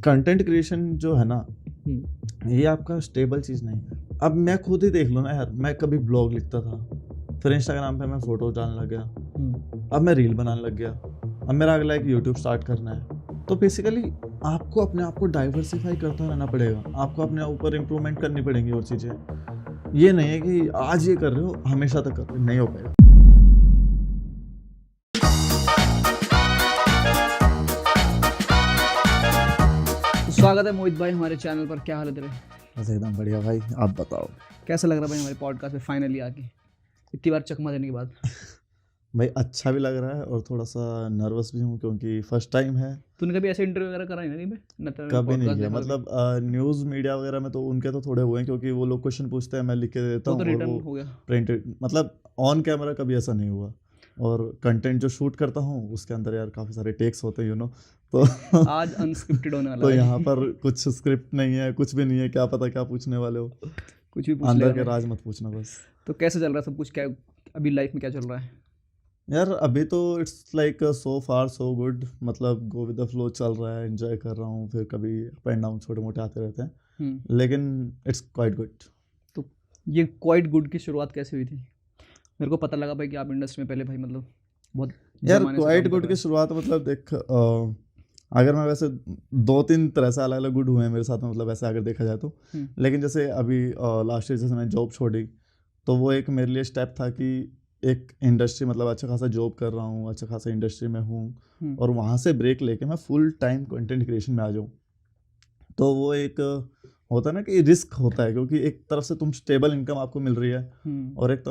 Content creation जो है ना, हम्म, ये आपका स्टेबल चीज़ नहीं है। अब मैं खुद ही देख लो ना यार, मैं कभी ब्लॉग लिखता था, फिर इंस्टाग्राम पे मैं फ़ोटो डालने लग गया, अब मैं रील बनाने लग गया, अब मेरा अगला एक यूट्यूब स्टार्ट करना है। तो बेसिकली आपको अपने आप को डाइवर्सिफाई करता रहना पड़ेगा, आपको अपने ऊपर इम्प्रूवमेंट करनी पड़ेंगी और चीज़ें। ये नहीं है कि आज ये कर रहे हो हमेशा तक कर रहे हो, नहीं हो पाएगा। तो स्वागत है मोहित भाई हमारे चैनल पर। क्या हाल है तेरे? बस एकदम बढ़िया भाई, आप बताओ। कैसा लग रहा है भाई हमारे पॉडकास्ट में फाइनली आके इतनी बार चकमा देने के बाद? भाई अच्छा भी लग रहा है और थोड़ा सा नर्वस भी हूँ क्योंकि फर्स्ट टाइम है। तूने कभी ऐसे इंटरव्यू वगैरह करा है ना? कहीं पे ना तो कभी नहीं podcast किया, देखा कभी? मतलब न्यूज़ मीडिया वगैरह में तो उनके तो थोड़े हुए हैं क्योंकि वो लोग क्वेश्चन पूछते हैं, मैं लिख के देता वो हूँ तो और रिटर्न वो हो गया। प्रिंटेड, मतलब ऑन कैमरा कभी ऐसा नहीं हुआ। और कंटेंट जो शूट करता हूँ उसके अंदर यार काफ़ी सारे टेक्स होते हैं, तो आज अनस्क्रिप्टेड होने वाला तो है यहाँ भाई। पर कुछ स्क्रिप्ट नहीं है, कुछ भी नहीं है, क्या पता क्या पूछने वाले हो। कुछ भी पूछ अंदर लेगा के भाई। राज मत पूछना बस। तो कैसे चल रहा है सब कुछ? क्या अभी लाइफ में क्या चल रहा है? यार अभी तो it's like so far so good, मतलब गो विद द फ्लो चल रहा है, एंजॉय कर रहा हूँ, फिर कभी अप एंड डाउन छोटे मोटे आते रहते हैं, लेकिन इट्स क्वाइट गुड। तो ये क्वाइट गुड की शुरुआत कैसे हुई थी? मेरे को पता लगा भाई कि आप इंडस्ट्री में पहले भाई मतलब बहुत यार ज़माने से क्वाइट काम कर गुड रहे की हैं। शुरुआत मतलब देख, अगर मैं वैसे दो तीन तरह से अलग अलग गुड हुए हैं मेरे साथ में, मतलब वैसे अगर देखा जाए तो। हम्म, लेकिन जैसे अभी लास्ट ईयर जैसे मैंने जॉब छोड़ी, तो वो एक मेरे लिए स्टेप था कि एक इंडस्ट्री, मतलब अच्छा खासा जॉब कर रहा हूँ, अच्छा खासा इंडस्ट्री में हूँ, हम्म, और वहाँ से ब्रेक लेके मैं फुल टाइम कंटेंट क्रिएशन में आ जाऊँ। तो वो एक होता है ना कि रिस्क होता है, क्योंकि एक तरफ से तुम स्टेबल इनकम आपको मिल रही है, और एक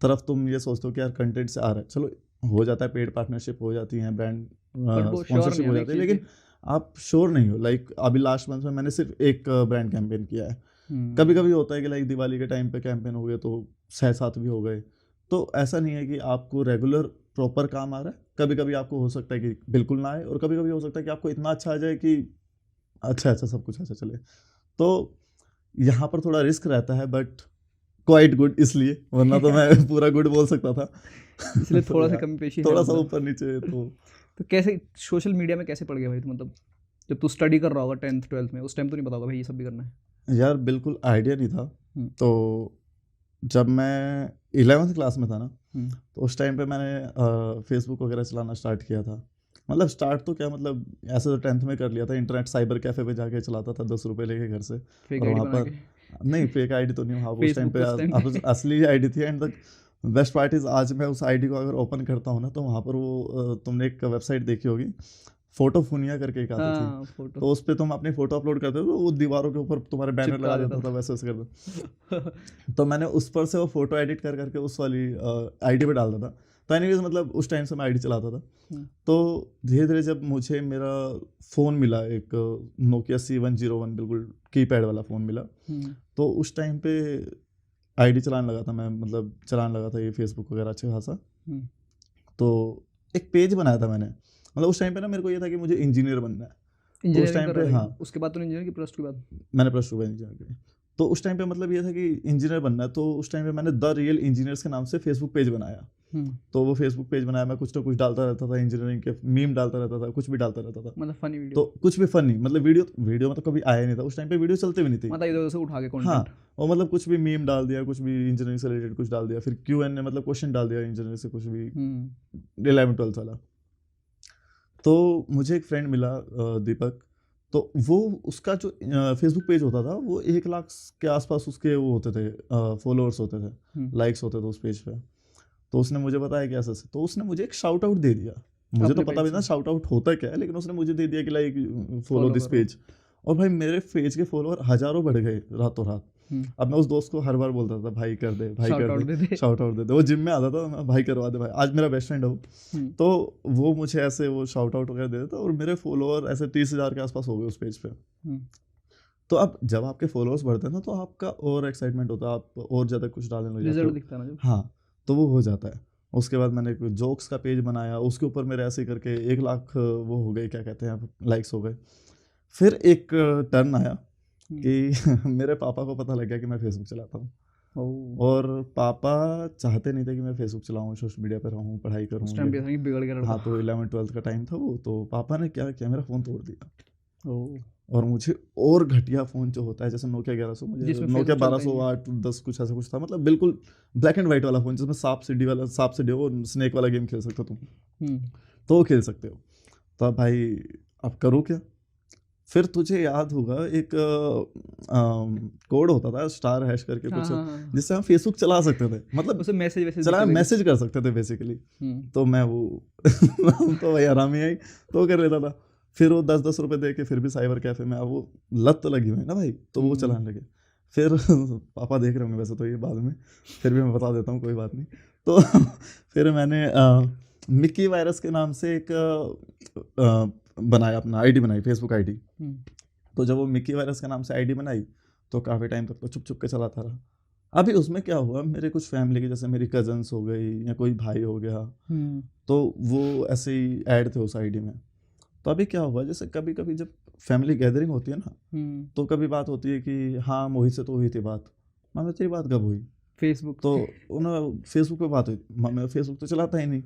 तरफ तुम ये सोचते हो कि यार कंटेंट से आ रहा है, चलो हो जाता है, पेड पार्टनरशिप हो जाती है, ब्रांड बट वो श्योर स्पॉन्सरशिप नहीं है हो ना एक जाती है, चीज़ लेकिन की। आप श्योर नहीं हो। लाइक अभी लास्ट मंथ में मैंने सिर्फ एक ब्रांड कैंपेन किया है। कभी कभी होता है कि लाइक दिवाली के टाइम पे कैंपेन हो गए तो 6-7 भी हो गए। तो ऐसा नहीं है कि आपको रेगुलर प्रॉपर काम आ रहा है, कभी कभी आपको हो सकता है कि बिल्कुल ना आए, और कभी कभी हो सकता है कि आपको इतना अच्छा आ जाए कि अच्छा अच्छा सब कुछ अच्छा चले। तो यहाँ पर थोड़ा रिस्क रहता है, बट क्वाइट गुड इसलिए, वरना तो मैं पूरा गुड बोल सकता था। इसलिए तो थोड़ा सा यार कमी पेशी है थोड़ा सा मतलब। ऊपर नीचे तो। तो कैसे सोशल मीडिया में कैसे पड़ गया भाई? तो मतलब जब तू स्टडी कर रहा होगा 10th 12th में, उस टाइम तो नहीं पता होगा भाई ये सब भी करना है। यार बिल्कुल आइडिया नहीं था। हम्म, तो जब मैं 11th क्लास में था ना, हम्म, तो उस टाइम पे मैंने फेसबुक वगैरह चलाना स्टार्ट किया था। मतलब स्टार्ट तो क्या, मतलब ऐसे तो 10th में कर लिया था, इंटरनेट साइबर कैफ़े पे जाके चलाता था 10 रुपये लेके घर से। फेक और आईडी वहाँ बना के। पर नहीं, फेक आईडी तो नहीं, हाँ उस टाइम फेसबुक पे पे उस टाइम पे। असली आईडी थी। And the best part is, आज मैं उस आईडी को अगर ओपन करता हूँ ना, तो वहाँ पर वो तुमने एक वेबसाइट देखी होगी, फोटोफोनिया करके एक आती थी। हाँ फोटो तो उस पर तुम अपनी फ़ोटो अपलोड करते हो तो वो दीवारों के ऊपर तुम्हारे बैनर चिपका लगा देता देता था, था। वैसे वैसे करते। तो मैंने उस पर से वो फ़ोटो एडिट कर करके उस वाली आईडी पे डालता था। तो एनीवेज, मतलब उस टाइम से मैं आईडी चलाता था। हम्म, तो धीरे धीरे जब मुझे मेरा फ़ोन मिला, एक नोकिया C101, बिल्कुल कीपैड वाला फ़ोन मिला, हम्म, तो उस टाइम पे आईडी चलाने लगा था मैं, मतलब चलाने लगा था ये फेसबुक वगैरह अच्छा खासा। हम्म। तो एक पेज बनाया था मैंने, मतलब उस टाइम पे ना मेरे को ये था कि मुझे इंजीनियर बनना है। तो उस इंजीनियरिंग टाइम कर पे, रहा था हाँ, कि उसके बाद तो इंजीनियरिंग की प्लस टू के बाद? मैंने प्लस टू में इंजीनियर किया। तो उस टाइम पे मतलब ये था कि इंजीनियर बनना है, तो उस टाइम पे मैंने द रियल इंजीनियर्स के नाम से फेसबुक पेज बनाया। हम्म, तो वो फेसबुक पेज बनाया, मैं कुछ ना कुछ डालता रहता था, इंजीनियरिंग के मीम डालता रहता था, कुछ भी डालता रहता था। मतलब फनी वीडियो। तो कुछ भी फनी, मतलब वीडियो वीडियो मतलब कभी आया नहीं था उस टाइम पे, वीडियो चलते भी नहीं थी। मतलब इधर उधर से उठा के हाँ, कंटेंट। और मतलब कुछ भी मीम डाल दिया, कुछ भी इंजीनियरिंग से रिलेटेड कुछ डाल दिया, फिर Q&A, मतलब क्वेश्चन डाल दिया इंजीनियरिंग से कुछ भी, हम्म, 11-12 वाला। तो मुझे एक फ्रेंड मिला, दीपक। तो वो, उसका जो फेसबुक पेज होता था, वो 1 लाख के आसपास उसके वो होते थे, फॉलोअर्स होते थे, लाइक्स होते थे उस पेज पे। तो उसने मुझे बताया कि ऐसा ऐसे, तो उसने मुझे एक शाउट आउट दे दिया। मुझे तो अपने पता पेज भी से ना शाउट आउट होता क्या है, लेकिन उसने मुझे दे दिया कि लाइक फॉलो फॉलो दिस करो। पेज। और भाई मेरे पेज के फॉलोअर हज़ारों बढ़ गए रातों रात। अब मैं उस दोस्त को हर बार बोलता था, भाई कर दे, भाई शाउट कर आउट दे, दे दे। शाउट आउट दे दे। वो जिम में आता था, मैं, भाई करवा दे भाई, आज मेरा बेस्ट फ्रेंड है वो। हम्म, तो वो मुझे ऐसे वो शाउट आउट वगैरह दे देता, और मेरे फॉलोअर ऐसे 30,000 के आसपास हो गए उस पेज पे। हम्म, तो अब जब आपके फॉलोअर्स बढ़ते हैं ना, तो आपका और एक्साइटमेंट होता है, आप और ज़्यादा कुछ डालने लग जाते रिजल्ट हो। दिखता है ना जब। हाँ, तो वो हो जाता है। उसके बाद मैंने एक जोक्स का पेज बनाया, उसके ऊपर मेरे ऐसे ही करके 1 लाख वो हो गए, क्या कहते हैं, लाइक्स हो गए। फिर एक टर्न आया हम्म, कि मेरे पापा को पता लग गया कि मैं फेसबुक चलाता हूँ। ओह। और पापा चाहते नहीं थे कि मैं फेसबुक चलाऊँ, सोशल मीडिया पर रहूँ, पढ़ाई उस करूँ, ये टाइम पे वो। था कि बिगड़ गया हाँ, लड़का। तो 11-12 का टाइम था वो, तो पापा ने क्या किया, मेरा फ़ोन तोड़ दिया। ओह। और मुझे और घटिया फ़ोन जो होता है जैसे नोकिया 1100, मुझे जिसमें नोकिया Facebook चलता ही नहीं। 1208 10 कुछ ऐसा कुछ था, मतलब बिल्कुल ब्लैक एंड वाइट वाला फ़ोन जिसमें सांप सीढ़ी वो स्नेक वाला गेम खेल सकते हो तुम, हम्म, तो वो खेल सकते हो। तो अब भाई अब करूँ क्या? फिर तुझे याद होगा एक कोड होता था स्टार हैश करके हाँ कुछ, हाँ हाँ, जिससे हम फेसबुक चला सकते थे, मतलब उसे मैसेज वैसेज चला दिखते थे कुछ। मैसेज कर सकते थे बेसिकली। हम्म, तो मैं वो तो भाई आरामी आई तो कर लेता था। फिर वो 10-10 रुपए दे के फिर भी साइबर कैफे में, अब वो लत तो लगी हुई है ना भाई, तो वो चलाने लगे। फिर पापा देख रहे होंगे वैसे तो ये बाद में, फिर भी मैं बता देता हूँ कोई बात नहीं। तो फिर मैंने मिक्की वायरस के नाम से एक बनाया, अपना आईडी बनाई, फेसबुक आईडी। हम्म, तो जब वो मिक्की वायरस के नाम से आईडी बनाई तो काफ़ी टाइम तक तो छुप छुप के चलाता रहा। अभी उसमें क्या हुआ, मेरे कुछ फैमिली के जैसे मेरी कजन्स हो गई या कोई भाई हो गया, हम्म, तो वो ऐसे ही ऐड थे उस आईडी में। तो अभी क्या हुआ, जैसे कभी कभी जब फैमिली गैदरिंग होती है ना, हम्म, तो कभी बात होती है कि हाँ मोहित से तो हुई थी बात। मैं तेरी बात कब हुई? फेसबुक तो उन्होंने फेसबुक पे बात हुई, मैं फेसबुक तो चलाता ही नहीं।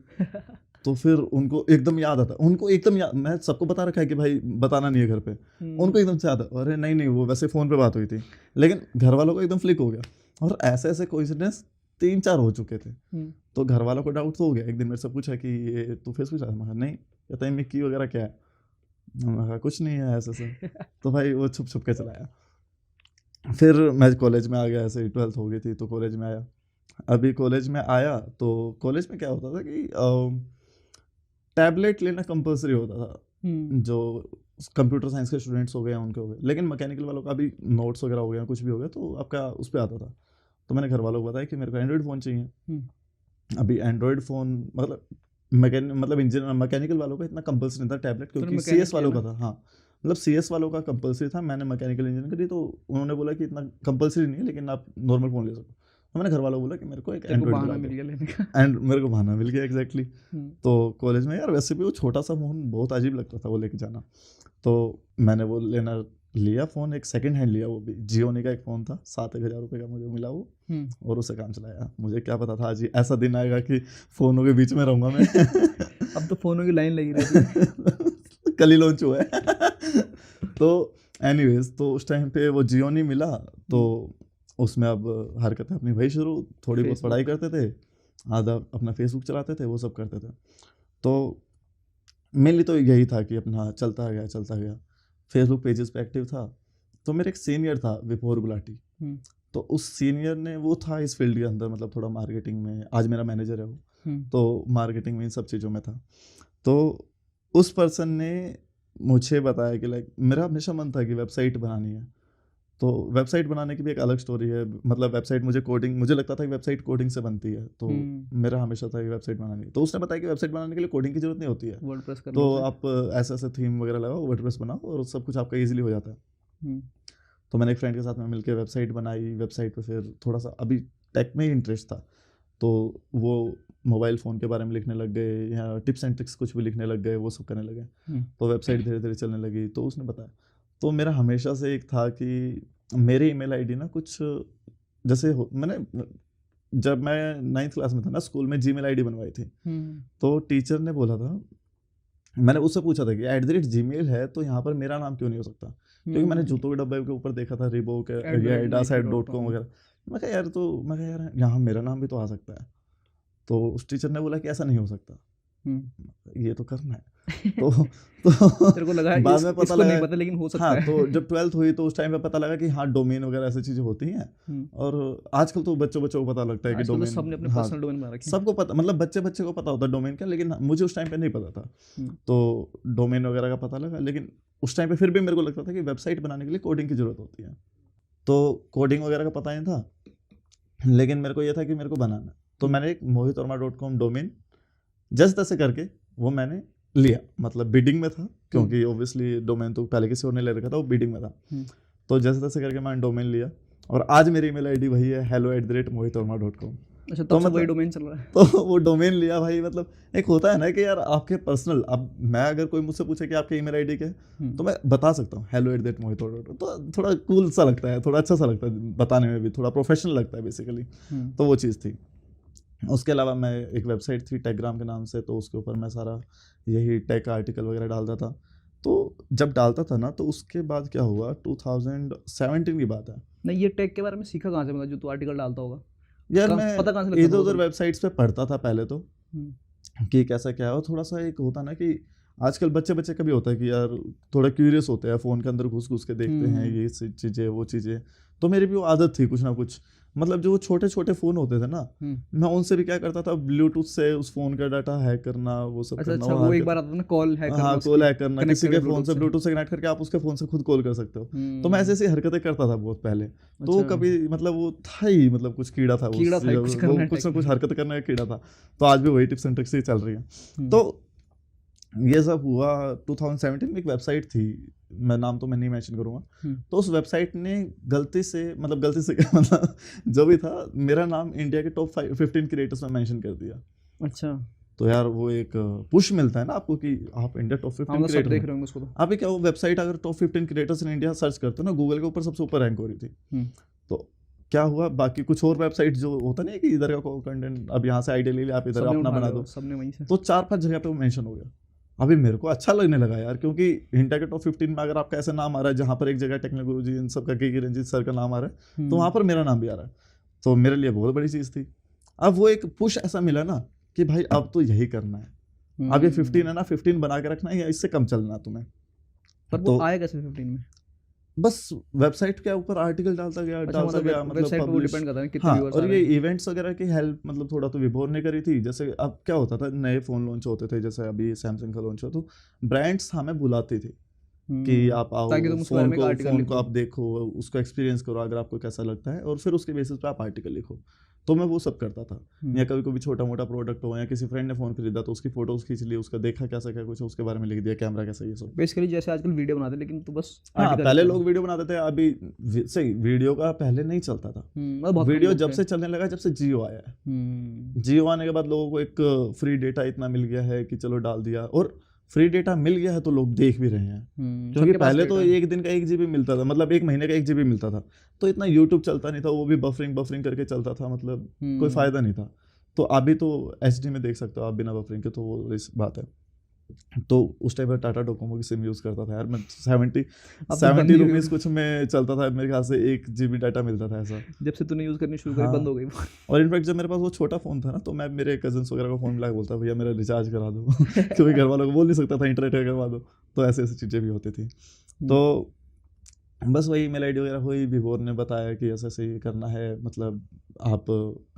तो फिर उनको एकदम याद आता, उनको एकदम याद, मैं सबको बता रखा है कि भाई बताना नहीं है घर पे, उनको एकदम से याद है, अरे नहीं नहीं वो वैसे फ़ोन पे बात हुई थी। लेकिन घर वालों को एकदम फ्लिक हो गया, और ऐसे ऐसे कोइंसिडेंस 3-4 हो चुके थे। तो घर वालों को डाउट तो हो गया। एक दिन मेरे से पूछा कि ये तू फेसबुक चलाता है? मैं कहा नहीं। कहता है मिक्की वगैरह क्या है? मैं कहा कुछ नहीं है ऐसे ऐसे। तो भाई वो छुप छुप के चलाया। फिर मैं कॉलेज में आ गया, ऐसे 12th हो गई थी तो कॉलेज में आया। अभी कॉलेज में आया तो कॉलेज में क्या होता था कि टैबलेट लेना कंपलसरी होता था, जो कंप्यूटर साइंस के स्टूडेंट्स हो गए हैं उनके हो गए, लेकिन मैकेनिकल वालों का भी नोट्स वगैरह हो गया, कुछ भी हो गया तो आपका उस पर आता था। तो मैंने घर वालों को बताया कि मेरे को एंड्रॉयड फ़ोन चाहिए। अभी एंड्रॉयड फ़ोन मतलब मतलब इंजीनियर मैकेनिकल वालों का इतना कंपलसरी नहीं था टैबलेट, क्योंकि सी एस वालों का था। हाँ मतलब सी एस वालों का कंपलसरी था, मैंने मैकेनिकल इंजीनियर करी, तो उन्होंने बोला कि इतना कंपलसरी नहीं है लेकिन आप नॉर्मल फ़ोन ले सकते हो। तो मैंने घर वालों को बोला कि मेरे को एक तेरे को एंड्रॉयड बहाना दिला मिल दो। गया लेने का। एंड मेरे को बहाना मिल गया एग्जैक्टली। तो कॉलेज में यार वैसे भी वो छोटा सा फ़ोन बहुत अजीब लगता था वो लेके जाना। तो मैंने वो लेना लिया फ़ोन, एक सेकंड हैंड लिया, वो भी जियोनी का एक फ़ोन था, 7-1 हज़ार रुपये का मुझे मिला वो, और उससे काम चलाया। मुझे क्या पता था आज ऐसा दिन आएगा कि फ़ोनों के बीच में रहूँगा मैं। अब तो फोनों की लाइन लगी रहती है। कल ही लॉन्च हुआ है। तो एनीवेज तो उस टाइम पे वो जियोनी मिला, तो उसमें अब हरकतें अपनी वही शुरू, थोड़ी बहुत पढ़ाई करते थे, आधा अपना फेसबुक चलाते थे, वो सब करते थे। तो मेनली तो यही था कि अपना चलता गया। फेसबुक पेजेस पे एक्टिव था। तो मेरे एक सीनियर था विभोर गुलाटी, तो उस सीनियर ने, वो था इस फील्ड के अंदर, मतलब थोड़ा मार्केटिंग में, आज मेरा मैनेजर है वो, तो मार्केटिंग में इन सब चीज़ों में था। तो उस पर्सन ने मुझे बताया कि लाइक मेरा हमेशा मन था कि वेबसाइट बनानी है। तो वेबसाइट बनाने की भी एक अलग स्टोरी है, मतलब वेबसाइट मुझे लगता था कि वेबसाइट कोडिंग से बनती है, तो मेरा हमेशा था कि वेबसाइट बनानी है। तो उसने बताया कि वेबसाइट बनाने के लिए कोडिंग की जरूरत नहीं होती है, वर्डप्रेस कर तो लो उसे। आप ऐसे ऐसे थीम वगैरह लगाओ, वर्डप्रेस बनाओ और सब कुछ आपका ईजिली हो जाता है। तो मैंने एक फ्रेंड के साथ में मिलकर वेबसाइट बनाई। वेबसाइट पे फिर थोड़ा सा अभी टेक में ही इंटरेस्ट था, तो वो मोबाइल फ़ोन के बारे में लिखने लग गए, या टिप्स एंड ट्रिक्स कुछ भी लिखने लग गए, वो सब करने लगे। तो वेबसाइट धीरे धीरे चलने लगी, तो उसने बताया। तो मेरा हमेशा से एक था कि मेरी ईमेल आईडी ना कुछ जैसे मैंने जब मैं 9th क्लास में था ना, स्कूल में जीमेल आईडी बनवाई थी। तो टीचर ने बोला था, मैंने उससे पूछा था कि @gmail है तो यहाँ पर मेरा नाम क्यों नहीं हो सकता, क्योंकि मैंने जूतों के डब्बे के ऊपर देखा था रिबोक या एडास.com वगैरह। मैं कहा यार यहाँ मेरा नाम भी तो आ सकता है। तो उस टीचर ने बोला कि ऐसा नहीं हो सकता, ये तो करना है। तो तेरे को लगा बाद में पता इसको लगा, नहीं पता लेकिन हो सकता हाँ है। तो जब 12th हुई तो उस टाइम पे पता लगा कि हाँ डोमेन वगैरह ऐसी चीज़ें होती हैं। और आजकल तो बच्चों को पता लगता है कि आजकल तो डोमेन, सबने अपने हाँ पर्सनल डोमेन बना रखे हैं। सबको पता, मतलब बच्चे को पता होता है डोमेन का, लेकिन मुझे उस टाइम पे नहीं पता था। तो डोमेन वगैरह का पता लगा, लेकिन उस टाइम पे फिर भी मेरे को लगता था कि वेबसाइट बनाने के लिए कोडिंग की ज़रूरत होती है, तो कोडिंग वगैरह का पता नहीं था, लेकिन मेरे को ये था कि मेरे को बनाना है। तो मैंने एक mohitorma.com डोमेन जस्ट तैसे करके वो मैंने लिया, मतलब बिडिंग में था, क्योंकि ऑब्वियसली डोमेन तो पहले किसी और ने ले रखा था, वो बिडिंग में था। तो जैसे तैसे करके मैंने डोमेन लिया, और आज मेरी ईमेल आईडी वही है hello@mohitorma.com। अच्छा, तो तब से वही मतलब डोमेन चल रहा है। तो वो डोमेन लिया भाई, मतलब एक होता है ना कि यार आपके पर्सनल, अब मैं अगर कोई मुझसे पूछे कि आपकी ईमेल आईडी क्या है, तो मैं बता सकता हूँ hello@mohitor.com, तो थोड़ा कूल सा लगता है, थोड़ा अच्छा सा लगता है बताने में भी, थोड़ा प्रोफेशनल लगता है बेसिकली। तो वो चीज़ थी। उसके अलावा मैं एक वेबसाइट थी टेकग्राम के नाम से, तो उसके ऊपर मैं सारा यही टेक आर्टिकल वगैरह डालता था। तो जब डालता था ना, तो उसके बाद क्या हुआ, 2017 की बात है। नहीं, ये टेक के बारे में सीखा कहाँ से, मतलब जो तू आर्टिकल डालता होगा यार पता मैं कहाँ से लगता था इधर उधर वो वेबसाइट्स पे पढ़ता था पहले तो, हम्म, कि कैसा क्या है। और थोड़ा सा एक होता ना कि आजकल बच्चे बच्चे का भी होता है कि यार थोड़ा क्यूरियस होते हैं, फ़ोन के अंदर घुस घुस के देखते हैं ये चीज़ें वो चीज़ें। तो मेरी भी वो आदत थी कुछ ना कुछ, मतलब जो छोटे छोटे फ़ोन होते थे ना, मैं उनसे भी क्या करता था, ब्लूटूथ से उस फ़ोन का डाटा हैक करना, वो सब अच्छा करना। अच्छा, वो एक बार आता था ना कॉल हैक करना, हाँ, उसकी कॉल हैक करना, कनेक्ट किसी के करके फ़ोन से ब्लूटूथ ब्लूटूथ से कनेक्ट करके आप उसके फ़ोन से खुद कॉल कर सकते हो। तो मैं ऐसी ऐसी हरकतें करता था बहुत पहले। तो अच्छा कभी मतलब वो था ही, मतलब कुछ कीड़ा था कीड़ा था कुछ वो करना है कुछ ना टेक कुछ में हरकत करने का कीड़ा था। तो आज भी वही टिप्स एंड ट्रिक्स ही चल रही है। तो ये सब हुआ 2017 में। एक वेबसाइट थी, मैं नाम तो मैं नहीं मेंशन करूंगा। तो उस वेबसाइट ने गलती से क्या मतलब जो भी था, मेरा नाम इंडिया के टॉप 15 क्रिएटर्स में मेंशन कर दिया। अच्छा, तो यार वो एक पुश मिलता है ना आपको कि आप इंडिया टॉप 15 हम तो सब क्रिएटर देख हैं। रहे होंगे उसको तो आप क्या, वो वेबसाइट अगर top 15 creators in India search करते हो ना, गूगल के ऊपर सबसे ऊपर रैंक हो रही थी। तो क्या हुआ, बाकी कुछ और वेबसाइट जो होता नहीं है कि इधर का कंटेंट अब यहाँ से आइडिया ले लिया, आप इधर सबने अपना उठा बना लिया, दो। सबने वहीं से तो 4-5 जगह पे वो मेंशन हो गया। अभी मेरे को अच्छा लगने लगा यार, क्योंकि इंडिया के टॉप 15 में अगर आपका ऐसा नाम आ रहा है जहाँ पर एक जगह टेक्निकल गुरुजी इन सब का, के रंजीत सर का नाम आ रहा है, तो वहाँ पर मेरा नाम भी आ रहा है। तो मेरे लिए बहुत बड़ी चीज़ थी। अब वो एक पुश ऐसा मिला ना कि भाई अब तो यही करना है, अब ये 15 है ना, 15 बना के रखना है या इससे कम चलना तुम्हें। पर वो तो आया कैसे 15 में? बस वेबसाइट के ऊपर आर्टिकल डालता गया अच्छा, डालता मतलब गया, मतलब वेबसाइट पे वो पब्लिश। डिपेंड करता है ना कितने हाँ, व्यूअर्स आ और रहे ये हैं। इवेंट्स वगैरह की हेल्प मतलब थोड़ा तो विभोर ने करी थी। जैसे अब क्या होता था, नए फ़ोन लॉन्च होते थे, जैसे अभी सैमसंग का लॉन्च हो, तो ब्रांड्स हमें बुलाती थी कि आप ताकि आओ, तुम उसके बारे में एक आर्टिकल फ़ोन को लिखो। आप देखो, उसको एक्सपीरियंस करो, अगर आपको कैसा लगता है, और फिर उसके बेसिस पे आप आर्टिकल लिखो। तो मैं वो सब करता था। या कभी कभी छोटा मोटा प्रोडक्ट हो, या किसी फ्रेंड ने फ़ोन खरीदा तो उसकी फ़ोटोज़ खींच ली, उसका देखा कैसा क्या कुछ, उसके बारे में लिख दिया, कैमरा कैसा, ये सब। बेसिकली जैसे आजकल वीडियो बनाते हैं, लेकिन तू बस हाँ, आर्टिकल पहले लिखता था। लोग वीडियो बनाते थे, अभी सही वीडियो का पहले नहीं चलता था। मतलब बहुत कम वीडियो लोग जब थे। से चलने लगा, जब से जियो आया है। जियो आने के बाद लोगों को एक फ्री डेटा इतना मिल गया है कि चलो डाल दिया, और फ्री डेटा मिल गया है तो लोग देख भी रहे हैं। क्योंकि सबके पास पहले तो डेटा है। एक दिन का 1 GB मिलता था, मतलब एक महीने का 1 GB मिलता था। तो इतना यूट्यूब चलता नहीं था, वो भी बफरिंग बफरिंग करके चलता था, मतलब कोई फ़ायदा नहीं था। तो अभी तो HD में देख सकते हो आप बिना बफरिंग के, तो वो इस बात है। तो उस टाइम पर टाटा डोकोमो की सिम यूज़ करता था यार मैं। 70 अब तो बंद 70 ही हो रुपीज़ गई। कुछ में चलता था मेरे ख्याल से, 1 GB डाटा मिलता था ऐसा। जब से तूने यूज़ करनी शुरू करी बंद हाँ, हो गई। और इनफैक्ट जब मेरे पास वो छोटा फ़ोन था ना, तो मैं मेरे कज़न्स वगैरह को फ़ोन मिला के बोलता भैया मेरा रिचार्ज करा दो क्योंकि घर वालों को बोल नहीं सकता था इंटरनेट का करवा दो। तो ऐसी ऐसी चीज़ें भी होती थी। तो बस वही ईमेल आईडी वगैरह हुई, विभोर ने बताया कि ऐसे ऐसे करना है, मतलब आप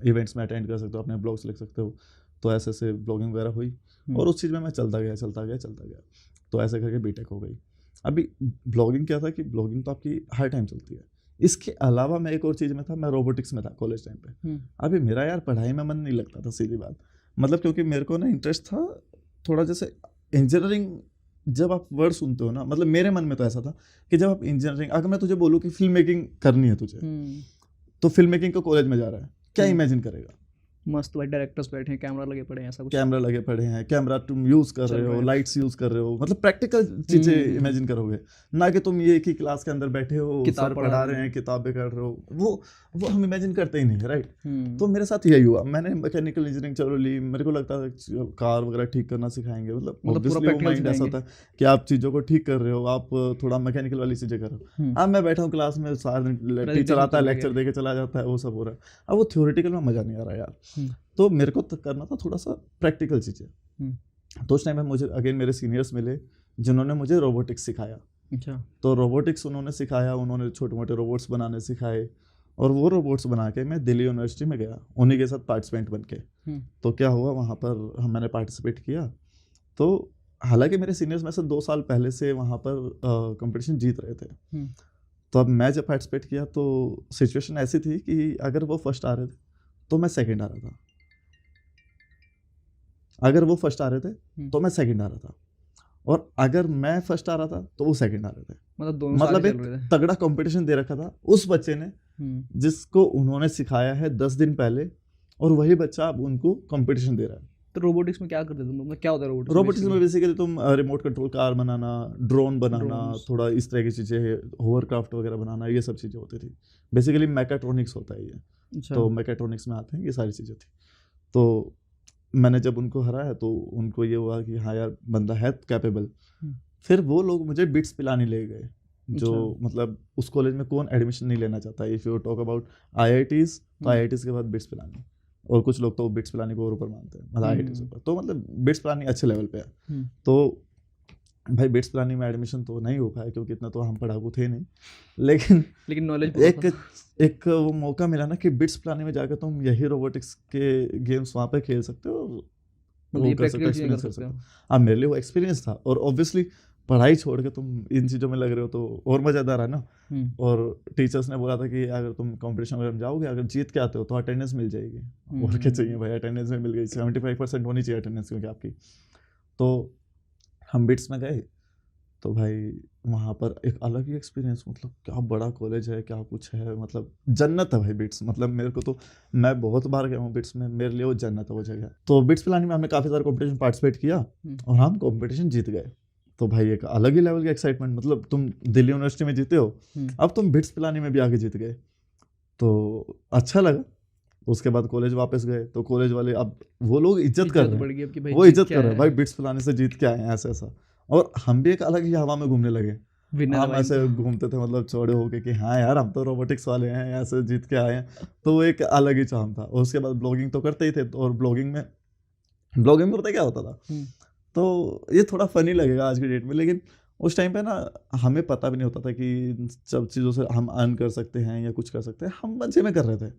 इवेंट्स में अटेंड कर सकते हो, अपने ब्लॉग्स लिख सकते हो। तो ऐसे ऐसे ब्लॉगिंग वगैरह हुई, और उस चीज़ में मैं चलता गया चलता गया चलता गया। तो ऐसे करके बीटेक हो गई। अभी ब्लॉगिंग क्या था कि ब्लॉगिंग तो आपकी हर टाइम चलती है। इसके अलावा मैं एक और चीज़ में था, मैं रोबोटिक्स में था कॉलेज टाइम पे। अभी मेरा यार पढ़ाई में मन नहीं लगता था, सीधी बात। मतलब क्योंकि मेरे को ना इंटरेस्ट था थोड़ा, जैसे इंजीनियरिंग, जब आप वर्ड सुनते हो ना, मतलब मेरे मन में तो ऐसा था कि जब आप इंजीनियरिंग, अगर मैं तुझे बोलूँ कि फिल्म मेकिंग करनी है तुझे, तो फिल्म मेकिंग को कॉलेज में जा रहा है, क्या इमेजिन करेगा? मस्त भाई, डायरेक्टर्स बैठे हैं, कैमरा लगे पड़े हैं, ऐसा कुछ कैमरा लगे पड़े हैं, कैमरा तुम यूज़ कर चल रहे रहा हो, है। लाइट्स यूज़ कर रहे हो, मतलब प्रैक्टिकल चीज़ें इमेजिन करोगे। ना कि तुम ये कि क्लास के अंदर बैठे हो, किताब सर पढ़ा पढ़ा रहे रहे हैं, हैं। किताबें कर रहे हो, वो हम इमेजिन करते ही नहीं, राइट? तो मेरे साथ यही हुआ। मैंने मैकेनिकल इंजीनियरिंग चलो ली, मेरे को लगता था कार वगैरह ठीक करना सिखाएंगे, मतलब पूरा ऑब्वियसली वो प्रैक्टिकल माइंड ऐसा सिखाएंगे। होता है कि आप चीज़ों को ठीक कर रहे हो, आप थोड़ा मैकेनिकल वाली चीज़ें कर रहे हो। अब मैं बैठा हूँ क्लास में, सारा टीचर आता है, लेक्चर दे के चला जाता है, वो सब हो रहा है। अब वो थ्योरेटिकल में मज़ा नहीं आ रहा यार। तो मेरे को करना था थोड़ा सा प्रैक्टिकल चीज़ें। तो उस टाइम में मुझे अगेन मेरे सीनियर्स मिले जिन्होंने मुझे रोबोटिक्स सिखाया। अच्छा। तो रोबोटिक्स उन्होंने सिखाया, उन्होंने छोटे मोटे रोबोट्स बनाने सिखाए, और वो रोबोट्स बना के मैं दिल्ली यूनिवर्सिटी में गया उन्हीं के साथ पार्टिसिपेंट बन के। तो क्या हुआ वहाँ पर, मैंने पार्टिसिपेट किया। तो हालांकि मेरे सीनियर्स में से 2 साल पहले से वहाँ पर कंपटीशन जीत रहे थे। तो अब मैं जब पार्टिसिपेट किया तो सिचुएशन ऐसी थी कि अगर वो फर्स्ट आ रहे थे तो मैं सेकंड आ रहा था, अगर वो फर्स्ट आ रहे थे तो मैं सेकंड आ रहा था, और अगर मैं फर्स्ट आ रहा था तो वो सेकंड आ रहे थे। मतलब दोनों मतलब सारे एक चल रहे थे। तगड़ा कंपटीशन दे रखा था उस बच्चे ने जिसको उन्होंने सिखाया है 10 दिन पहले, और वही बच्चा अब उनको कंपटीशन दे रहा है। तो रोबोटिक्स में क्या करते तुम लोग, मतलब क्या होता है रोबोटिक्स? रोबोटिक्स में बेसिकली तुम रिमोट कंट्रोल कार बनाना, ड्रोन बनाना, Drones। थोड़ा इस तरह की चीज़ें, होवरक्राफ्ट वगैरह बनाना, ये सब चीज़ें होती थी। बेसिकली मैकाट्रॉनिक्स होता है ये। अच्छा। तो मैकाट्रॉनिक्स में आते हैं ये सारी चीज़ें थी। तो मैंने जब उनको हराया तो उनको ये हुआ कि हाँ यार बंदा है कैपेबल। फिर वो लोग मुझे बिट्स पिलाने ले गए, जो अच्छा। मतलब उस कॉलेज में कौन एडमिशन नहीं लेना चाहता। If you talk about IITs, तो IITs के बाद बिट्स पिलानी, और कुछ लोग तो बिट्स पिलाने को और ऊपर मानते हैं, मतलब IITs ऊपर, तो मतलब बिट्स पिलानी अच्छे लेवल पे है। तो भाई बिट्स पिलानी में एडमिशन तो नहीं हो पाया, क्योंकि इतना तो हम पढ़ाकू थे नहीं, लेकिन नॉलेज एक वो मौका मिला ना कि बिट्स पिलाने में जाकर तुम यही रोबोटिक्स के गेम्स वहाँ पे खेल सकते हो, मतलब ये प्रैक्टिकल चीजें कर सकते हो। हाँ, मेरे लिए वो एक्सपीरियंस था, और ऑब्वियसली पढ़ाई छोड़ के तुम इन चीज़ों में लग रहे हो तो और मज़ेदार है ना। और टीचर्स ने बोला था कि अगर तुम कंपटीशन वगैरह में जाओगे, अगर जीत के आते हो तो अटेंडेंस मिल जाएगी, और क्या चाहिए भाई, अटेंडेंस में मिल गई, 75% होनी चाहिए अटेंडेंस क्योंकि आपकी। तो हम बिट्स में गए, तो भाई वहाँ पर एक अलग ही एक्सपीरियंस, मतलब क्या बड़ा कॉलेज है, क्या कुछ है, मतलब जन्नत है भाई बिट्स। मतलब मेरे को तो, मैं बहुत बार गया हूँ बिट्स में, मेरे लिए वो जन्नत है वो जगह। तो बिट्स पिलानी में हमने काफ़ी सारे कॉम्पिटिशन पार्टिसिपेट किया, और हम कॉम्पिटिशन जीत गए। तो भाई एक अलग ही लेवल की एक्साइटमेंट, मतलब तुम दिल्ली यूनिवर्सिटी में जीते हो, अब तुम बिट्स पिलानी में भी आगे जीत गए, तो अच्छा लगा। उसके बाद कॉलेज वापस गए, तो कॉलेज वाले अब वो लोग इज्जत कर रहे हैं, वो इज्जत कर रहे हैं भाई बिट्स पिलाने से जीत के आए हैं, ऐसा ऐसा। और हम भी एक अलग ही हवा में घूमने लगे, हम ऐसे घूमते थे मतलब चौड़े होके कि हाँ यार हम तो रोबोटिक्स वाले हैं, ऐसे जीत के आए हैं, तो वो एक अलग ही चार्म था। और उसके बाद ब्लॉगिंग तो करते ही थे, और ब्लॉगिंग में पता क्या होता था, तो ये थोड़ा फनी लगेगा आज की डेट में, लेकिन उस टाइम पे ना हमें पता भी नहीं होता था कि सब चीज़ों से हम अर्न कर सकते हैं या कुछ कर सकते हैं, हम मजे में कर रहे थे।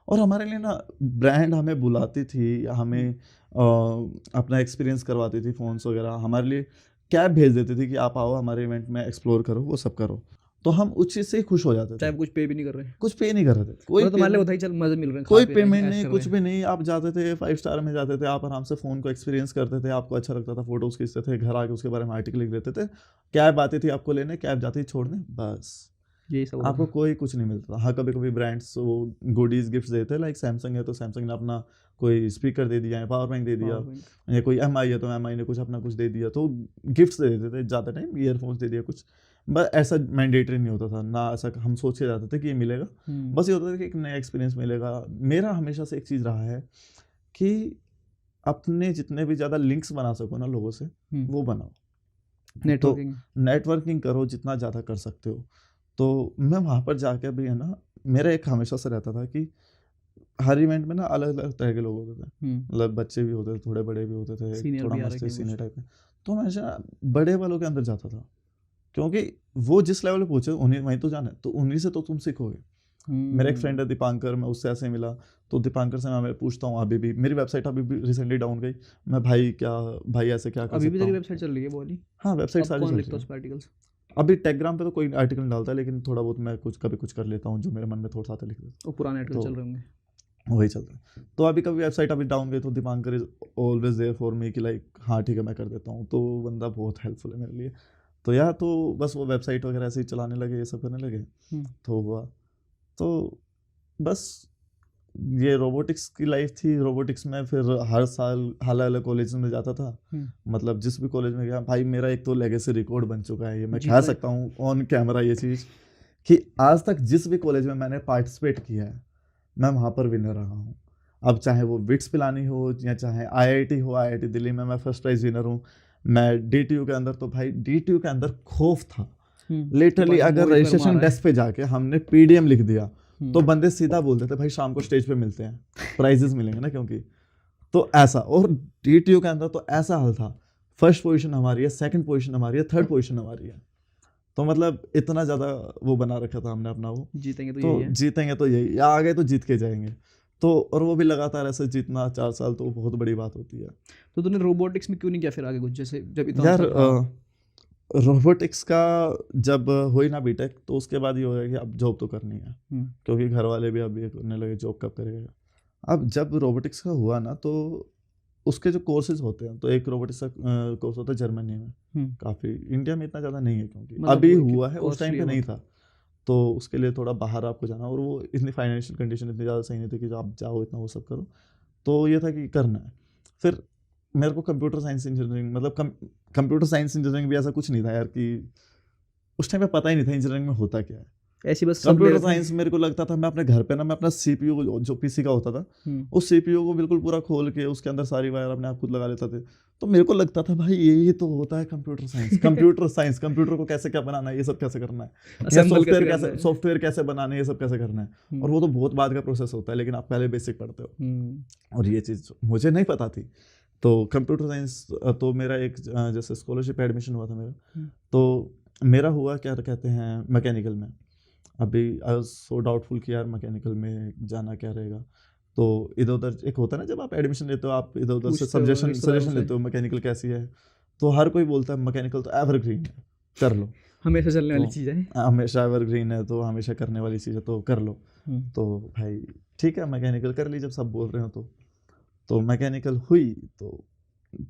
और हमारे लिए ना ब्रांड हमें बुलाती थी, हमें अपना एक्सपीरियंस करवाती थी, फ़ोन्स वगैरह हमारे लिए कैब भेज देती थी कि आप आओ हमारे इवेंट में एक्सप्लोर करो, वो सब करो, तो हम उस चीज़ से ही खुश हो जाते थे। चाहे कुछ पे भी नहीं कर रहे, कुछ पे नहीं कर रहे थे, कोई तुम्हारे लिए होता ही चल मजे मिल रहे हैं, कोई पेमेंट नहीं, कुछ भी नहीं। आप जाते थे 5 स्टार में जाते थे, आप आराम से फ़ोन को एक्सपीरियंस करते थे, आपको अच्छा लगता था, फोटोज़ खींचते थे, घर आके उसके बारे में आर्टिकल लिख लेते थे, कैब आती थी आपको लेने, कैब जाती थी छोड़ने, बस यही सब आपको कोई कुछ नहीं मिलता था। हाँ, कभी कभी ब्रांड्स वो गुडीज गिफ्ट देते हैं, लाइक सैमसंग है तो सैमसंग ने अपना कोई स्पीकर दे दिया, पावर बैंक दे दिया, या कोई MI है तो MI ने कुछ अपना कुछ दे दिया, तो गिफ्ट्स दे देते थे ज़्यादा टाइम, ईयरफोन्स दे दिया कुछ, बस ऐसा मैंडेटरी नहीं होता था ना, ऐसा हम सोच के जाते थे कि ये मिलेगा, बस ये होता था कि एक नया एक्सपीरियंस मिलेगा। मेरा हमेशा से एक चीज़ रहा है कि अपने जितने भी ज़्यादा लिंक्स बना सको ना लोगों से, वो बनाओ, नेटवर्किंग करो जितना ज़्यादा कर सकते हो। तो मैं वहाँ पर जाकर भी है ना, मेरा एक हमेशा से रहता था कि हर इवेंट में ना अलग अलग तरह के लोग होते थे, मतलब बच्चे भी होते थे, थोड़े बड़े भी होते थे, थोड़ा मस्ती सीनियर टाइप में, तो मैं हमेशा बड़े वालों के अंदर जाता था, क्योंकि वो जिस लेवल पे पहुंचे उन्हीं वहीं तो जाना है, तो उन्हीं से तो तुम सीखोगे। मेरा एक फ्रेंड है दीपांकर, मैं उससे ऐसे मिला, तो दीपांकर से मैं पूछता हूँ, अभी भी मेरी वेबसाइट अभी भी रिसेंटली डाउन गई, मैं भाई ऐसे क्या कर सकता हूँ, अभी भी तेरी वेबसाइट चल रही है बोली? हाँ, वेबसाइट सारी चल रही है। अभी टेकग्राम पे तो कोई आर्टिकल नहीं डालता, लेकिन थोड़ा बहुत मैं कभी कुछ कर लेता हूँ, जो मेरे मन में थोड़ा सा लिख देता हूँ, पुराने आर्टिकल चल रहे होंगे, वही चलता है। तो अभी कभी वेबसाइट अभी डाउन गई, तो Dipankar is always there for me कि लाइक हाँ ठीक है मैं कर देता हूँ, तो वो बंदा बहुत हेल्पफुल है मेरे लिए। तो यार तो बस वो वेबसाइट वगैरह ऐसे ही चलाने लगे, ये सब करने लगे, तो हुआ। तो बस ये रोबोटिक्स की लाइफ थी। रोबोटिक्स में फिर हर साल अलग अलग कॉलेज में जाता था, मतलब जिस भी कॉलेज में गया भाई, मेरा एक तो लेगेसी रिकॉर्ड बन चुका है, ये मैं कह सकता हूँ ऑन कैमरा ये चीज़, कि आज तक जिस भी कॉलेज में मैंने पार्टिसिपेट किया है मैं वहाँ पर विनर रहा हूँ। अब चाहे वो बिट्स पिलानी हो या चाहे IIT हो, IIT दिल्ली में मैं फर्स्ट प्राइज विनर हूँ। मैं DTU के अंदर, तो भाई DTU के अंदर खौफ था लिटरली, अगर रजिस्ट्रेशन डेस्क पे जाके हमने PDM लिख दिया तो बंदे सीधा बोलते थे भाई शाम को स्टेज पे मिलते हैं, प्राइजेस मिलेंगे ना, क्योंकि तो ऐसा। और DTU के अंदर तो ऐसा हाल था, फर्स्ट पोजीशन हमारी है, सेकंड पोजीशन हमारी है, थर्ड पोजीशन हमारी है, तो मतलब इतना ज़्यादा वो बना रखा था हमने अपना, वो जीतेंगे तो यही, या आगे तो जीत के जाएंगे, तो और वो भी लगातार ऐसे जीतना 4 साल, तो बहुत बड़ी बात होती है। तो तूने रोबोटिक्स में क्यों नहीं किया फिर आगे कुछ, जैसे जब इतना यार रोबोटिक्स का जब हुई ना बीटेक, तो उसके बाद ये हो गया कि अब जॉब तो करनी है, क्योंकि घर वाले भी अब ये करने लगे जॉब कब करेगा। अब जब रोबोटिक्स का हुआ ना, तो उसके जो कोर्सेज होते हैं, तो एक रोबोटिक्स का कोर्स होता है जर्मनी में, काफ़ी इंडिया में इतना ज़्यादा नहीं है, क्योंकि अभी हुआ है, उस टाइम पे नहीं था, तो उसके लिए थोड़ा बाहर आपको जाना, और वो इतनी फाइनेंशियल कंडीशन इतनी ज़्यादा सही नहीं थी कि आप जाओ इतना वो सब करो, तो ये था कि करना है। फिर मेरे को कंप्यूटर साइंस इंजीनियरिंग, मतलब कंप्यूटर साइंस इंजीनियरिंग भी ऐसा कुछ नहीं था यार, कि उस टाइम पे पता ही नहीं था इंजीनियरिंग में होता क्या है, ऐसी बस कंप्यूटर साइंस मेरे को लगता था, मैं अपने घर पे ना मैं अपना CPU जो PC का होता था, उस CPU को बिल्कुल पूरा खोल के उसके अंदर सारी वायर अपने आप खुद लगा लेता थे, तो मेरे को लगता था भाई ये तो होता है कंप्यूटर साइंस कंप्यूटर को कैसे क्या बनाना है, ये सब कैसे करना है, या सॉफ्टवेयर कैसे बनाना है, ये सब कैसे करना है। और वो तो बहुत बाद का प्रोसेस होता है, लेकिन आप पहले बेसिक पढ़ते हो। और ये चीज़ मुझे नहीं पता थी। तो कंप्यूटर साइंस तो मेरा एक जैसे स्कॉलरशिप एडमिशन हुआ था मेरा, तो मेरा हुआ क्या कहते हैं मैकेनिकल में। अभी आई वाज सो डाउटफुल कि यार मैकेनिकल में जाना क्या रहेगा। तो इधर उधर एक होता है ना, जब आप एडमिशन लेते हो आप इधर उधर से सजेशन लेते हो मैकेनिकल कैसी है, तो हर कोई बोलता है मैकेनिकल तो एवरग्रीन है, कर लो, हमेशा चलने वाली चीज़ है, हमेशा एवरग्रीन है, तो हमेशा करने वाली चीज़ है, तो कर लो। तो भाई ठीक है मैकेनिकल कर ली, जब सब बोल रहे हो तो मैकेनिकल हुई। तो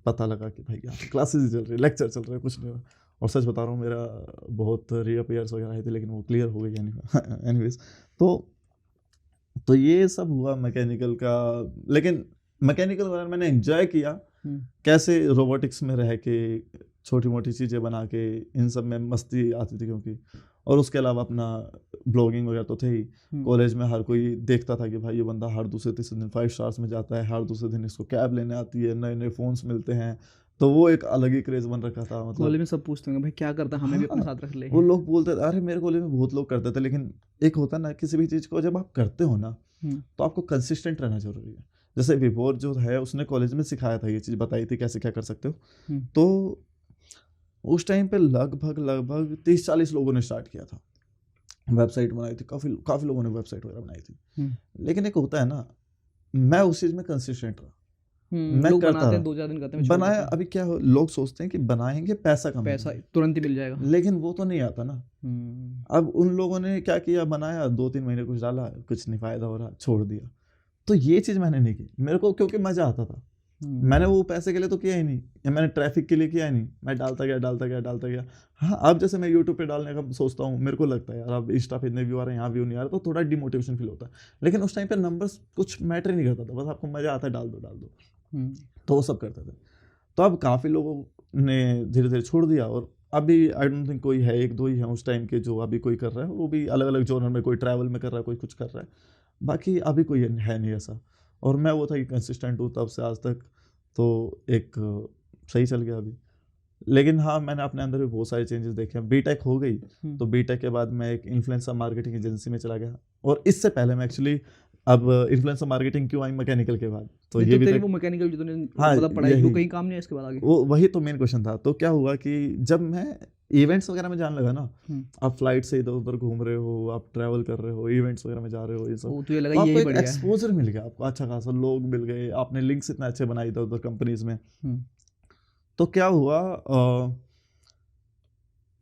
पता लगा कि भाई यहाँ क्लासेस ही चल रही, लेक्चर चल रहे, कुछ नहीं हो। और सच बता रहा हूँ मेरा बहुत रीअपियर्स वगैरह आए थे, लेकिन वो क्लियर हो गई एनीवेज। तो ये सब हुआ मैकेनिकल का। लेकिन मैकेनिकल वाला मैंने एंजॉय किया, कैसे रोबोटिक्स में रह के छोटी मोटी चीज़ें बना के, इन सब में मस्ती आती थी क्योंकि। और उसके अलावा अपना ब्लॉगिंग वगैरह तो थे ही। कॉलेज में हर कोई देखता था कि भाई ये बंदा हर दूसरे तीसरे दिन 5 स्टार्स में जाता है, हर दूसरे दिन इसको कैब लेने आती है, नए नए फ़ोन्स मिलते हैं। तो वो एक अलग ही क्रेज बन रखा था। मतलब कॉलेज में सब पूछते हैं भाई क्या करता है, हमें भी अपने साथ रख ले। वो लोग बोलते थे, अरे मेरे कॉलेज में बहुत लोग करते थे। लेकिन एक होता ना, किसी भी चीज़ को जब आप करते हो ना, तो आपको कंसिस्टेंट रहना जरूरी है। जैसे विभोर जो है उसने कॉलेज में सिखाया था, ये चीज़ बताई थी कैसे क्या कर सकते हो। तो उस टाइम पे लगभग 30-40 लोगों ने स्टार्ट किया था, वेबसाइट बनाई थी, काफ़ी लोगों ने वेबसाइट वगैरह बनाई थी। लेकिन एक होता है ना, मैं उस चीज़ में कंसिस्टेंट रहा, मैं लोग करता बनाते हैं, रहा, 2-4 दिन करते हैं, बनाया। अभी क्या लोग सोचते हैं कि बनाएंगे पैसा तुरंत ही मिल जाएगा, लेकिन वो तो नहीं आता ना। अब उन लोगों ने क्या किया, बनाया 2-3 महीने कुछ डाला, कुछ नहीं फायदा हो रहा, छोड़ दिया। तो ये चीज़ मैंने नहीं की, मेरे को क्योंकि मज़ा आता था। मैंने वो पैसे के लिए तो किया ही नहीं, या मैंने ट्रैफिक के लिए किया ही नहीं, मैं डालता गया। हाँ, अब जैसे मैं यूट्यूब पे डालने का सोचता हूँ, मेरे को लगता है यार अब इंस्टा पे इतने व्यू आ रहे हैं, यहाँ व्यू नहीं आ रहा, तो थोड़ा डिमोटिवेशन फील होता है। लेकिन उस टाइम पे नंबर्स कुछ मैटर ही नहीं करता था, बस आपको मज़ा आता है, डाल दो। तो वो सब करते थे। तो अब काफ़ी लोगों ने धीरे धीरे छोड़ दिया, और अभी आई डोंट थिंक कोई है, 1-2 ही है उस टाइम के जो अभी कोई कर रहा है। वो भी अलग अलग जोनर में, कोई ट्रैवल में कर रहा है, कोई कुछ कर रहा है, बाकी अभी कोई है नहीं ऐसा। और मैं वो था कि कंसिस्टेंट हूँ तब से आज तक, तो एक सही चल गया अभी। लेकिन हाँ, मैंने अपने अंदर भी बहुत सारे चेंजेस देखे हैं। बीटेक हो गई, तो बीटेक के बाद मैं एक इन्फ्लुएंसर मार्केटिंग एजेंसी में चला गया। और इससे पहले मैं एक्चुअली, अब इन्फ्लुएंसर मार्केटिंग क्यों आई मैकेनिकल के बाद, तो ये भी वो मैकेनिकल जो तूने हाँ, मतलब पढ़ाई वो कहीं काम नहीं है इसके बाद आगे। वो वही तो मेन क्वेश्चन था। तो क्या हुआ कि जब मैं इवेंट्स वगैरह में जाने लगा ना, आप फ्लाइट से इधर उधर घूम रहे हो, आप ट्रैवल कर रहे हो, इवेंट्स वगैरह में जा रहे हो, ये सब, तो ये लगा तो आपको यही एक बढ़िया है। एक्सपोजर मिल गया, आपको अच्छा खासा लोग मिल गए, आपने लिंक्स इतने अच्छे बनाए इधर उधर कंपनीज में। तो क्या हुआ,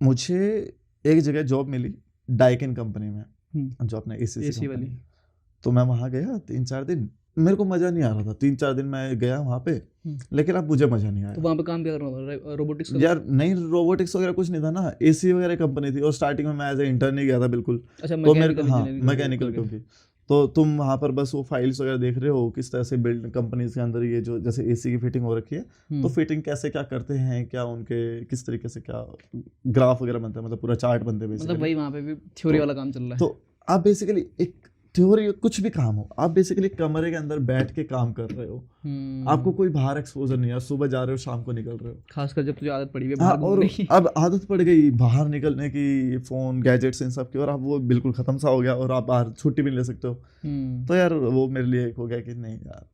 मुझे एक जगह जॉब मिली डाइकिन कंपनी में, जो अपने एसी वाली। तो मैं वहाँ गया 3-4 दिन, मेरे को मज़ा नहीं आ रहा था। 3-4 दिन मैं गया वहाँ पे, लेकिन अब मुझे मज़ा नहीं आया। तो वहाँ पे काम क्या कर रहा था, रोबोटिक्स यार नहीं, रोबोटिक्स वगैरह कुछ नहीं था ना, एसी वगैरह कंपनी थी। और स्टार्टिंग में मैं एज ए इंटर्न ही गया था बिल्कुल। अच्छा, तो मेरे को, हाँ मैकेनिकल, क्योंकि तो तुम वहाँ पर बस वो फाइल्स वगैरह देख रहे हो, किस तरह से बिल्ड कंपनीज के अंदर ये जो जैसे एसी की फिटिंग हो रखी है, तो फिटिंग कैसे क्या करते हैं, क्या उनके किस तरीके से क्या ग्राफ वगैरह बनता है, मतलब पूरा चार्ट बनते हैं। मतलब वही वहाँ पे भी थ्योरी वाला काम चल रहा है। तो आप बेसिकली एक थ्योरी, कुछ भी काम हो, आप बेसिकली कमरे के अंदर बैठ के काम कर रहे हो, आपको कोई बाहर एक्सपोजर नहीं है। सुबह जा रहे हो, शाम को निकल रहे हो, खासकर जब तुझे आदत पड़ी है हाँ, और अब आदत पड़ गई बाहर निकलने की, फोन गैजेट्स इन सब की, और अब वो बिल्कुल खत्म सा हो गया, और आप बाहर छुट्टी भी नहीं ले सकते हो। तो यार वो मेरे लिए एक हो गया कि नहीं यार।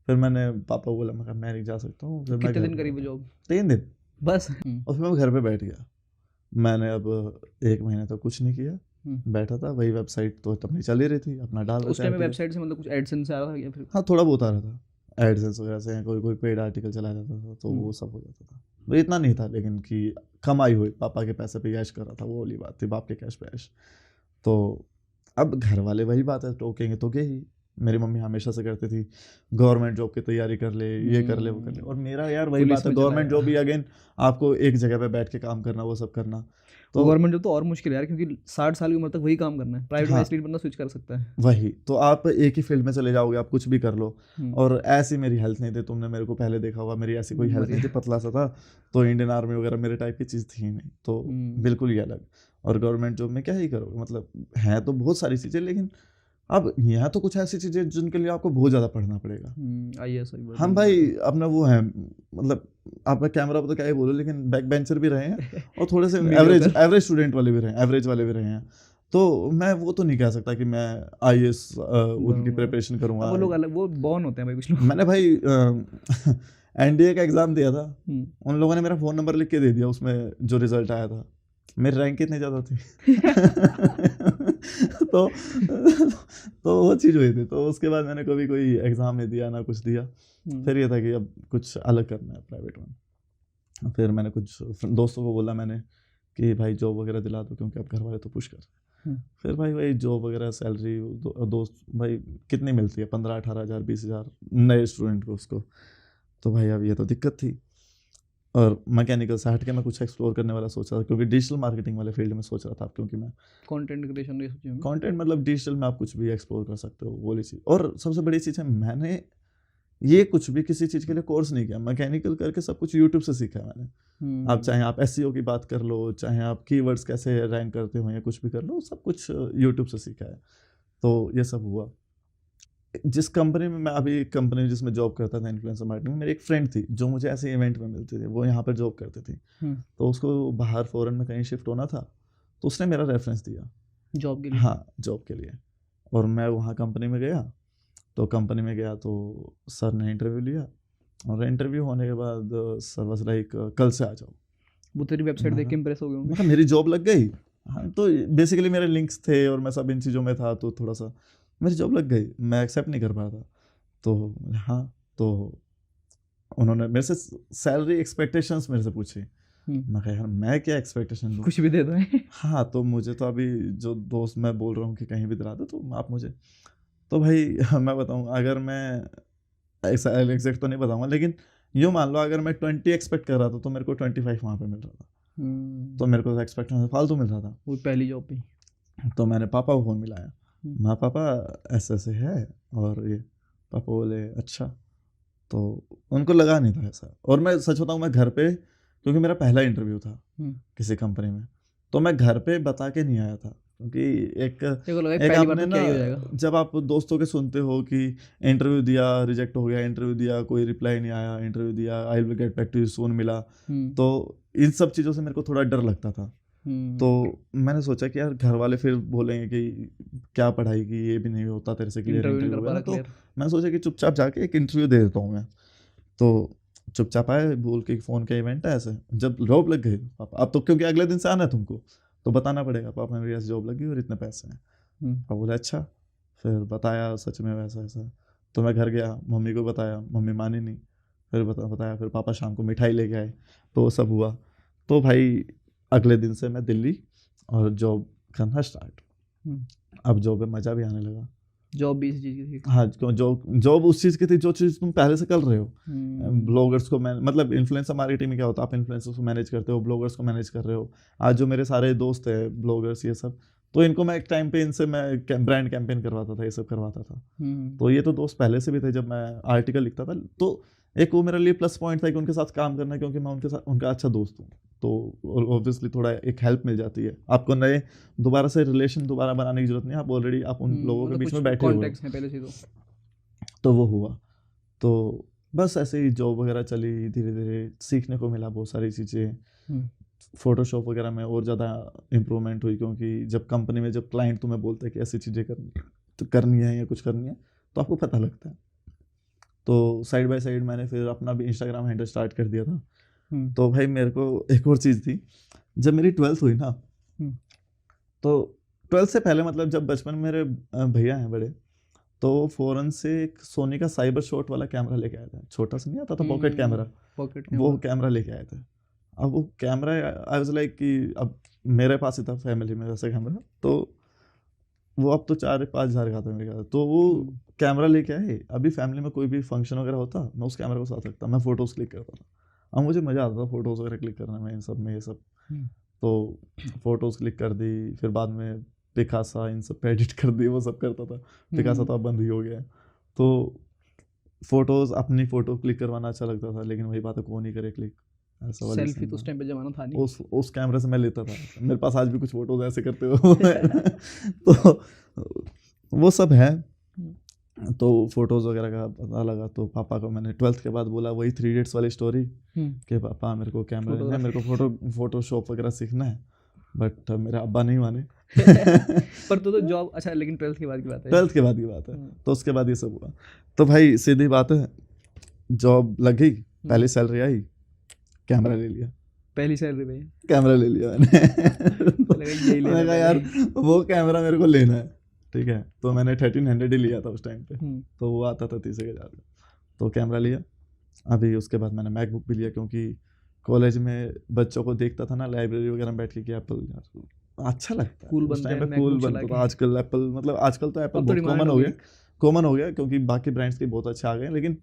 फिर मैंने पापा को बोला, मैं नहीं जा सकता हूँ। फिर कितने दिन करीब जॉब? 3 दिन बस। और फिर मैं घर पे बैठ गया। मैंने अब 1 महीने तक कुछ नहीं किया, बैठा था। वही वेबसाइट तो अपनी चल ही रही थी, अपना डाल रहा था। उस टाइम में वेबसाइट से मतलब कुछ एडसेंस आ रहा था या फिर? हाँ, थोड़ा बहुत आ रहा था, एडसेंस वगैरह से कोई पेड आर्टिकल चलाया जाता था, तो वो सब हो जाता था। तो इतना नहीं था, लेकिन कि कमाई हुई, पापा के पैसे पे ऐश कर रहा था, वो वाली बात थी, बाप के कैश पे ऐश। तो अब घर वाले वही बात है, टोकेंगे तो ही। मेरी मम्मी हमेशा से करती थी गवर्नमेंट जॉब की तैयारी कर ले, ये कर ले, वो कर ले। और मेरा यार वही बात है, गवर्नमेंट जॉब भी अगेन आपको एक जगह पे बैठ के काम करना, वो सब करना। तो गवर्नमेंट जॉब तो और मुश्किल है यार, क्योंकि 60 साल की उम्र तक वही काम करना है। प्राइवेट में इसलिए बंदा स्विच कर सकता है। वही तो, आप एक ही फील्ड में चले जाओगे, आप कुछ भी कर लो। और ऐसी मेरी हेल्थ नहीं थी, तुमने मेरे को पहले देखा होगा, मेरी ऐसी कोई हेल्थ नहीं थी, पतला सा था। तो इंडियन आर्मी वगैरह मेरे टाइप की चीज़ थी नहीं, तो बिल्कुल ही अलग। और गवर्नमेंट जॉब में क्या ही करोगे, मतलब है तो बहुत सारी चीज़ें, लेकिन अब यहाँ तो कुछ ऐसी चीज़ें जिनके लिए आपको बहुत ज़्यादा पढ़ना पड़ेगा। IAS हम भाई अपना वो है, मतलब आप कैमरा पर तो क्या ही बोलो, लेकिन बैक बेंचर भी रहे हैं और थोड़े से एवरेज स्टूडेंट वाले भी रहे हैं, एवरेज वाले भी रहे हैं। तो मैं वो तो नहीं कह सकता कि मैं IAS उनकी प्रिपरेशन करूँगा। वो लोग अलग, वो बॉर्न होते हैं भाई कुछ लोग। मैंने भाई NDA का एग्ज़ाम दिया था, उन लोगों ने मेरा फ़ोन नंबर लिख के दे दिया उसमें जो रिज़ल्ट आया था, मेरी रैंक कितनी ज़्यादा थी। तो वो चीज़ हुई थी। तो उसके बाद मैंने कभी कोई एग्ज़ाम नहीं दिया, ना कुछ दिया। फिर ये था कि अब कुछ अलग करना है प्राइवेट में। फिर मैंने कुछ दोस्तों को बोला मैंने कि भाई जॉब वगैरह दिला दो, क्योंकि अब घर वाले तो पुश कर रहे हैं। फिर भाई वही जॉब वगैरह, सैलरी दोस्त भाई कितनी मिलती है, 15-18 हज़ार 20 हज़ार नए स्टूडेंट को उसको। तो भाई अब ये तो दिक्कत थी। और मैकेनिकल से हट के मैं कुछ एक्सप्लोर करने वाला सोच रहा था, क्योंकि डिजिटल मार्केटिंग वाले फील्ड में सोच रहा था, क्योंकि मैं कंटेंट क्रिएशन ये सब चीज़ें, कंटेंट मतलब डिजिटल में आप कुछ भी एक्सप्लोर कर सकते हो, वो वाली चीज़। और सबसे बड़ी चीज़ है, मैंने ये कुछ भी किसी चीज़ के लिए कोर्स नहीं किया, मैकेनिकल करके सब कुछ यूट्यूब से सीखा है मैंने। आप चाहे आप SEO की बात कर लो, चाहे आप कीवर्ड्स कैसे रैंक करते हो या कुछ भी कर लो, सब कुछ यूट्यूब से सीखा है। तो ये सब हुआ। जिस कंपनी में मैं अभी, कंपनी जिसमें जॉब करता था इन्फ्लुएंसर मार्केटिंग, मेरी एक फ्रेंड थी जो मुझे ऐसे इवेंट में मिलती थी, वो यहाँ पर जॉब करती थी। तो उसको बाहर फॉरेन में कहीं शिफ्ट होना था, तो उसने मेरा रेफरेंस दिया जॉब के लिए। हाँ, जॉब के लिए। और मैं वहाँ कंपनी में गया, तो कंपनी में गया तो सर ने इंटरव्यू लिया, और इंटरव्यू होने के बाद सर बस लाइक कल से आ जाओ। वो तेरी वेबसाइट देख के इम्प्रेस हो गए होंगे। मतलब मेरी जॉब लग गई। हाँ, तो बेसिकली मेरे लिंक्स थे और मैं सब इन चीज़ों में था, तो थोड़ा सा मेरी जॉब लग गई। मैं एक्सेप्ट नहीं कर पा था। तो हाँ, तो उन्होंने मेरे से सैलरी एक्सपेक्टेशंस मेरे से पूछी। मैं कहा यार मैं क्या एक्सपेक्टेशन दूँ, कुछ भी दे दो। हाँ, तो मुझे तो अभी जो दोस्त मैं बोल रहा हूँ कि कहीं भी दिला दो, तो आप मुझे, तो भाई मैं बताऊँ, अगर मैं ऐसा एग्जैक्ट तो नहीं बताऊँगा, लेकिन यूँ मान लो अगर मैं 20 एक्सपेक्ट कर रहा था, तो मेरे को 25 वहाँ पे मिल रहा था। तो मेरे को एक्सपेक्टेशन फालतू मिल रहा था। वो पहली जॉब पे। तो मैंने पापा को फ़ोन मिलाया, माँ पापा ऐसे ऐसे है, और ये पापा बोले अच्छा। तो उनको लगा नहीं था ऐसा। और मैं सच बताऊँ, मैं घर पे, क्योंकि मेरा पहला इंटरव्यू था किसी कंपनी में, तो मैं घर पे बता के नहीं आया था, क्योंकि एक आपने ना, जब आप दोस्तों के सुनते हो कि इंटरव्यू दिया, रिजेक्ट हो गया, इंटरव्यू दिया, कोई रिप्लाई नहीं आया, इंटरव्यू दिया, I will get back to you soon मिला, तो इन सब चीज़ों से मेरे को थोड़ा डर लगता था। तो मैंने सोचा कि यार घर वाले फिर बोलेंगे कि क्या पढ़ाई की, ये भी नहीं होता तेरे से क्लियर इंटरव्यू हुआ, तो मैंने सोचा कि चुपचाप जाके एक इंटरव्यू दे देता हूँ मैं। तो चुपचाप आए, बोल के फ़ोन का इवेंट है ऐसे। जब जॉब लग गई पापा, अब तो क्योंकि अगले दिन से आना है तुमको, तो बताना पड़ेगा पापा मेरी ऐसी जॉब लगी और इतने पैसे हैं। पापा बोले अच्छा। फिर बताया सच में वैसा ऐसा। तो मैं घर गया, मम्मी को बताया, मम्मी मानी नहीं। फिर बताया, फिर पापा शाम को मिठाई लेके आए, तो वो सब हुआ। तो भाई अगले दिन से मैं दिल्ली और जॉब करना स्टार्ट। अब जॉब में मज़ा भी आने लगा। जॉब भी इसी चीज़ की थी। हाँ, जॉब उस चीज़ की थी जो चीज़ तुम पहले से कर रहे हो। ब्लॉगर्स को मतलब इन्फ्लुएंसर मार्केटिंग में क्या होता है, आप इन्फ्लुएंसर्स को मैनेज करते हो, ब्लॉगर्स को मैनेज कर रहे हो। आज जो मेरे सारे दोस्त हैं ब्लॉगर्स ये सब, तो इनको मैं एक टाइम पे इनसे मैं ब्रांड कैंपेन करवाता था, ये सब करवाता था। तो ये तो दोस्त पहले से भी थे, जब मैं आर्टिकल लिखता था। तो एक वो मेरे लिए प्लस पॉइंट था कि उनके साथ काम करना, क्योंकि मैं उनके साथ उनका अच्छा दोस्त हूँ, तो ऑब्वियसली थोड़ा एक हेल्प मिल जाती है। आपको नए दोबारा से रिलेशन दोबारा बनाने की जरूरत नहीं, आप ऑलरेडी आप उन लोगों के बीच में बैठे हुए हो पहले से। तो वो हुआ। तो बस ऐसे ही जॉब वगैरह चली, धीरे धीरे सीखने को मिला बहुत सारी चीज़ें। फोटोशॉप वगैरह में और ज़्यादा इम्प्रूवमेंट हुई, क्योंकि जब कंपनी में जब क्लाइंट तुम्हें बोलते हैं कि ऐसी चीज़ें करनी है या कुछ करनी है, तो आपको पता लगता है। तो साइड बाय साइड मैंने फिर अपना भी इंस्टाग्राम हैंडल स्टार्ट कर दिया था। तो भाई मेरे को एक और चीज़ थी, जब मेरी 12th हुई ना, तो 12th से पहले मतलब जब बचपन में मेरे भैया हैं बड़े, तो फ़ौरन से एक सोनी का साइबर शॉट वाला कैमरा लेके आए थे। छोटा सा नहीं आता था पॉकेट कैमरा, वो कैमरा लेके आए थे। अब वो कैमरा आई वाज लाइक कि अब मेरे पास ही था फैमिली में वैसा कैमरा, तो वो अब तो 4-5 हज़ार का था मेरे ख्याल। तो वो कैमरा लेके आए। अभी फैमिली में कोई भी फंक्शन वगैरह होता, मैं उस कैमरा को साथ रखता, मैं फ़ोटोज़ क्लिक करता था। अब मुझे मज़ा आता था फ़ोटोज़ वगैरह क्लिक करने में, इन सब में, ये सब। तो फ़ोटोज़ क्लिक कर दी, फिर बाद में पिकासा इन सब पे एडिट कर दी, वो सब करता था। पिकासा तो अब बंद ही हो गया है। तो फ़ोटोज़, अपनी फ़ोटो क्लिक करवाना अच्छा लगता था, लेकिन वही बात है, कौन ही करे क्लिक। ऐसा वाला सेल्फी तो उस टाइम पे ज़माना था नहीं। उस कैमरे से मैं लेता था। मेरे पास आज भी कुछ फ़ोटोज़ ऐसे करते हो। तो वो सब है। तो फोटोज़ वगैरह का पता लगा, तो पापा को मैंने 12th के बाद बोला वही 3 इडियट्स वाली स्टोरी कि पापा मेरे को कैमरा लेना है, मेरे को फोटोशॉप वगैरह सीखना है, बट मेरे अब्बा नहीं माने। पर तो जॉब, अच्छा लेकिन 12th के बाद की बात है। 12th के बाद की बात है, तो उसके बाद ये सब हुआ। तो भाई सीधी बात है, जॉब लग गई, पहली सैलरी आई, कैमरा ले लिया। पहली सैलरी पे कैमरा ले लिया मैंने। तो यही लेना मैंने कहा यार वो कैमरा मेरे को लेना है, ठीक है। तो मैंने 1300 ही लिया था उस टाइम पे, तो वो आता था 30,000 का। तो कैमरा लिया। अभी उसके बाद मैंने मैकबुक भी लिया, क्योंकि कॉलेज में बच्चों को देखता था ना लाइब्रेरी वगैरह में बैठ के कि एप्पल यार अच्छा लगता है, कूल उस टाइम बनता पे है, कूल MacBook बनता चला था। आजकल एप्पल, मतलब आजकल तो एप्पल अब तो बहुत डिमांड कॉमन हो हो गया, क्योंकि बाकी ब्रांड्स के बहुत अच्छे आ गए, लेकिन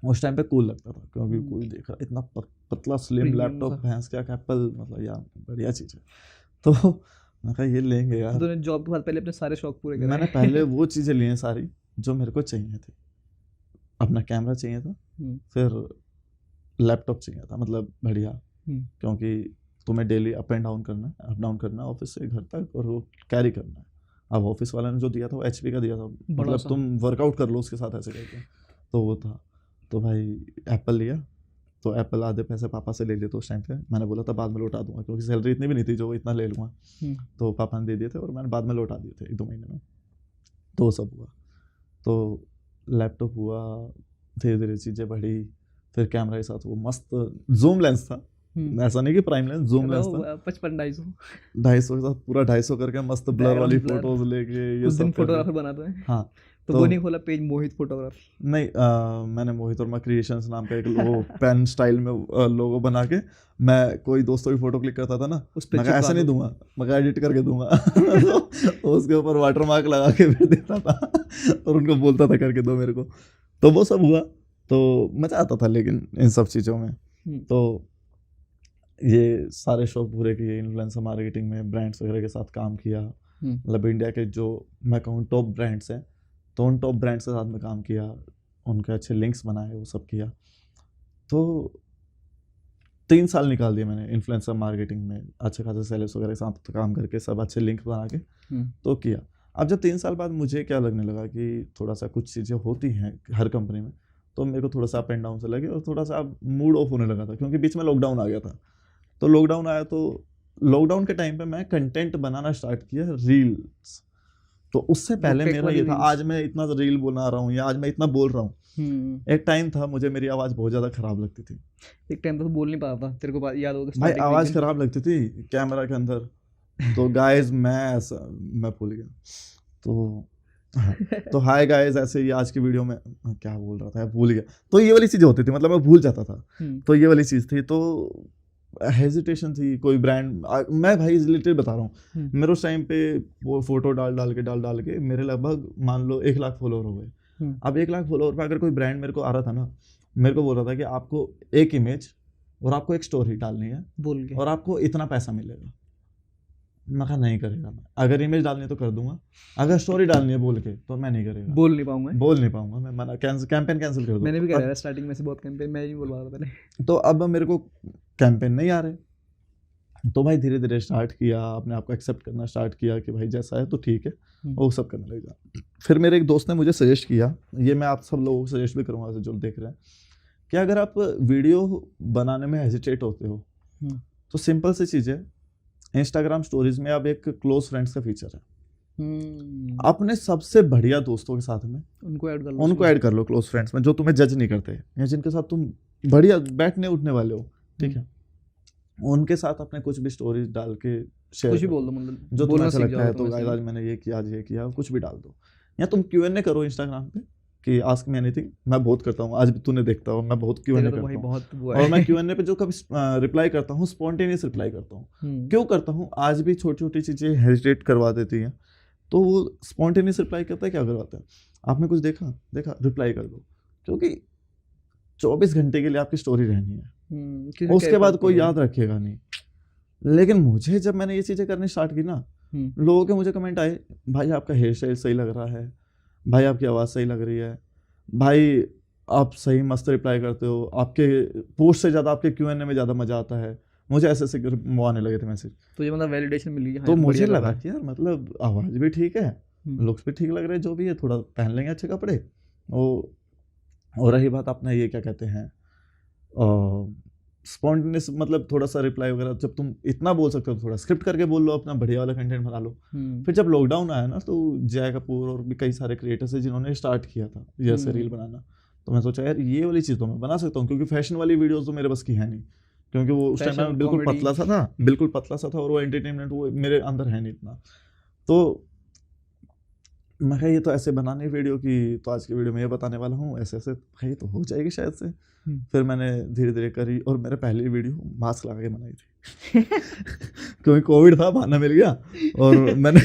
उस टाइम पे कूल लगता था, क्योंकि कोई देख रहा इतना पतला स्लिम Premium लैपटॉप, सा। भैंस क्या एप्पल, मतलब यार बढ़िया चीज़ है। तो मैं कहा ये लेंगे तो यार। तूने जॉब के बाद पहले अपने सारे शौक पूरे करे? मैंने पहले वो चीज़ें ली हैं सारी जो मेरे को चाहिए थी। अपना कैमरा चाहिए था, फिर लैपटॉप चाहिए था, मतलब बढ़िया, क्योंकि तुम्हें डेली अप डाउन करना है ऑफिस से घर तक, और वो कैरी करना है। अब ऑफिस वाला ने जो दिया था वो HP का दिया था, मतलब तुम वर्कआउट कर लो उसके साथ ऐसे करके, तो वो था। तो भाई एप्पल लिया, तो एप्पल आधे पैसे पापा से ले लिए। तो उस टाइम पे मैंने बोला था बाद में लौटा दूंगा, क्योंकि सैलरी इतनी भी नहीं थी जो इतना ले लूँगा। तो पापा ने दे दिए थे और मैंने बाद में लौटा दिए थे 1-2 महीने में। तो वो सब हुआ, तो लैपटॉप हुआ, धीरे धीरे चीज़ें बढ़ी। फिर कैमरा के साथ वो मस्त जूम लेंस था, ऐसा नहीं कि प्राइम लेंस, जूम लेंस था 55-250 के साथ, पूरा 250 करके मस्त ब्लर वाली फोटोज लेके ये सब फोटोग्राफर बनाते हैं। हाँ, तो वो नहीं खोला पेज मोहित फोटोग्राफर? नहीं, मैंने मोहित वर्मा क्रिएशंस नाम का एक वो पेन स्टाइल में लोगो बना के, मैं कोई दोस्तों की फोटो क्लिक करता था ना, मैं ऐसे नहीं दूंगा, मैं एडिट करके दूंगा। तो उसके ऊपर वाटर मार्क लगा के फिर देता था और उनको बोलता था करके दो मेरे को। तो वो सब हुआ, तो मजा आता था लेकिन इन सब चीज़ों में। तो ये सारे शौक पूरे किए, इन्फ्लुएंसर मार्केटिंग में ब्रांड्स वगैरह के साथ काम किया, मतलब इंडिया के जो मैं कहूँ टॉप ब्रांड्स हैं, तो उन टॉप ब्रांड्स के साथ में काम किया, उनके अच्छे लिंक्स बनाए, वो सब किया। तो 3 साल निकाल दिए मैंने इन्फ्लुएंसर मार्केटिंग में, अच्छे खासे सेलर्स वगैरह के साथ काम करके, सब अच्छे लिंक बना के तो किया। अब जब 3 साल बाद मुझे क्या लगने लगा कि थोड़ा सा कुछ चीज़ें होती हैं हर कंपनी में, तो मेरे को थोड़ा सा अप एंड डाउन से लगे और थोड़ा सा मूड ऑफ होने लगा था, क्योंकि बीच में लॉकडाउन आ गया था। तो लॉकडाउन आया, तो लॉकडाउन के टाइम पे मैं कंटेंट बनाना स्टार्ट किया, रील्स। तो उससे पहले मेरा ये था, आज मैं इतना रील बना रहा हूँ या आज मैं इतना बोल रहा हूँ, एक टाइम था मुझे मेरी आवाज़ बहुत ज़्यादा ख़राब लगती थी। एक टाइम तो बोल नहीं पाता था, तेरे को याद होगा भाई आवाज़ ख़राब लगती थी कैमरा के अंदर। तो गाइस मैं भूल गया, तो हाय गाइस, ऐसे ही आज की वीडियो में क्या बोल रहा था, भूल गया। तो ये वाली चीज़ें होती थी, मतलब मैं भूल जाता था। तो ये वाली चीज़ थी, तो हेजिटेशन थी। कोई ब्रांड, मैं भाई रिलेटेड बता रहा हूँ, मेरे उस टाइम पे वो फोटो डाल के मेरे लगभग मान लो 1 लाख फॉलोअर हो गए। अब 1 लाख फॉलोअर पर अगर कोई ब्रांड मेरे को आ रहा था ना, मेरे को बोल रहा था कि आपको एक इमेज और आपको एक स्टोरी डालनी है बोल के, और आपको इतना पैसा मिलेगा। मैं कहा नहीं करेगा, मैं अगर इमेज डालनी है तो कर दूंगा, अगर स्टोरी डालनी है बोल के तो मैं नहीं करेगा, बोल नहीं पाऊंगा मैं, मना कैंपेन कैंसिल कर दूँ। मैंने भी करा है स्टार्टिंग में से बहुत कैंपेन, मैं ही बोल रहा था पहले। तो अब मेरे को कैंपेन नहीं आ रहे, तो भाई धीरे धीरे स्टार्ट किया, अपने आप को एक्सेप्ट करना स्टार्ट किया कि भाई जैसा है तो ठीक है, वो सब करने लगा। फिर मेरे एक दोस्त ने मुझे सजेस्ट किया, ये मैं आप सब लोगों को सजेस्ट भी करूँगा जो देख रहे हैं, कि अगर आप वीडियो बनाने में हेजिटेट होते हो तो सिंपल सी चीज़ है, इंस्टाग्राम स्टोरीज में अब एक क्लोज फ्रेंड्स का फीचर है। अपने सबसे बढ़िया दोस्तों के साथ में उनको ऐड कर लो क्लोज फ्रेंड्स में, जो तुम्हें जज नहीं करते या जिनके साथ तुम बढ़िया बैठने उठने वाले हो, ठीक है। उनके साथ अपने कुछ भी स्टोरीज डाल के शेयर, कुछ भी बोल दो, मतलब जो तुम्हें अच्छा लगता है, तो आज मैंने ये किया, आज ये किया, कुछ भी डाल दो। या तुम Q&A करो इंस्टाग्राम पे कि आस्क मी एनीथिंग, मैं बहुत करता हूँ, आज भी तूने देखता हो मैं बहुत Q&A करता हूँ, और मैं Q&A पे जो कभी रिप्लाई करता हूँ स्पॉन्टेनियस रिप्लाई करता हूँ। क्यों करता हूँ, आज भी छोटी छोटी चीज़ें हेजिटेट करवा देती हैं, तो वो स्पॉन्टेनियस रिप्लाई करता है, क्या करवाता है, आपने कुछ देखा रिप्लाई कर दो, क्योंकि 24 घंटे के लिए आपकी स्टोरी रहनी है, उसके बाद कोई याद रखेगा नहीं। लेकिन मुझे जब मैंने ये चीज़ें करनी स्टार्ट की ना, लोगों के मुझे कमेंट आए, भाई आपका हेयर स्टाइल सही लग रहा है, भाई आपकी आवाज़ सही लग रही है, भाई आप सही मस्त रिप्लाई करते हो, आपके पोस्ट से ज़्यादा आपके Q&A में ज़्यादा मज़ा आता है। मुझे ऐसे आने लगे थे मैसेज, तो ये मतलब वैलिडेशन मिल गई। तो मुझे लगा कि यार मतलब आवाज़ भी ठीक है, लुक्स भी ठीक लग रहे, जो भी है थोड़ा पहन लेंगे अच्छे कपड़े। वो और रही बात अपना ये क्या कहते हैं स्पॉन्टेनियस, मतलब थोड़ा सा रिप्लाई वगैरह जब तुम इतना बोल सकते हो थोड़ा स्क्रिप्ट करके बोल लो, अपना बढ़िया वाला कंटेंट बना लो। फिर जब लॉकडाउन आया ना तो जय कपूर और भी कई सारे क्रिएटर्स हैं जिन्होंने स्टार्ट किया था जैसे रील बनाना, तो मैं सोचा यार ये वाली चीज़ तो मैं बना सकता हूँ, क्योंकि फैशन वाली वीडियोस तो मेरे बस की है नहीं, क्योंकि वो उस टाइम में बिल्कुल पतला सा था, बिल्कुल पतला सा था, और वो एंटरटेनमेंट वो मेरे अंदर है नहीं इतना। तो मैं कहा ये तो ऐसे बनाने वीडियो की, तो आज की वीडियो में ये बताने वाला हूँ ऐसे ऐसे, भाई तो हो जाएगी शायद से। फिर मैंने धीरे धीरे करी, और मेरे पहली वीडियो मास्क लगा के बनाई थी क्योंकि कोविड था, बहाना मिल गया, और मैंने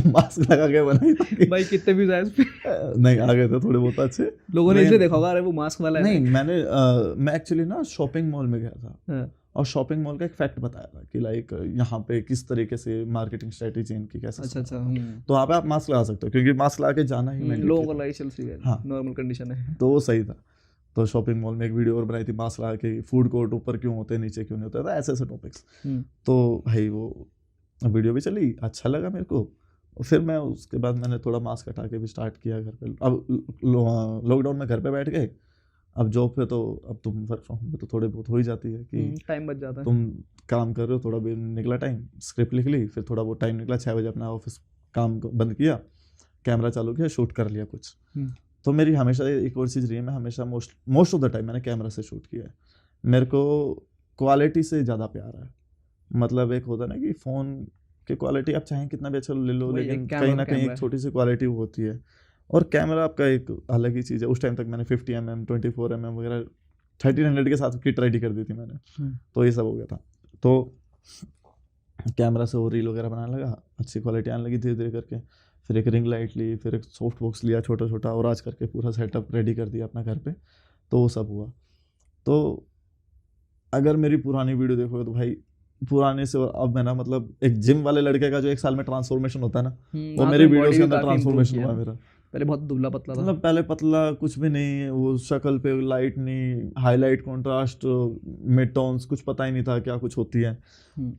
मास्क लगा के बनाई थी। भाई कितने भी नहीं आ गए थे थोड़े बहुत अच्छे लोगों ने, इसलिए देखा होगा अरे वो मास्क वाला है। नहीं मैं एक्चुअली ना शॉपिंग मॉल में गया था, और शॉपिंग मॉल का एक फैक्ट बताया था कि लाइक यहाँ पे किस तरीके से मार्केटिंग स्ट्रेटेजी इनकी कैसे। अच्छा तो वहाँ पे आप मास्क लगा सकते हो, क्योंकि मास्क लगा के जाना ही लोगों को लाइफ चल सी है, हाँ नॉर्मल कंडीशन है, तो वो सही था। तो शॉपिंग मॉल में एक वीडियो और बनाई थी मास्क लगा के, फूड कोर्ट ऊपर क्यों होते हैं नीचे क्यों नहीं होता था, ऐसे ऐसे टॉपिक्स। तो भाई वो वीडियो भी चली, अच्छा लगा मेरे को, और फिर मैं उसके बाद मैंने थोड़ा मास्क हटा के भी स्टार्ट किया घर पे। अब लॉकडाउन में घर पे बैठ गए, अब जॉब पे तो अब तुम वर्क फ्रॉम होम पे तो थोड़े बहुत हो ही जाती है कि टाइम बच जाता है, तुम काम कर रहे हो, थोड़ा भी निकला टाइम, स्क्रिप्ट लिख ली, फिर थोड़ा वो टाइम निकला 6 बजे अपना ऑफिस काम बंद किया, कैमरा चालू किया, शूट कर लिया कुछ। तो मेरी हमेशा एक और चीज़ रही है, मैं हमेशा मोस्ट ऑफ द टाइम मैंने कैमरा से शूट किया है। मेरे को क्वालिटी से ज़्यादा प्यार है, मतलब एक होता है ना कि फ़ोन की क्वालिटी आप चाहें कितना भी अच्छा ले लो, लेकिन कहीं ना कहीं एक छोटी सी क्वालिटी होती है, और कैमरा आपका एक अलग ही चीज़ है। उस टाइम तक मैंने 50mm 24mm वगैरह 1300 के साथ किट रेडी कर दी थी मैंने, तो ये सब हो गया था। तो कैमरा से वो रील वगैरह बनाने लगा, अच्छी क्वालिटी आने लगी धीरे धीरे करके। फिर एक रिंग लाइट ली, फिर एक सॉफ्ट बॉक्स लिया छोटा छोटा, और आज करके पूरा सेटअप रेडी कर दिया अपना घर पे। तो वो सब हुआ। तो अगर मेरी पुरानी वीडियो देखोगे तो भाई पुराने से अब मैं ना, मतलब एक जिम वाले लड़के का जो 1 साल में ट्रांसफॉर्मेशन होता है ना, वो मेरी वीडियोस के अंदर ट्रांसफॉर्मेशन हुआ मेरा। पहले बहुत दुबला पतला था, मतलब पहले पतला कुछ भी नहीं, वो शक्ल पे लाइट नहीं, हाईलाइट कंट्रास्ट मिड टोन्स कुछ पता ही नहीं था क्या कुछ होती है।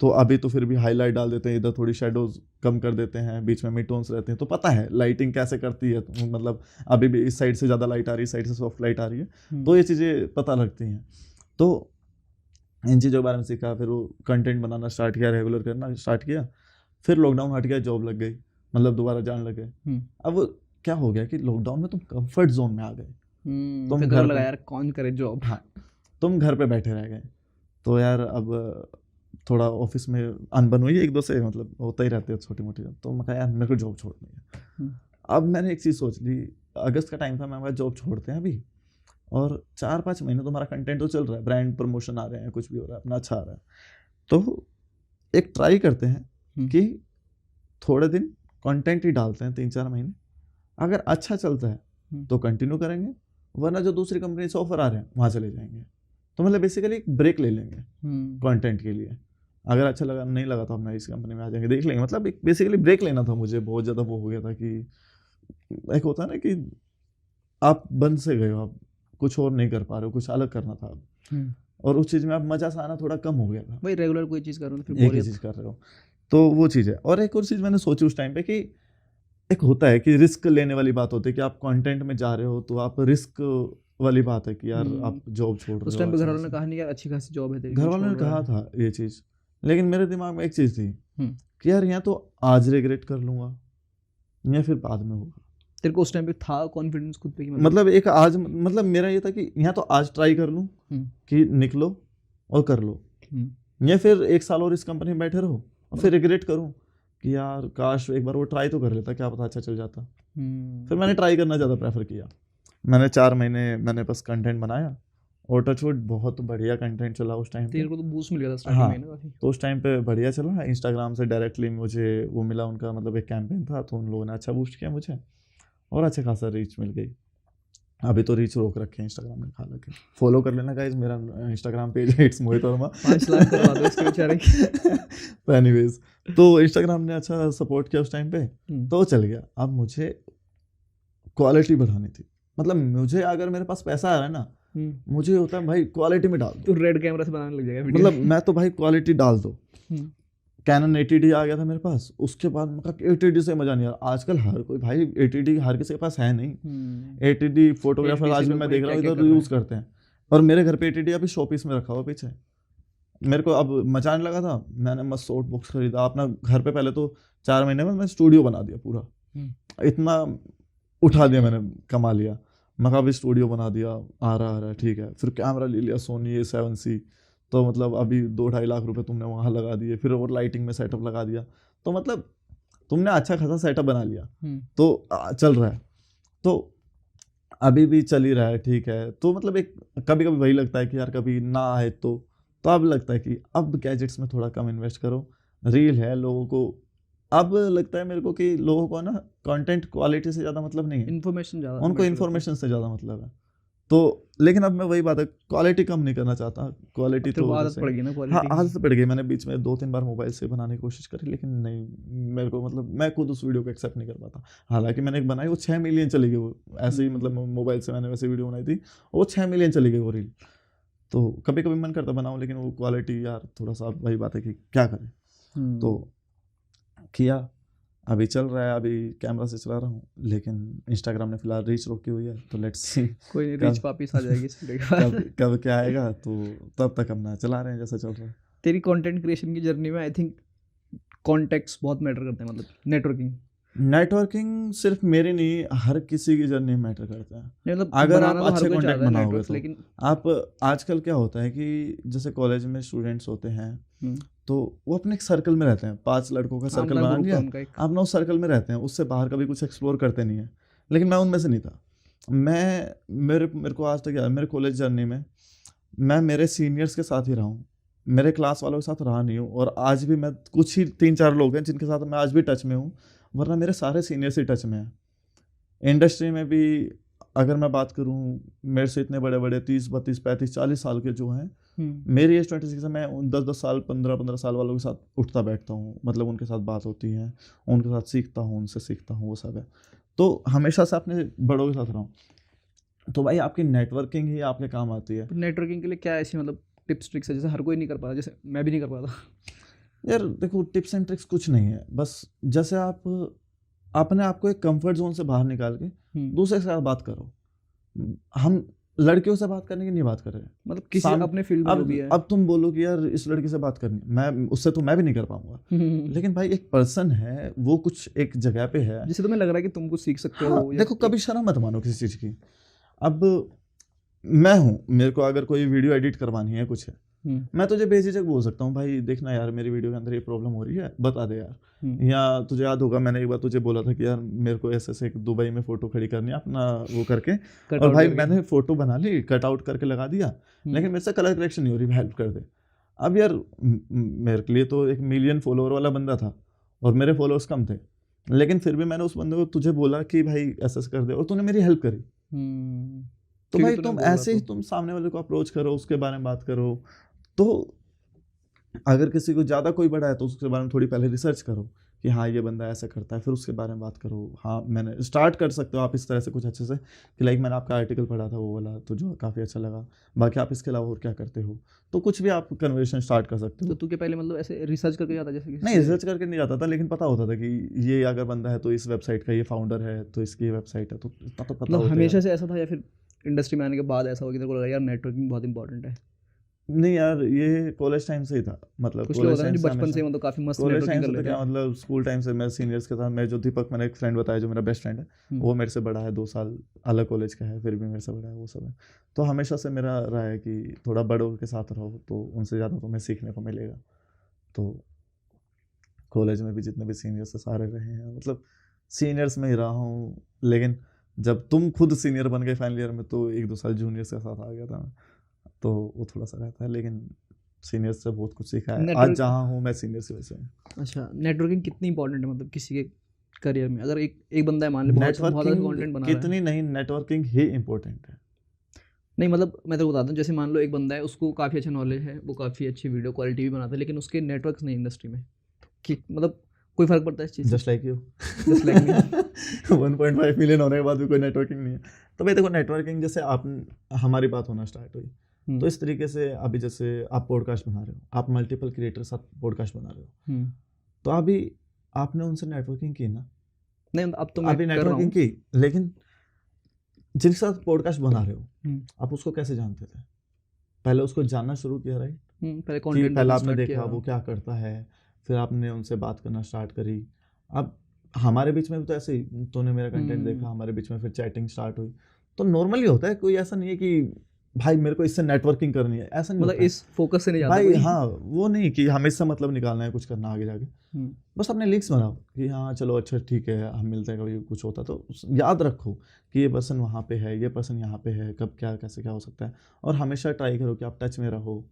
तो अभी तो फिर भी हाईलाइट डाल देते हैं, इधर थोड़ी शेडोज कम कर देते हैं, बीच में मिड टोन्स रहते हैं, तो पता है लाइटिंग कैसे करती है। तो मतलब अभी भी इस साइड से ज़्यादा लाइट आ रही है, इस साइड से सॉफ्ट लाइट आ रही है, तो ये चीज़ें पता लगती हैं। तो इन चीज़ों के बारे में सीखा, फिर वो कंटेंट बनाना स्टार्ट किया, रेगुलर करना स्टार्ट किया। फिर लॉकडाउन हट गया, जॉब लग गई, मतलब दोबारा जाने लगे। अब क्या हो गया कि लॉकडाउन में तुम कंफर्ट जोन में आ गए, तुम घर लगा यार कौन करे जॉब, हाँ तुम घर पे बैठे रह गए। तो यार अब थोड़ा ऑफिस में अनबन हुई एक दो से, मतलब होता ही रहते हैं छोटी मोटी। तो मैं कहा यार मेरे को जॉब छोड़नी है। अब मैंने एक चीज़ सोच ली, अगस्त का टाइम था, मैं कहा जॉब छोड़ते हैं अभी, और 4-5 महीने तुम्हारा कंटेंट तो चल रहा है, ब्रांड प्रमोशन आ रहे हैं, कुछ भी हो रहा है, अपना अच्छा आ रहा है, तो एक ट्राई करते हैं कि थोड़े दिन कंटेंट ही डालते हैं 3-4 महीने, अगर अच्छा चलता है तो कंटिन्यू करेंगे, वरना जो दूसरी कंपनी से ऑफर आ रहे हैं वहाँ चले जाएंगे। तो मतलब बेसिकली एक ब्रेक ले लेंगे कंटेंट के लिए, अगर अच्छा लगा नहीं लगा तो हम इस कंपनी में आ जाएंगे, देख लेंगे। मतलब एक बेसिकली ब्रेक लेना था मुझे, बहुत ज़्यादा वो हो गया था कि एक होता है ना कि आप बंद से गए हो, आप कुछ और नहीं कर पा रहे हो, कुछ अलग करना था, और उस चीज़ में आप मज़ा सा आना थोड़ा कम हो गया था। भाई रेगुलर कोई चीज़ कर रहे हो फिर एक ही चीज़ कर रहे हो, तो वो चीज़ है। और एक और चीज़ मैंने सोची उस टाइम पे कि एक होता है कि रिस्क लेने वाली बात होती है कि आप कंटेंट में जा रहे हो, तो आप रिस्क वाली बात है कि यार आप जॉब छोड़ रहे हो। उस टाइम पे घर वालों ने कहा नहीं यार अच्छी खासी जॉब है तेरी, घर वालों ने कहा था ये चीज़, लेकिन मेरे दिमाग में एक चीज़ थी कि यार यहाँ तो आज रिग्रेट कर लूँगा या फिर बाद में होगा। तेरे को उस टाइम पे था कॉन्फिडेंस खुद पे कि मतलब एक आज, मतलब मेरा ये था कि यहाँ तो आज ट्राई कर लूँ कि निकलो और कर लो, या फिर 1 साल और इस कंपनी में बैठे रहो और फिर रिग्रेट करूँ कि यार काश एक बार वो ट्राई तो कर लेता, क्या पता अच्छा चल जाता। फिर मैंने ट्राई करना ज़्यादा प्रेफर किया। मैंने 4 महीने मैंने बस कंटेंट बनाया, और टचवुड बहुत बढ़िया कंटेंट चला उस टाइम पे। तेरे को तो बूस्ट मिल गया था स्टार्टिंग में ना काफी। तो उस टाइम पे बढ़िया चला। इंस्टाग्राम से डायरेक्टली मुझे वो मिला, उनका मतलब एक कैंपेन था, तो उन लोगों ने अच्छा बूस्ट किया मुझे, और अच्छे खासा रीच मिल गई। अभी तो रीच रोक रखे हैं इंस्टाग्राम ने, हालांकि फॉलो कर लेना गाइस, मेरा इंस्टाग्राम पेज है इट्स मोहित वर्मा। 5 लाख करवा दो इसके बेचारे की। तो एनीवेज, तो इंस्टाग्राम ने अच्छा सपोर्ट किया उस टाइम पे, तो चल गया। अब मुझे क्वालिटी बढ़ानी थी, मतलब मुझे अगर मेरे पास पैसा आ रहा है ना, मुझे होता है भाई क्वालिटी में डाल दो। तू रेड कैमरा से बनाने लग जाएगा वीडियो। मतलब मैं तो भाई क्वालिटी डाल दो, कैनन 80D आ गया था मेरे पास, उसके बाद मैं कहा 80D से मजा नहीं आ रहा। आजकल हर कोई भाई 80D हर किसी के पास है नहीं। 80D फोटोग्राफर आज भी मैं देख रहा हूँ इधर यूज करते हैं, और मेरे घर पे 80D अभी शोपीस में रखा हुआ पीछे। मेरे को अब मचाने लगा था, मैंने मस्त सॉफ्ट बॉक्स खरीदा अपना घर पे। पहले तो 4 महीने में मैं स्टूडियो बना दिया पूरा, इतना उठा दिया मैंने, कमा लिया। मैं कहा अभी स्टूडियो बना दिया, आ रहा है ठीक है। फिर कैमरा ले लिया सोनी A7C, तो मतलब अभी 2-2.5 लाख रुपए तुमने वहाँ लगा दिए। फिर और लाइटिंग में सेटअप लगा दिया, तो मतलब तुमने अच्छा खासा सेटअप बना लिया, तो चल रहा है। तो अभी भी चल ही रहा है ठीक है। तो मतलब एक कभी कभी वही लगता है कि यार कभी ना आए तो अब लगता है कि अब गैजेट्स में थोड़ा कम इन्वेस्ट करो। रील है लोगों को, अब लगता है मेरे को कि लोगों को ना कंटेंट क्वालिटी से ज़्यादा मतलब नहीं है, इन्फॉर्मेशन ज़्यादा, उनको इन्फॉर्मेशन से ज़्यादा मतलब है। तो लेकिन अब मैं वही बात है, क्वालिटी कम नहीं करना चाहता। क्वालिटी तो आदत पड़ गई ना, हाँ आदत पड़ गई। मैंने बीच में 2-3 बार मोबाइल से बनाने की कोशिश करी, लेकिन नहीं, मेरे को मतलब मैं खुद उस वीडियो को एक्सेप्ट नहीं कर पाता। हालांकि मैंने एक बनाई, वो 6 मिलियन चली गई वो, ऐसे ही मतलब मोबाइल से मैंने वैसे वीडियो बनाई थी, वो 6 मिलियन चली गई वो रील। तो कभी कभी मन करता बनाऊं, लेकिन वो क्वालिटी यार थोड़ा सा वही बात है कि क्या करें। तो किया, अभी चल रहा है, अभी कैमरा से चला रहा हूँ, लेकिन इंस्टाग्राम ने फिलहाल रीच रोकी हुई है, तो लेट्स सी कोई नहीं, रीच वापस आ जाएगी इस वीडियो के बाद। कब क्या आएगा, तो तब तक अपना चला रहे हैं जैसा चल रहा है। तेरी कंटेंट क्रिएशन की जर्नी में आई थिंक कॉन्टेक्ट्स बहुत मैटर करते हैं, मतलब नेटवर्किंग सिर्फ मेरी नहीं, हर किसी की जर्नी में मैटर करता है। मतलब अगर आप अच्छे कॉन्टेक्ट बनाओगे तो लेकिन आप, आजकल क्या होता है कि जैसे कॉलेज में स्टूडेंट्स होते हैं तो वो अपने एक सर्कल में रहते हैं, 5 लड़कों का सर्कल बना लिया, आप ना उस सर्कल में रहते हैं, उससे बाहर कभी कुछ एक्सप्लोर करते नहीं है। लेकिन मैं उनमें से नहीं था। मेरे को आज तक याद है, मेरे कॉलेज जर्नी में मैं मेरे सीनियर्स के साथ ही रहा हूँ, मेरे क्लास वालों के साथ रहा नहीं हूँ। और आज भी मैं, कुछ ही 3-4 लोग हैं जिनके साथ मैं आज भी टच में हूँ, वरना मेरे सारे सीनियर्स ही टच में हैं। इंडस्ट्री में भी अगर मैं बात करूँ, मेरे से इतने बड़े बड़े 30, 32, 35, 40 साल के जो हैं, मेरी एज 26 है, मैं उन 10-10 साल 15-15 साल वालों के साथ उठता बैठता हूँ, मतलब उनके साथ बात होती है, उनके साथ सीखता हूँ, उनसे सीखता हूँ, वो सब है। तो हमेशा से अपने बड़ों के साथ रहा हूँ, तो भाई आपकी नेटवर्किंग ही आपके काम आती है। नेटवर्किंग के लिए क्या ऐसी मतलब टिप्स ट्रिक्स है, जैसे हर कोई नहीं कर पाता, जैसे मैं भी नहीं कर पाता? यार देखो, टिप्स एंड ट्रिक्स कुछ नहीं है, बस जैसे आप अपने आप को एक कंफर्ट जोन से बाहर निकाल के दूसरे के साथ बात करो। हम लड़कियों से बात करने की नहीं बात कर रहे हैं, मतलब किसी अपने फील्ड में जो भी है। अब तुम बोलो कि यार इस लड़की से बात करनी, मैं उससे तो मैं भी नहीं कर पाऊंगा, लेकिन भाई एक पर्सन है, वो कुछ एक जगह पे है जिससे तुम्हें लग रहा है कि तुम कुछ सीख सकते हो। देखो, कभी शर्म मत मानो किसी चीज़ की। अब मैं हूँ, मेरे को अगर कोई वीडियो एडिट करवानी है, कुछ है, मैं तुझे बेझिझक बोल सकता हूँ, भाई देखना यार मेरी वीडियो के अंदर ये प्रॉब्लम हो रही है, बता दे यार। या तुझे याद होगा मैंने एक बार तुझे बोला था कि यार मेरे को ऐसे ऐसे दुबई में फोटो खड़ी करनी है अपना वो करके, और भाई मैंने फोटो बना ली, कट आउट करके लगा दिया, लेकिन मेरे से कलर करेक्शन नहीं हो रही, हेल्प कर दे। अब यार मेरे लिए तो 1 मिलियन फॉलोअर वाला बंदा था और मेरे फॉलोअर्स कम थे, लेकिन फिर भी मैंने उस बंदे को तुझे बोला कि भाई ऐसा कर दे, और तूने मेरी हेल्प करी। तो भाई तुम ऐसे ही तुम सामने वाले को अप्रोच करो, उसके बारे में बात करो। तो अगर किसी को ज़्यादा कोई बड़ा है तो उसके बारे में थोड़ी पहले रिसर्च करो कि हाँ ये बंदा ऐसा करता है, फिर उसके बारे में बात करो। हाँ मैंने स्टार्ट कर सकते हो आप इस तरह से कुछ अच्छे से कि लाइक मैंने आपका आर्टिकल पढ़ा था वो वाला, तो जो काफ़ी अच्छा लगा, बाकी आप इसके अलावा और क्या करते हो, तो कुछ भी आप कन्वर्सेशन स्टार्ट कर सकते हो। तो तू के पहले मतलब ऐसे रिसर्च करके जाता? जैसे नहीं रिसर्च करके नहीं जाता था, लेकिन पता होता था कि ये अगर बंदा है तो इस वेबसाइट का ये फाउंडर है, तो इसकी वेबसाइट है, तो इतना तो पता होता है। हमेशा से ऐसा था या फिर इंडस्ट्री में आने के बाद ऐसा हो कि तेरे को लगा यार नेटवर्किंग बहुत इंपॉर्टेंट है? नहीं यार, ये कॉलेज टाइम से ही था, मतलब कुछ लोग होता है बचपन से मतलब काफी मस्त नेटवर्किंग कर लेते हैं। मतलब स्कूल टाइम से मैं सीनियर्स के साथ, मैं जो दीपक, मैंने एक फ्रेंड बताया जो मेरा बेस्ट फ्रेंड है, वो मेरे से बड़ा है 2 साल, अलग कॉलेज का है, फिर भी मेरे से बड़ा है, वो सब है। तो हमेशा से मेरा रहा है कि थोड़ा बड़ों के साथ रहो तो उनसे ज़्यादा तुम्हें सीखने को मिलेगा। तो कॉलेज में भी जितने भी सीनियर्स से सारे रहे हैं, मतलब सीनियर्स में ही रहा हूँ, लेकिन जब तुम खुद सीनियर बन गए फाइनल ईयर में तो 1-2 साल जूनियर्स के साथ आ गया था मैं, तो वो थोड़ा सा रहता है, लेकिन सीनियर्स से बहुत कुछ सीखा है। आज जहाँ हूँ मैं सीनियर से वैसे हूँ। अच्छा, नेटवर्किंग कितनी इंपॉर्टेंट है मतलब किसी के करियर में? अगर एक बंदा है मान ले बहुत अच्छा कंटेंट बना रहा है, कितनी नहीं, नेटवर्किंग ही इंपॉर्टेंट है। नहीं मतलब मैं तो बताता हूँ, जैसे मान लो एक बंदा है, उसको काफ़ी अच्छा नॉलेज है, वो काफ़ी अच्छी वीडियो क्वालिटी भी बनाता है, लेकिन उसके नेटवर्क्स नहीं इंडस्ट्री में, कि मतलब कोई फर्क पड़ता है इस चीज़? Just like you, just like me. 1.5 million होने के बाद भी कोई नेटवर्किंग नहीं है। तो भाई देखो, नेटवर्किंग जैसे आप, हमारी बात होना स्टार्ट हुई, तो इस तरीके से अभी जैसे आप पॉडकास्ट बना रहे हो, आप मल्टीपल क्रिएटर के साथ पॉडकास्ट बना रहे हो, तो अभी आपने उनसे नेटवर्किंग की ना? नहीं, अब तो मैं अभी कर रहा नेटवर्किंग हूँ। की, लेकिन जिनके साथ पॉडकास्ट बना रहे हो आप उसको कैसे जानते थे? पहले उसको जानना शुरू किया, राइट? पहले कि कंटेंट पहले देखना आपने स्टार्ट देखा किया। वो क्या करता है, फिर आपने उनसे बात करना स्टार्ट करी। अब हमारे बीच में भी तो ऐसे ही, तूने मेरा कंटेंट देखा, हमारे बीच में फिर चैटिंग स्टार्ट हुई, तो नॉर्मली होता है, कोई ऐसा नहीं है कि भाई मेरे को इससे नेटवर्किंग करनी है, ऐसा नहीं मतलब होता है इस फोकस से नहीं जाता भाई। कोई। हाँ, वो नहीं कि हमें इससे मतलब निकालना है, कुछ करना आगे जाके, बस अपने लिंक्स बनाओ कि हाँ चलो अच्छा ठीक है, हम मिलते हैं कभी, कुछ होता तो याद रखो कि ये पर्सन वहाँ पे है, ये पर्सन यहाँ पे है, कब क्या कैसे क्या हो सकता है, और हमेशा ट्राई करो कि आप टच में रहो।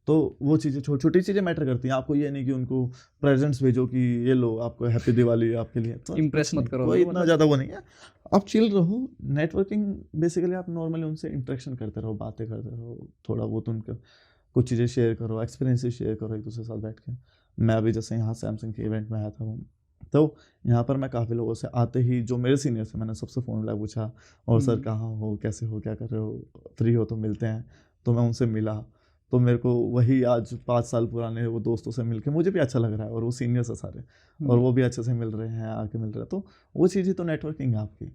तो वो चीज़ें, छोटी छोटी चीज़ें मैटर करती हैं। आपको ये नहीं कि उनको प्रेजेंट्स भेजो कि ये लो आपको हैप्पी दिवाली आपके लिए, तो इम्प्रेस कुछ मत नहीं, करो कोई उनको, इतना मतलब ज़्यादा वो नहीं है। आप चिल रहो। नेटवर्किंग बेसिकली आप नॉर्मली उनसे इंटरेक्शन करते रहो, बातें करते रहो, थोड़ा बहुत उनका कुछ चीज़ें शेयर करो, एक्सपीरियंसेस शेयर करो एक दूसरे के साथ बैठ के। मैं अभी जैसे यहाँ सैमसंग के इवेंट में आया था, तो यहाँ पर मैं काफ़ी लोगों से आते ही, जो मेरे सीनियर थे, मैंने सबसे फ़ोन लगा पूछा, और सर कहाँ हो, कैसे हो, क्या कर रहे हो, फ्री हो तो मिलते हैं। तो मैं उनसे मिला, तो मेरे को वही आज 5 साल पुराने वो दोस्तों से मिलके मुझे भी अच्छा लग रहा है, और वो सीनियर्स है सारे, और वो भी अच्छे से मिल रहे हैं, आके मिल रहे हैं, तो वो चीज़ ही तो नेटवर्किंग है आपकी।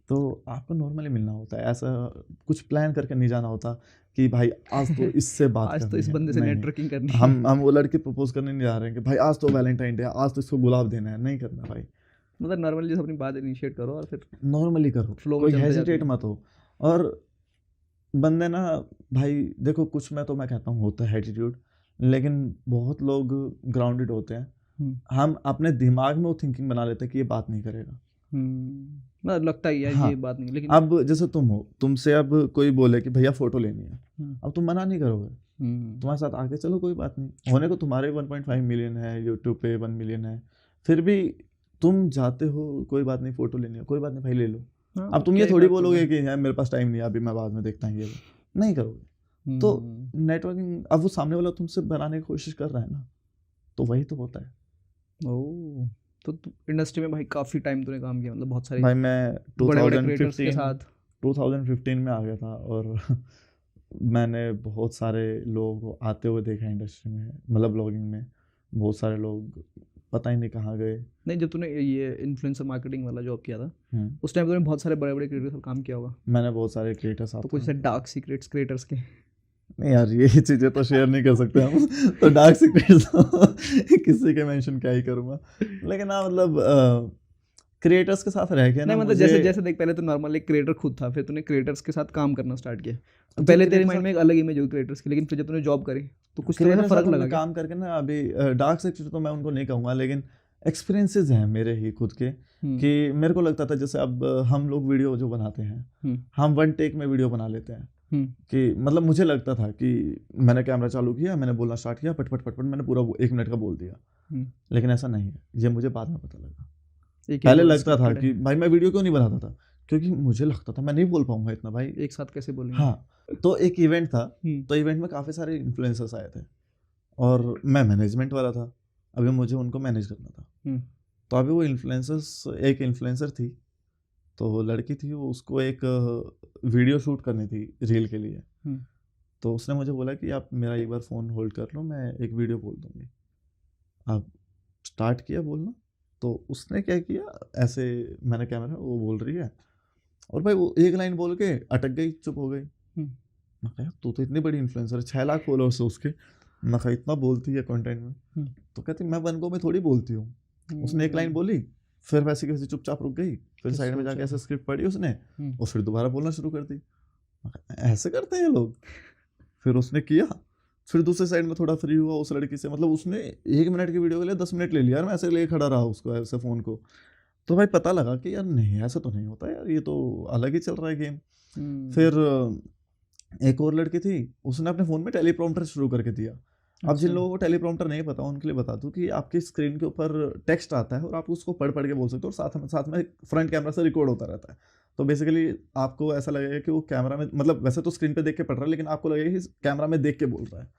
तो आपको नॉर्मली मिलना होता है, ऐसा कुछ प्लान करके नहीं जाना होता कि भाई आज तो इससे बात आज तो करनी इस है। बंदे से नहीं, नेटवर्किंग करनी है। हम वो लड़के प्रपोज करने नहीं जा रहे हैं कि भाई आज तो वैलेंटाइन डे है, आज तो इसको गुलाब देना है, नहीं करना भाई। मतलब नॉर्मली जैसे अपनी बात इनिशिएट करो और फिर नॉर्मली करो, फ्लो में कोई चलते जाते हेजिटेट हैं। मत हो। और बंदे ना, भाई देखो, कुछ में तो मैं कहता हूँ होता है एटीट्यूड, लेकिन बहुत लोग ग्राउंडेड होते हैं। हम अपने दिमाग में वो थिंकिंग बना लेते हैं कि ये बात नहीं करेगा। मतलब लगता ही है हाँ, ये बात नहीं, लेकिन अब जैसे तुम हो, तुमसे अब कोई बोले कि भैया फोटो लेनी है, अब तुम मना नहीं करोगे, तुम्हारे साथ आगे चलो, कोई बात नहीं। होने को तुम्हारे 1.5 मिलियन है, यूट्यूब पे 1 मिलियन है, फिर भी तुम जाते हो, कोई बात नहीं, फोटो लेनी है, कोई बात नहीं भाई ले लो। अब तुम ये थोड़ी बोलोगे कि यार मेरे पास टाइम नहीं है, अभी मैं बाद में देखता हूँ, ये नहीं करोगे। तो नेटवर्किंग, अब वो सामने वाला तुमसे बनाने की कोशिश कर रहा है ना, तो वही तो होता है। ओह, तो इंडस्ट्री में भाई काफ़ी टाइम तूने काम किया, मतलब बहुत सारे भाई मैं बड़े क्रिएटर्स के 2015 साथ। 2015 में आ गया था, और मैंने बहुत सारे लोगों को आते हुए देखा इंडस्ट्री में, मतलब ब्लॉगिंग में। बहुत सारे लोग पता ही नहीं कहाँ गए। नहीं, जब तूने ये इन्फ्लुएंसर मार्केटिंग वाला जॉब किया था, उस टाइम तूने बहुत सारे बड़े क्रिएटर्स काम किया होगा। मैंने बहुत सारे क्रिएटर्स तो कुछ ऐसे डार्क सीक्रेट्स क्रिएटर्स के? नहीं यार, ये चीज़ें तो शेयर नहीं कर सकते हम। तो डार्क सीक्रेट्स किसी के मेंशन क्या ही करूँगा, लेकिन हाँ मतलब क्रिएटर्स के साथ रह के ना नहीं, मतलब मुझे, जैसे देख, पहले तो नॉर्मल एक क्रिएटर खुद था, फिर तूने क्रिएटर्स के साथ काम करना स्टार्ट किया, तो पहले तेरे माइंड में एक अलग इमेज हुई क्रिएटर्स की, लेकिन फिर जब तूने जॉब करी तो कुछ तो ऐसा फर्क लगा क्या? काम करके ना, अभी डार्क सेक्टर तो मैं उनको नहीं कहूँगा, लेकिन एक्सपीरियंसेस हैं मेरे ही खुद के, कि मेरे को लगता था जैसे अब हम लोग वीडियो जो बनाते हैं, हम 1 टेक में वीडियो बना लेते हैं, कि मतलब मुझे लगता था कि मैंने कैमरा चालू किया, मैंने बोलना स्टार्ट किया, पट पट पट पट मैंने पूरा 1 मिनट का बोल दिया। लेकिन ऐसा नहीं है, ये मुझे बाद में पता लगा। पहले लगता था कि भाई मैं वीडियो क्यों नहीं बनाता था, क्योंकि मुझे लगता था मैं नहीं बोल पाऊंगा इतना भाई, एक साथ कैसे बोलेंगे। हाँ, तो एक इवेंट था, तो इवेंट में काफ़ी सारे इन्फ्लुएंसर्स आए थे, और मैं मैनेजमेंट वाला था, अभी मुझे उनको मैनेज करना था। तो अभी वो इन्फ्लुएंसर्स, एक इन्फ्लुएंसर थी, तो वो लड़की थी, वो उसको एक वीडियो शूट करनी थी रील के लिए। तो उसने मुझे बोला कि आप मेरा एक बार फ़ोन होल्ड कर लो, मैं एक वीडियो बोल दूँगी। अब स्टार्ट किया बोलना, तो उसने क्या किया, ऐसे मैंने कैमरा, वो बोल रही है, और भाई वो एक लाइन बोल के अटक गई, चुप हो गई। मैं कहा तू तो इतनी बड़ी इन्फ्लुएंसर है, 6 लाख फॉलोअर्स है उसके, मैं कहा इतना बोलती है कंटेंट में। तो कहती मैं 1 गो में थोड़ी बोलती हूँ। उसने एक लाइन बोली, फिर वैसे कैसे चुपचाप रुक गई, फिर साइड में जाके ऐसे स्क्रिप्ट पढ़ी उसने, और फिर दोबारा बोलना शुरू कर दी। ऐसे करते हैं लोग। फिर उसने किया, फिर दूसरे साइड में थोड़ा फ्री हुआ उस लड़की से, मतलब उसने 1 मिनट की वीडियो के लिए 10 मिनट ले लिया यार, मैं ऐसे ले खड़ा रहा उसको, ऐसे फ़ोन को। तो भाई पता लगा कि यार नहीं, ऐसा तो नहीं होता यार, ये तो अलग ही चल रहा है गेम। फिर एक और लड़की थी, उसने अपने फ़ोन में टेलीप्रॉम्प्टर शुरू करके दिया। अब जिन लोगों को टेलीप्रॉम्प्टर नहीं पता, उनके लिए बता दूं कि आपकी स्क्रीन के ऊपर टेक्स्ट आता है, और आप उसको पढ़ के बोल सकते हो, और साथ में फ्रंट कैमरा से रिकॉर्ड होता रहता है। तो बेसिकली आपको ऐसा लगेगा कि वो कैमरा में, मतलब वैसे तो स्क्रीन पे देख के पढ़ रहा है, लेकिन आपको लगेगा कि कैमरा में देख के बोल रहा है।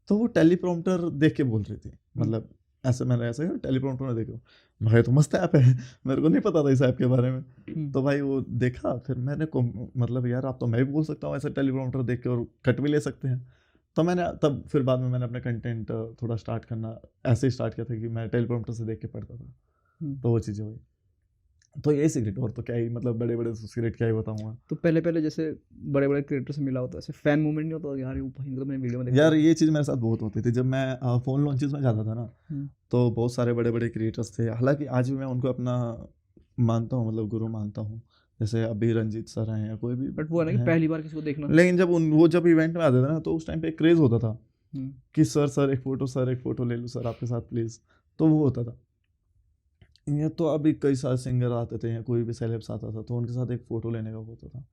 तो वो टेलीप्रॉम्प्टर देख के बोल रही थी, मतलब ऐसे मैंने ऐसे टेलीप्रॉम्प्टर में देखा, भाई तो मस्त ऐप है, मेरे को नहीं पता था इस ऐप के बारे में। तो भाई वो देखा, फिर मैंने को मतलब यार आप तो मैं भी बोल सकता हूँ ऐसे टेलीप्रॉम्प्टर देख के और कट भी ले सकते हैं। तो मैंने तब फिर बाद में मैंने अपना कंटेंट थोड़ा स्टार्ट करना ऐसे ही स्टार्ट किया था कि मैं टेलीप्रॉम्प्टर से देख के पढ़ता था। तो वो चीज़ें हुई। तो यही सीक्रेट, और तो क्या ही मतलब बड़े बड़े सीक्रेट क्या ही बताऊंगा। तो पहले जैसे बड़े बड़े क्रिएटर से मिला होता है, ऐसे फैन मूवमेंट नहीं होता यार, वो भाई तो मैंने वीडियो में देखा यार ये चीज़ मेरे साथ बहुत होती थी जब मैं फ़ोन लॉन्चेस में जाता था ना, तो बहुत सारे बड़े बड़े क्रिएटर्स थे, हालांकि आज भी मैं उनको अपना मानता हूँ, मतलब गुरु मानता हूँ, जैसे अभी रंजीत सर हैं या कोई भी, बट वो है ना कि हैं। पहली बार किसी को देखना। लेकिन जब वो जब इवेंट में आते थे ना, तो उस टाइम पे एक क्रेज़ होता था कि सर एक फ़ोटो ले लो सर आपके साथ प्लीज़, तो वो होता था। ये तो अभी कई सारे सिंगर आते थे या कोई भी सेलेब्स आता था तो उनके साथ एक फ़ोटो लेने का होता था।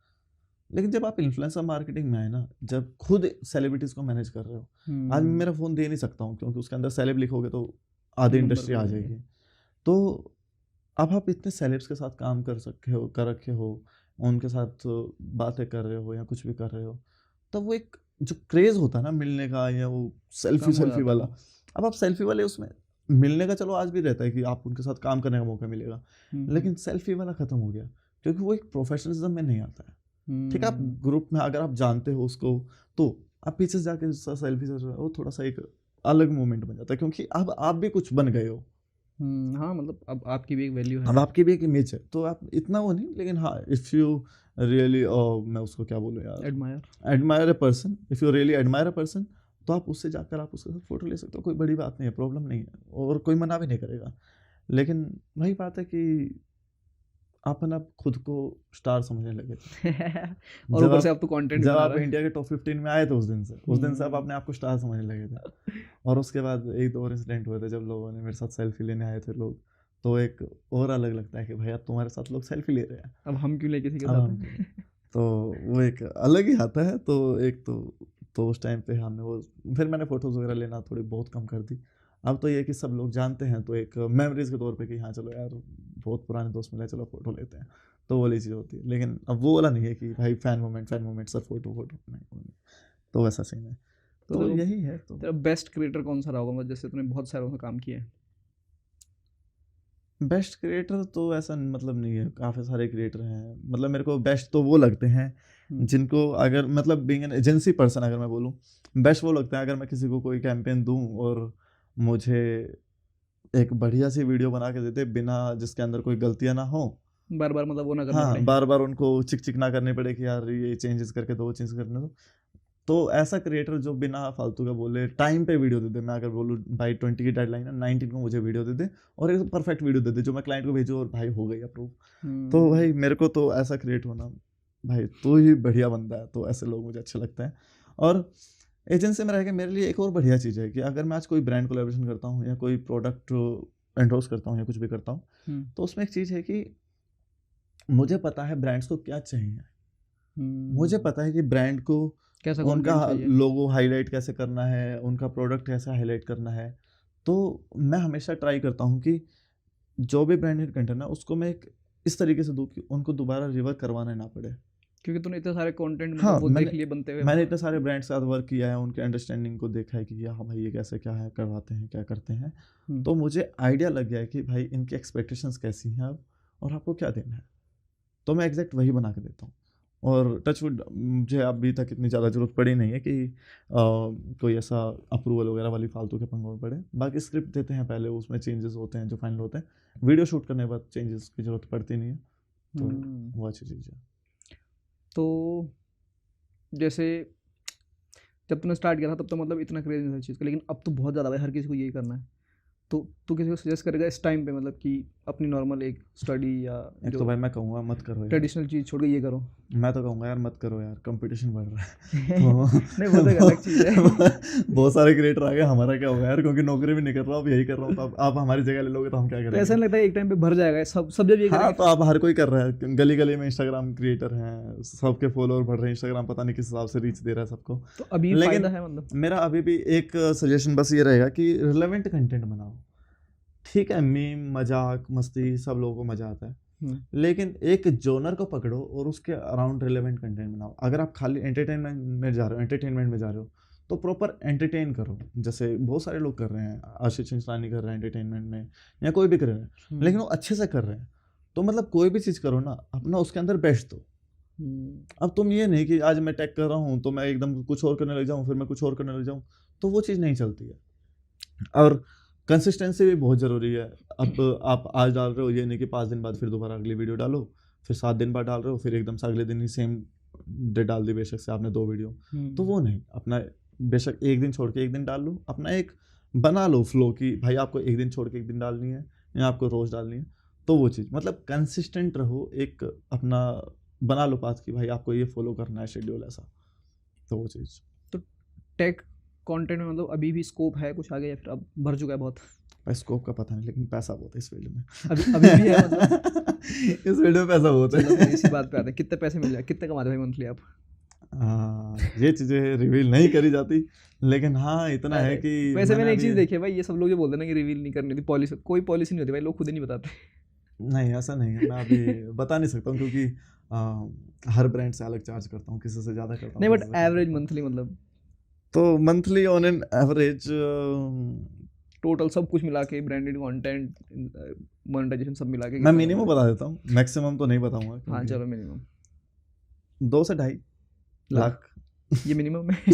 लेकिन जब आप इन्फ्लुएंसर मार्केटिंग में आए ना, जब खुद सेलिब्रिटीज़ को मैनेज कर रहे हो, आज मैं मेरा फ़ोन दे नहीं सकता हूँ क्योंकि उसके अंदर सेलेब लिखोगे तो आधी इंडस्ट्री आ जाएगी। तो अब आप इतने सेलेब्स के साथ काम कर रखे हो, उनके साथ बातें कर रहे हो या कुछ भी कर रहे हो, तब वो एक जो क्रेज़ होता है ना मिलने का, या वो सेल्फी वाला, अब आप सेल्फी वाले उसमें मिलने का चलो आज भी रहता है कि आप उनके साथ काम करने का मौका मिलेगा, लेकिन सेल्फी वाला ख़त्म हो गया क्योंकि वो एक प्रोफेशनलिज्म में नहीं आता है। ठीक है, आप ग्रुप में अगर आप जानते हो उसको, तो आप पीछे से जाके सेल्फी से वो थोड़ा सा एक अलग मोमेंट बन जाता है क्योंकि अब आप भी कुछ बन गए हो। हाँ मतलब अब आपकी भी एक वैल्यू है, अब आपकी भी एक इमेज है, तो आप इतना वो नहीं, लेकिन हाँ इफ़ यू रियली मैं उसको क्या बोलूँ यार, admire a person, if you really admire a person, तो आप उससे जाकर आप उसके साथ फ़ोटो ले सकते हो, कोई बड़ी बात नहीं है, प्रॉब्लम नहीं है और कोई मना भी नहीं करेगा। लेकिन वही बात है कि अपन अब खुद को स्टार समझने लगे थे। और ऊपर से आप तो कंटेंट जब बना आप रहे हैं। इंडिया के टॉप 15 में आए थे, उस दिन से आप अपने आप को स्टार समझने लगे थे। और उसके बाद एक दो और इंसिडेंट हुए थे जब लोगों ने मेरे साथ सेल्फी लेने आए थे लोग, तो एक और अलग लगता है कि भाई अब तुम्हारे साथ लोग सेल्फी ले रहे हैं, अब हम क्यों ले किसी के अब हम साथ क्यों? तो वो एक अलग ही आता है। तो एक तो उस टाइम पे हमने वो, फिर मैंने फ़ोटोज़ वगैरह लेना थोड़ी बहुत कम कर दी। अब तो ये है कि सब लोग जानते हैं, तो एक मेमोरीज़ के तौर पे कि हाँ चलो यार बहुत पुराने दोस्त मिले, चलो फ़ोटो लेते हैं, तो वो वाली चीज़ होती है। लेकिन अब वो वाला नहीं है कि भाई फ़ैन मोमेंट सब फ़ोटो नहीं, वो नहीं। तो वैसा सीन है। तो यही है। तो तेरा बेस्ट क्रिएटर कौन सा रहा होगा, मतलब जैसे तूने बहुत सारों से काम किया है? बेस्ट क्रिएटर तो ऐसा मतलब नहीं है, काफ़ी सारे क्रिएटर हैं, मतलब मेरे को बेस्ट तो वो लगते हैं जिनको, अगर मतलब बीइंग एन एजेंसी पर्सन अगर मैं बोलूँ, बेस्ट वो लगता है अगर मैं किसी को कोई कैंपेन दूँ और मुझे एक बढ़िया सी वीडियो बना के देते बिना जिसके अंदर कोई गलतियाँ ना हो, बार बार मतलब वो ना करना हाँ पड़े। बार बार उनको चिक चिक ना करनी पड़े कि यार ये चेंजेस करके दो, चेंज करने दो। तो ऐसा क्रिएटर जो बिना फालतू का बोले टाइम पे वीडियो दे दे, मैं अगर बोलूँ भाई 20 की डेडलाइन है, 19 को मुझे वीडियो दे दे और एक परफेक्ट वीडियो दे दे जो मैं क्लाइंट को भेजूँ और भाई हो गई अप्रूव। तो भाई मेरे को तो ऐसा क्रिएट होना, भाई तो ही बढ़िया बंदा है, तो ऐसे लोग मुझे अच्छे लगते हैं। और एजेंसी में रह के मेरे लिए एक और बढ़िया चीज़ है कि अगर मैं आज कोई ब्रांड कोलैबोरेशन करता हूँ या कोई प्रोडक्ट एंडोर्स करता हूँ या कुछ भी करता हूँ, तो उसमें एक चीज़ है कि मुझे पता है ब्रांड्स को क्या चाहिए, मुझे पता है कि ब्रांड को कैसा उनका कंटेंट चाहिए। लोगो हाईलाइट कैसे करना है, उनका प्रोडक्ट कैसे हाईलाइट करना है। तो मैं हमेशा ट्राई करता हूँ कि जो भी ब्रांडेड कंटेंट है उसको मैं एक इस तरीके से दूँ कि उनको दोबारा रिवर्क करवाना ना पड़े। क्योंकि तूने इतने सारे कंटेंट मतलब हाँ, वो देख लिए बनते हुए। मैंने इतने सारे ब्रांड्स के साथ वर्क किया है, उनके अंडरस्टैंडिंग को देखा है कि हाँ भाई ये कैसे क्या है करवाते हैं, क्या करते हैं। तो मुझे आइडिया लग गया है कि भाई इनकी एक्सपेक्टेशंस कैसी हैं अब और आपको क्या देना है, तो मैं एग्जैक्ट वही बना के देता हूँ। और टचवुड मुझे अभी तक इतनी ज़्यादा ज़रूरत पड़ी नहीं है कि कोई ऐसा अप्रूवल वगैरह वाली फालतू के पंगों में पड़े। बाकी स्क्रिप्ट देते हैं पहले, उसमें चेंजेस होते हैं जो फाइनल होते हैं, वीडियो शूट करने के बाद चेंजेस की ज़रूरत पड़ती नहीं है, तो वो अच्छी चीज़ है। तो जैसे जब तूने स्टार्ट किया था तब तो मतलब इतना क्रेज नहीं था चीज़ का, लेकिन अब तो बहुत ज़्यादा भाई हर किसी को यही करना है। तो तू किसी को सजेस्ट करेगा इस टाइम पे मतलब कि अपनी नॉर्मल एक स्टडी या एक तो भाई मैं कहूँगा मत करो यार, ट्रेडिशनल चीज़ छोड़ के ये करो। मैं तो कहूँगा यार मत करो यार, कंपटीशन बढ़ रहा है। नहीं वो तो एक अलग चीज़ है। बहुत सारे क्रिएटर आ गए, हमारा क्या होगा यार, क्योंकि नौकरी भी नहीं कर रहा हूँ, अब यही कर रहा हूँ, तो अब आप हमारी जगह ले लोगे तो हम क्या तो करेंगे। ऐसा नहीं लगता है एक टाइम पे भर जाएगा सब सब जब ये हाँ करेंगे। तो अब हर कोई कर रहा है, गली गली में इंस्टाग्राम क्रिएटर हैं, सबके फॉलोअर बढ़ रहे हैं, इंस्टाग्राम पता नहीं किस हिसाब से रीच दे रहा है सबको। तो अभी लेकिन फायदा है मतलब। मेरा अभी भी एक सजेशन बस ये रहेगा कि रिलेवेंट कंटेंट बनाओ। ठीक है, मीम मजाक मस्ती सब लोगों को मजा आता है, लेकिन एक जोनर को पकड़ो और उसके अराउंड रिलेवेंट कंटेंट बनाओ। अगर आप खाली एंटरटेनमेंट में जा रहे हो तो प्रॉपर एंटरटेन करो, जैसे बहुत सारे लोग कर रहे हैं, आशीष इंसानी कर रहे हैं एंटरटेनमेंट में, या कोई भी कर रहे हैं, लेकिन वो अच्छे से कर रहे हैं। तो मतलब कोई भी चीज़ करो ना, अपना उसके अंदर बेस्ट दो। अब तुम ये नहीं कि आज मैं टैग कर रहा हूँ तो मैं एकदम कुछ और करने लग जाऊँ, फिर मैं कुछ और करने लग जाऊँ, तो वो चीज़ नहीं चलती है। और कंसिस्टेंसी भी बहुत ज़रूरी है। अब आप आज डाल रहे हो, ये नहीं कि 5 दिन बाद फिर दोबारा अगली वीडियो डालो, फिर 7 दिन बाद डाल रहे हो, फिर एकदम से अगले दिन ही सेम डे डाल दी, बेशक से आपने 2 वीडियो, तो वो नहीं। अपना बेशक एक दिन छोड़ के एक दिन डाल लो, अपना एक बना लो फ्लो कि भाई आपको एक दिन छोड़ के एक दिन डालनी है या आपको रोज़ डालनी है। तो वो चीज़ मतलब कंसिस्टेंट रहो, एक अपना बना लो पाथ कि भाई आपको ये फॉलो करना है शेड्यूल ऐसा, तो वो चीज़। तो टेक कंटेंट में मतलब अभी भी स्कोप है कुछ आगे, या फिर अब भर चुका है बहुत? भाई स्कोप का पता नहीं, लेकिन पैसा बहुत है इस फील्ड में। अभी भी है मतलब? इस फील्ड में पैसा बहुत चलो फिर है। इसी बात पे आते हैं, कितने पैसे मिल जाए, कितने कमाते हैं भाई मंथली आप? ये चीज़ें रिवील नहीं करी जाती, लेकिन हाँ इतना है कि वैसे मैंने एक अभी चीज़ देखी है भाई, ये सब लोग जो बोलते हैं ना कि रिवील नहीं करनी थी, पॉलिसी, कोई पॉलिसी नहीं होती भाई, लोग खुद ही नहीं बताते। नहीं ऐसा नहीं है, मैं अभी बता नहीं सकता हूँ क्योंकि हर ब्रांड से अलग चार्ज करता हूँ, किसी से ज़्यादा करता हूँ, नहीं बट किसी से कम एवरेज करता हूँ। मंथली मतलब तो monthly on an average total सब कुछ मिला के, ब्रांडेड कंटेंट, मोनेटाइजेशन सब मिला के मैं कितना मिनिमम कमाते बता देता हूँ, मैक्सिमम तो नहीं बताऊंगा हैं? हाँ क्योंकि चलो मिनिमम 2 से 2.5 लाख। ये मिनिमम है।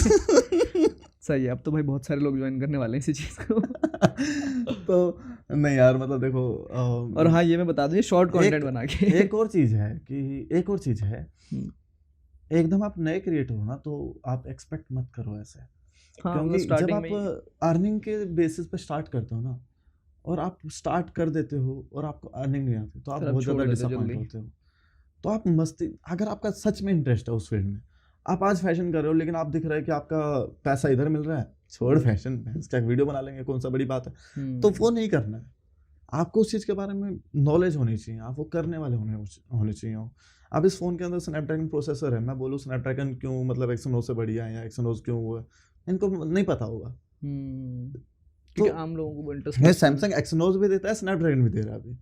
सही है, अब तो भाई बहुत सारे लोग ज्वाइन करने वाले हैं इसी चीज़ को। तो नहीं यार मतलब देखो और हाँ ये मैं बता दूँ, ये शॉर्ट कंटेंट बना के एक और चीज़ है कि एक और चीज़ है, हम्म, एकदम आप नए क्रिएटर हो ना तो आप एक्सपेक्ट मत करो ऐसे, हाँ मतलब क्योंकि जब स्टार्टिंग आप में ही अर्निंग के बेसिस पे स्टार्ट करते हो ना, और आप स्टार्ट कर देते हो और आपको अर्निंग नहीं आती, तो आप फिर आप बहुत छोड़ ज़्यादा देते हो डिसअपॉइंट जल्दी। होते हो। तो आप मस्ती, अगर आपका सच में इंटरेस्ट है उस फील्ड में, आप आज फैशन कर रहे हो लेकिन आप दिख रहा है कि आपका पैसा इधर मिल रहा है, छोड़ फैशन, क्या वीडियो बना लेंगे, कौन सा बड़ी बात है, तो वो नहीं करना है। आपको उस चीज़ के बारे में नॉलेज होनी चाहिए, आप वो करने वाले होने चाहिए हो। अब इस फ़ोन के अंदर स्नैपड्रैगन प्रोसेसर है, मैं बोलूँ स्नैपड्रैगन क्यों मतलब एक्सनोस से बढ़िया है या एक्सनोस क्यों वो है, इनको नहीं पता होगा। क्योंकि तो आम लोगों को इंटरेस्ट ये सैमसंग एक्सनोस भी देता है, स्नैपड्रैगन भी दे रहा है अभी,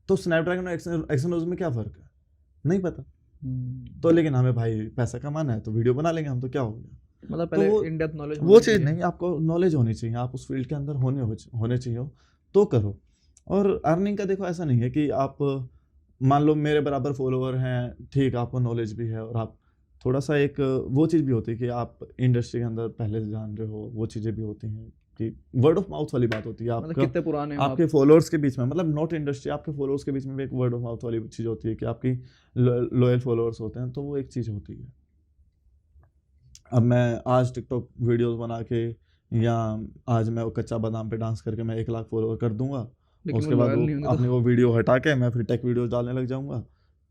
तो स्नैपड्रैगन और एक्सनोस में क्या फ़र्क है, नहीं पता। तो लेकिन हमें भाई पैसा कमाना है तो वीडियो बना लेंगे हम, तो क्या हो गया। मतलब तो पहले वो इन डेप्थ नॉलेज वो चीज़ नहीं, आपको नॉलेज होनी चाहिए, आप उस फील्ड के अंदर होने चाहिए हो, तो करो। और अर्निंग का देखो ऐसा नहीं है कि आप मान लो मेरे बराबर फॉलोअर हैं, ठीक, आपको नॉलेज भी है और आप थोड़ा सा एक वो चीज़ भी होती है कि आप इंडस्ट्री के अंदर पहले से जान रहे हो, वो चीज़ें भी होती हैं कि वर्ड ऑफ माउथ वाली बात होती है मतलब आपका, कितने पुराने हो आप? आपके फॉलोअर्स के बीच में, मतलब नॉट इंडस्ट्री, आपके फॉलोअर्स के बीच में भी एक वर्ड ऑफ माउथ वाली चीज़ होती है कि आपकी लॉयल फॉलोअर्स होते हैं, तो वो एक चीज़ होती है। अब मैं आज टिकटॉक वीडियोस बना के या आज मैं वो कच्चा बादाम पे डांस करके मैं 1 लाख फॉलोअर कर दूंगा, लेकिन वो उसके बाद लॉयल वो नहीं होंगे अपनी तो वो वीडियो हटा के मैं फिर टेक वीडियोस डालने लग जाऊंगा,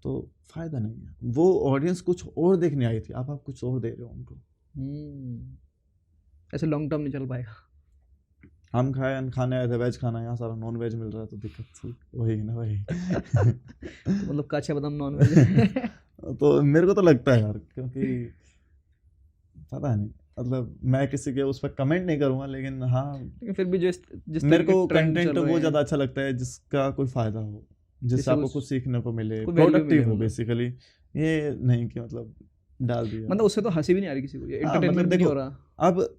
तो फ़ायदा नहीं है। वो ऑडियंस कुछ और देखने आई थी, आप कुछ और दे रहे हो उनको। ऐसे लॉन्ग टर्म नहीं चल पाएगा। हम खाने आए थे वेज खाना, यहाँ सारा नॉन वेज मिल रहा है, तो दिक्कत थी वही ना भाई। तो मतलब कच्चा बादाम नॉन वेज है। तो मेरे को तो लगता है यार, क्योंकि पता नहीं, मतलब मैं किसी के उस पर कमेंट नहीं करूंगा, लेकिन हाँ लेकिन फिर भी जिस मेरे तरीके को के ट्रेंड कंटेंट चल रहे वो हैं, ज़्यादा अच्छा लगता है जिसका कोई फ़ायदा हो, जिससे जिससे आपको कुछ कुछ सीखने को मिले, कोई वैल्यू मिले प्रोडक्टिव हो मतलब। बेसिकली, ये नहीं कि मतलब डाल दिया। मतलब उससे तो हंसी भी नहीं आ रही किसी को, ये हाँ मतलब एंटरटेनमेंट भी नहीं देखो, हो रहा। अब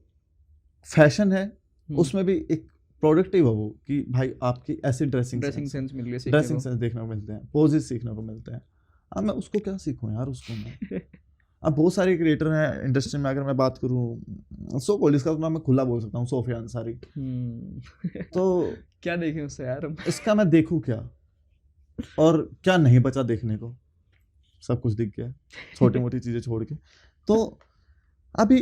फैशन है, हम्म, उसमें भी एक प्रोडक्टिव है वो कि भाई आपकी ऐसी ड्रेसिंग ड्रेसिंग सेंस है, सेंस मिल गया सीखने ड्रेसिंग को। सेंस देखने को मिलते हैं, पोजेस सीखने को मिलते हैं। अब मैं उसको क्या सीखूं यार, उसको मैं अब बहुत सारे क्रिएटर हैं इंडस्ट्री में, अगर मैं बात करूं सो कॉल, इसका नाम मैं खुला बोल सकता हूँ, सोफिया अंसारी। तो क्या देखें उससे यार हम? इसका मैं देखूं क्या, और क्या नहीं बचा देखने को, सब कुछ दिख गया, छोटी मोटी चीज़ें छोड़ के। तो अभी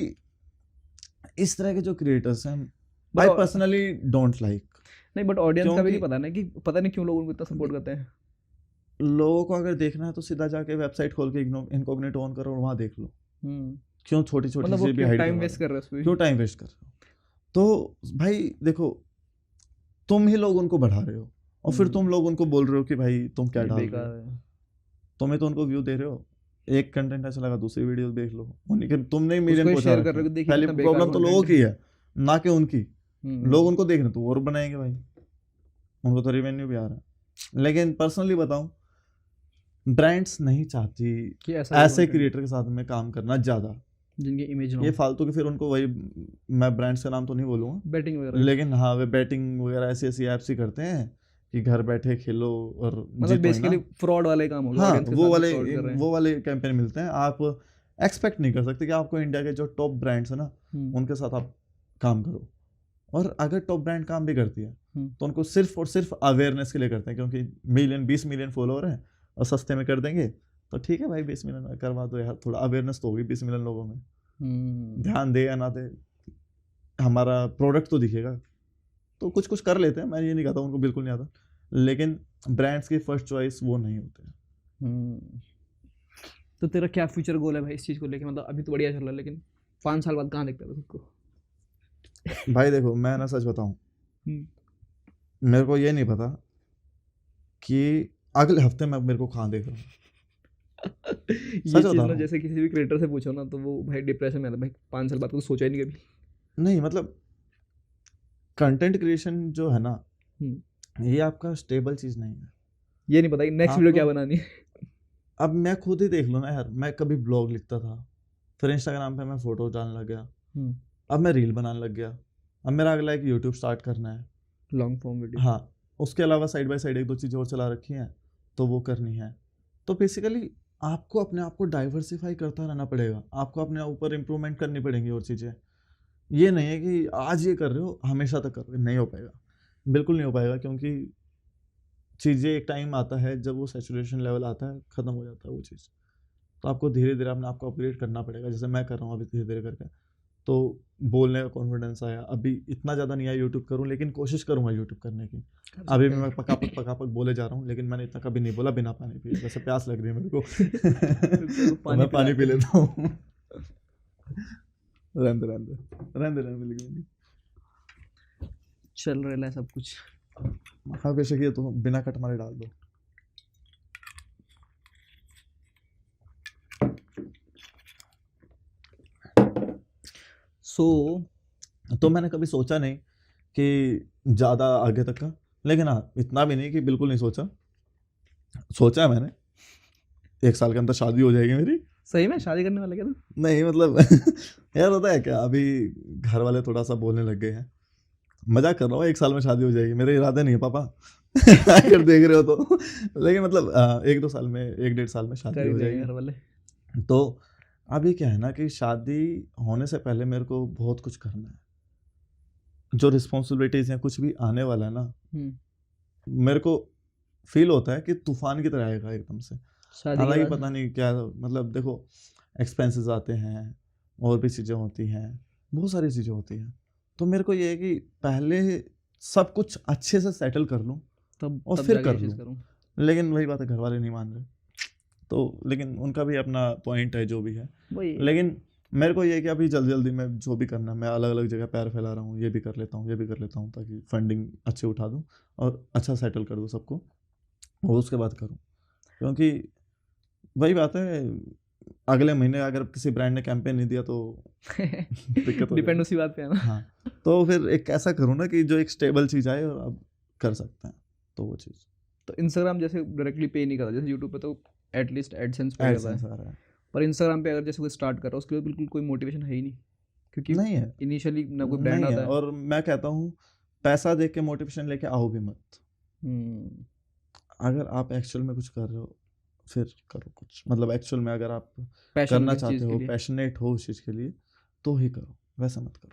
इस तरह के जो क्रिएटर्स हैं, आई But- पर्सनली डोंट लाइक। नहीं बट ऑडियंस का भी नहीं क्योंकि पता ना, कि पता नहीं क्यों लोग उनको इतना सपोर्ट करते हैं। लोगों को अगर देखना है तो सीधा जाके वेबसाइट खोल के इनकॉग्निटो ऑन करो और वहाँ देख लो, हम्म, क्यों छोटी छोटी मतलब वो चीज़ें भी क्यों हाइड टाइम करवा वेस्ट रहे कर रहे हैं उस हो, पे? क्यों टाइम वेस्ट कर रहे हो। तो भाई देखो, तुम ही लोग उनको बढ़ा रहे हो और फिर तुम लोग उनको बोल रहे हो कि भाई तुम क्या ये डाल रहे बेकार हो, है। तुम्हें तो उनको व्यू दे रहे हो, एक कंटेंट अच्छा लगा दूसरी वीडियो देख लो, उन्हीं के तुमने उसको मिलियन ही पहुंचा शेयर कर रखे रहे हो हैं। कि देखिए पहली कितना बेकार प्रॉब्लम तो लोगों कंटेंट की है। है, ना कि उनकी। लोग उनको देख रहे तो और बनाएंगे भाई, उनको तो रिवेन्यू भी आ रहा है। लेकिन पर्सनली बताऊं, ब्रांड्स नहीं चाहती कि ऐसा ऐसे क्रिएटर के साथ में काम करना ज़्यादा, जिनकी इमेज ना ये हो, फालतू की फिर उनको वही, मैं ब्रांड्स का नाम तो नहीं बोलूँगा, बैटिंग वगैरह, लेकिन हाँ वे बैटिंग वगैरह ऐसी ऐसी ऐप्स ही करते हैं कि घर बैठे खेलो और मतलब जीतो ही ना। बेसिकली फ्रॉड वाले काम हो गए, हाँ ऑडियंस के वो साथ भी वाले फ्रॉड कर रहे हैं। वो वाले कैंपेन मिलते हैं। आप एक्सपेक्ट नहीं कर सकते कि आपको इंडिया के जो टॉप ब्रांड्स है ना उनके साथ आप काम करो, और अगर टॉप ब्रांड काम भी करती है तो उनको सिर्फ और सिर्फ अवेयरनेस के लिए करते हैं, क्योंकि 20 मिलियन फॉलोअर हैं और सस्ते में कर देंगे तो ठीक है भाई 20 मिलियन करवा दो यार, थोड़ा अवेयरनेस तो होगी 20 मिलियन लोगों में, ध्यान दे या ना दे हमारा प्रोडक्ट तो दिखेगा। तो कुछ कुछ कर लेते हैं, मैं ये नहीं कहता उनको बिल्कुल नहीं आता, लेकिन ब्रांड्स की फर्स्ट चॉइस वो नहीं होते हैं। तो तेरा क्या फ्यूचर गोल है भाई इस चीज़ को लेके? मतलब अभी तो बढ़िया चल रहा है, लेकिन 5 साल बाद कहाँ देखता है खुद को? भाई देखो मैं ना सच बताऊं, मेरे को ये नहीं पता कि अगले हफ्ते में मेरे को कहाँ देख रहा हूँ। ये सच चीज़ बता ना रहा हूँ। जैसे किसी भी क्रिएटर से पूछो ना तो वो भाई डिप्रेशन में आता है, भाई 5 साल बाद तो सोचा ही नहीं कभी। नहीं मतलब कंटेंट क्रिएशन जो है ना हम्म। ये आपका स्टेबल चीज़ नहीं है। ये नहीं पता कि नेक्स्ट वीडियो क्या आपको बनानी है। अब मैं खुद ही देख लो ना यार, मैं कभी ब्लॉग लिखता था, फिर इंस्टाग्राम पे मैं फोटो डालने लग गया, अब मैं रील बनाने लग गया, अब मेरा अगला एक यूट्यूब स्टार्ट करना है, लॉन्ग फॉर्म वीडियो। हाँ उसके अलावा साइड बाय साइड एक दो चीज़ें और चला रखी हैं तो वो करनी है। तो बेसिकली आपको अपने आप को डाइवर्सिफाई करता रहना पड़ेगा, आपको अपने ऊपर इम्प्रूवमेंट करनी पड़ेंगी और चीज़ें। ये नहीं है कि आज ये कर रहे हो हमेशा तक करोगे, नहीं हो पाएगा, बिल्कुल नहीं हो पाएगा, क्योंकि चीज़ें एक टाइम आता है जब वो सैचुरेशन लेवल आता है, ख़त्म हो जाता है वो चीज़। तो आपको धीरे धीरे अपने आप को अपग्रेड करना पड़ेगा, जैसे मैं कर रहा हूँ अभी धीरे धीरे करके। तो बोलने का कॉन्फिडेंस आया, अभी इतना ज़्यादा नहीं आया यूट्यूब करूँ, लेकिन कोशिश करूँगा यूट्यूब करने की। अभी भी मैं पकापक बोले जा रहा हूँ, लेकिन मैंने इतना कभी नहीं बोला बिना पानी पिए, वैसे प्यास लग रही है मेरे को तो मैं पानी पी लेता हूँ। रहने लेकिन चल रहा है सब कुछ। हाँ बेशक ये तो बिना कट मारे डाल दो। तो मैंने कभी सोचा नहीं कि ज़्यादा आगे तक का, लेकिन हाँ इतना भी नहीं कि बिल्कुल नहीं सोचा, सोचा है मैंने 1 साल के अंदर शादी हो जाएगी मेरी। सही में शादी करने वाले क्या तुम? नहीं मतलब यार होता है क्या, अभी घर वाले थोड़ा सा बोलने लग गए हैं, मजाक कर रहा हूँ, 1 साल में शादी हो जाएगी, मेरे इरादे नहीं है पापा अगर देख रहे हो तो, लेकिन मतलब 1-2 साल में 1-1.5 साल में शादी हो जाएगी घर वाले। तो अभी क्या है ना कि शादी होने से पहले मेरे को बहुत कुछ करना है, जो रिस्पॉन्सिबिलिटीज हैं कुछ भी आने वाला है ना, मेरे को फील होता है कि तूफान की तरह आएगा एकदम से। हालांकि पता नहीं क्या, मतलब देखो एक्सपेंसेस आते हैं और भी चीज़ें होती हैं, बहुत सारी चीज़ें होती हैं, तो मेरे को ये है कि पहले सब कुछ अच्छे से सेटल कर लूँ और फिर कर लूँ, लेकिन वही बात है घर वाले नहीं मान रहे, तो लेकिन उनका भी अपना पॉइंट है जो भी है, लेकिन मेरे को ये है कि अभी जल्दी जल्दी मैं जो भी करना है, मैं अलग अलग जगह पैर फैला रहा हूँ, ये भी कर लेता हूँ ये भी कर लेता हूँ, ताकि फंडिंग अच्छे उठा दूँ और अच्छा सेटल कर दूँ सबको, और उसके बाद करूँ। क्योंकि वही बात है, अगले महीने अगर किसी ब्रांड ने कैंपेन नहीं दिया तो दिक्कत हो डिपेंड उसी बात पे है ना। हाँ तो फिर एक ऐसा करूँ ना कि जो एक स्टेबल चीज़ आए और अब कर सकते हैं, तो वो चीज़। तो इंस्टाग्राम जैसे डायरेक्टली पे नहीं करता, जैसे यूट्यूब पे तो एटलीस्ट एडसेंस पे करता है, पर इंस्टाग्राम पे अगर जैसे कोई स्टार्ट कर रहा है उसके लिए बिल्कुल कोई मोटिवेशन है ही नहीं, क्योंकि नहीं है इनिशियली ना कोई ब्रांड आता है। और मैं कहता हूँ पैसा देख के मोटिवेशन लेके आओ भी मत। अगर आप एक्चुअल में कुछ कर रहे हो फिर करो कुछ, मतलब एक्चुअल में अगर आप करना चाहते हो, पैशनेट हो उस चीज़ के लिए, तो ही करो, वैसा मत करो।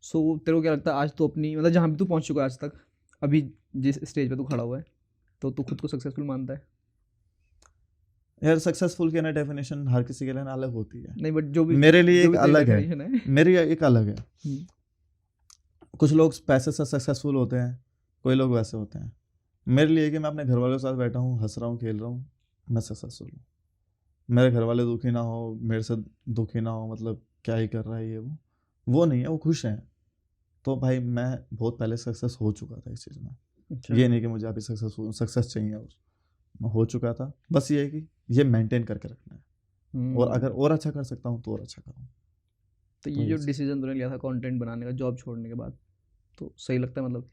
सो तेरे को क्या लगता है आज तो अपनी मतलब जहाँ भी तू पहुँच चुका है आज तक, अभी जिस स्टेज पे तू खड़ा हुआ है, तो तू खुद को सक्सेसफुल मानता है? यार सक्सेसफुल की ना डेफिनेशन हर किसी के लिए ना अलग होती है। नहीं बट जो भी मेरे लिए एक अलग है, मेरी एक अलग है। कुछ लोग पैसे से सक्सेसफुल होते हैं, कोई लोग वैसे होते हैं। मेरे लिए कि मैं अपने घर वालों के साथ बैठा हूँ, हंस रहा हूँ, खेल रहा हूँ, मैं सक्सेसफुल हूँ। मेरे घर वाले दुखी ना हो, मेरे से दुखी ना हो, मतलब क्या ही कर रहा है ये वो नहीं है, वो खुश हैं, तो भाई मैं बहुत पहले सक्सेस हो चुका था इस चीज़ में। अच्छा। ये नहीं कि मुझे अभी सक्सेस चाहिए, और मैं हो चुका था, बस ये है कि ये मेंटेन करके रखना है, और अगर और अच्छा कर सकता हूँ तो और अच्छा करूँ। तो ये जो डिसीजन तूने लिया था कंटेंट बनाने का जॉब छोड़ने के बाद, तो सही लगता है? मतलब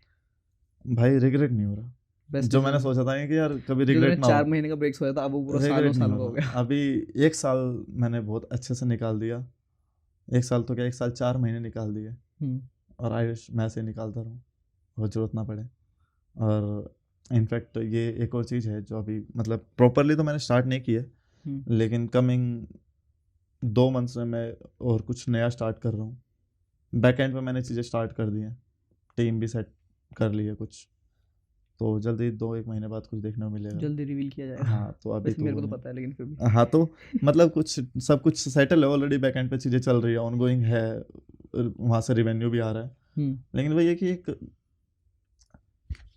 भाई रिग्रेट नहीं हो रहा, बेस्ट जो मैंने सोचा था कि यार कभी रिग्रेट ना 4 हो, महीने का ब्रेक सोचा था, अब वो पूरा सालों रिग्रेट नहीं साल का हो होगा। गया। अभी 1 साल मैंने बहुत अच्छे से निकाल दिया। 1 साल तो क्या, 1 साल 4 महीने निकाल दिए। और आई विश मैं ऐसे निकालता रहूँ और ज़रूरत ना पड़े। और इनफैक्ट ये एक और चीज़ है जो अभी मतलब प्रॉपरली तो मैंने स्टार्ट नहीं की है, लेकिन कमिंग 2 मंथ्स में मैं और कुछ नया स्टार्ट कर रहा हूँ। बैकएंड पे मैंने चीज़ें स्टार्ट कर दी हैं, टीम भी सेट कर ली है कुछ, तो जल्दी 2-1 महीने बाद कुछ देखने को मिलेगा। जल्दी रिवील किया जाएगा। हाँ, तो अभी वैसे मेरे को तो तो नहीं। पता है, लेकिन फिर भी हाँ, तो मतलब कुछ सब कुछ सेटल है ऑलरेडी, बैकएंड पे चीज़ें चल रही है, ऑनगोइंग है, वहाँ से रिवेन्यू भी आ रहा है। लेकिन वही है कि एक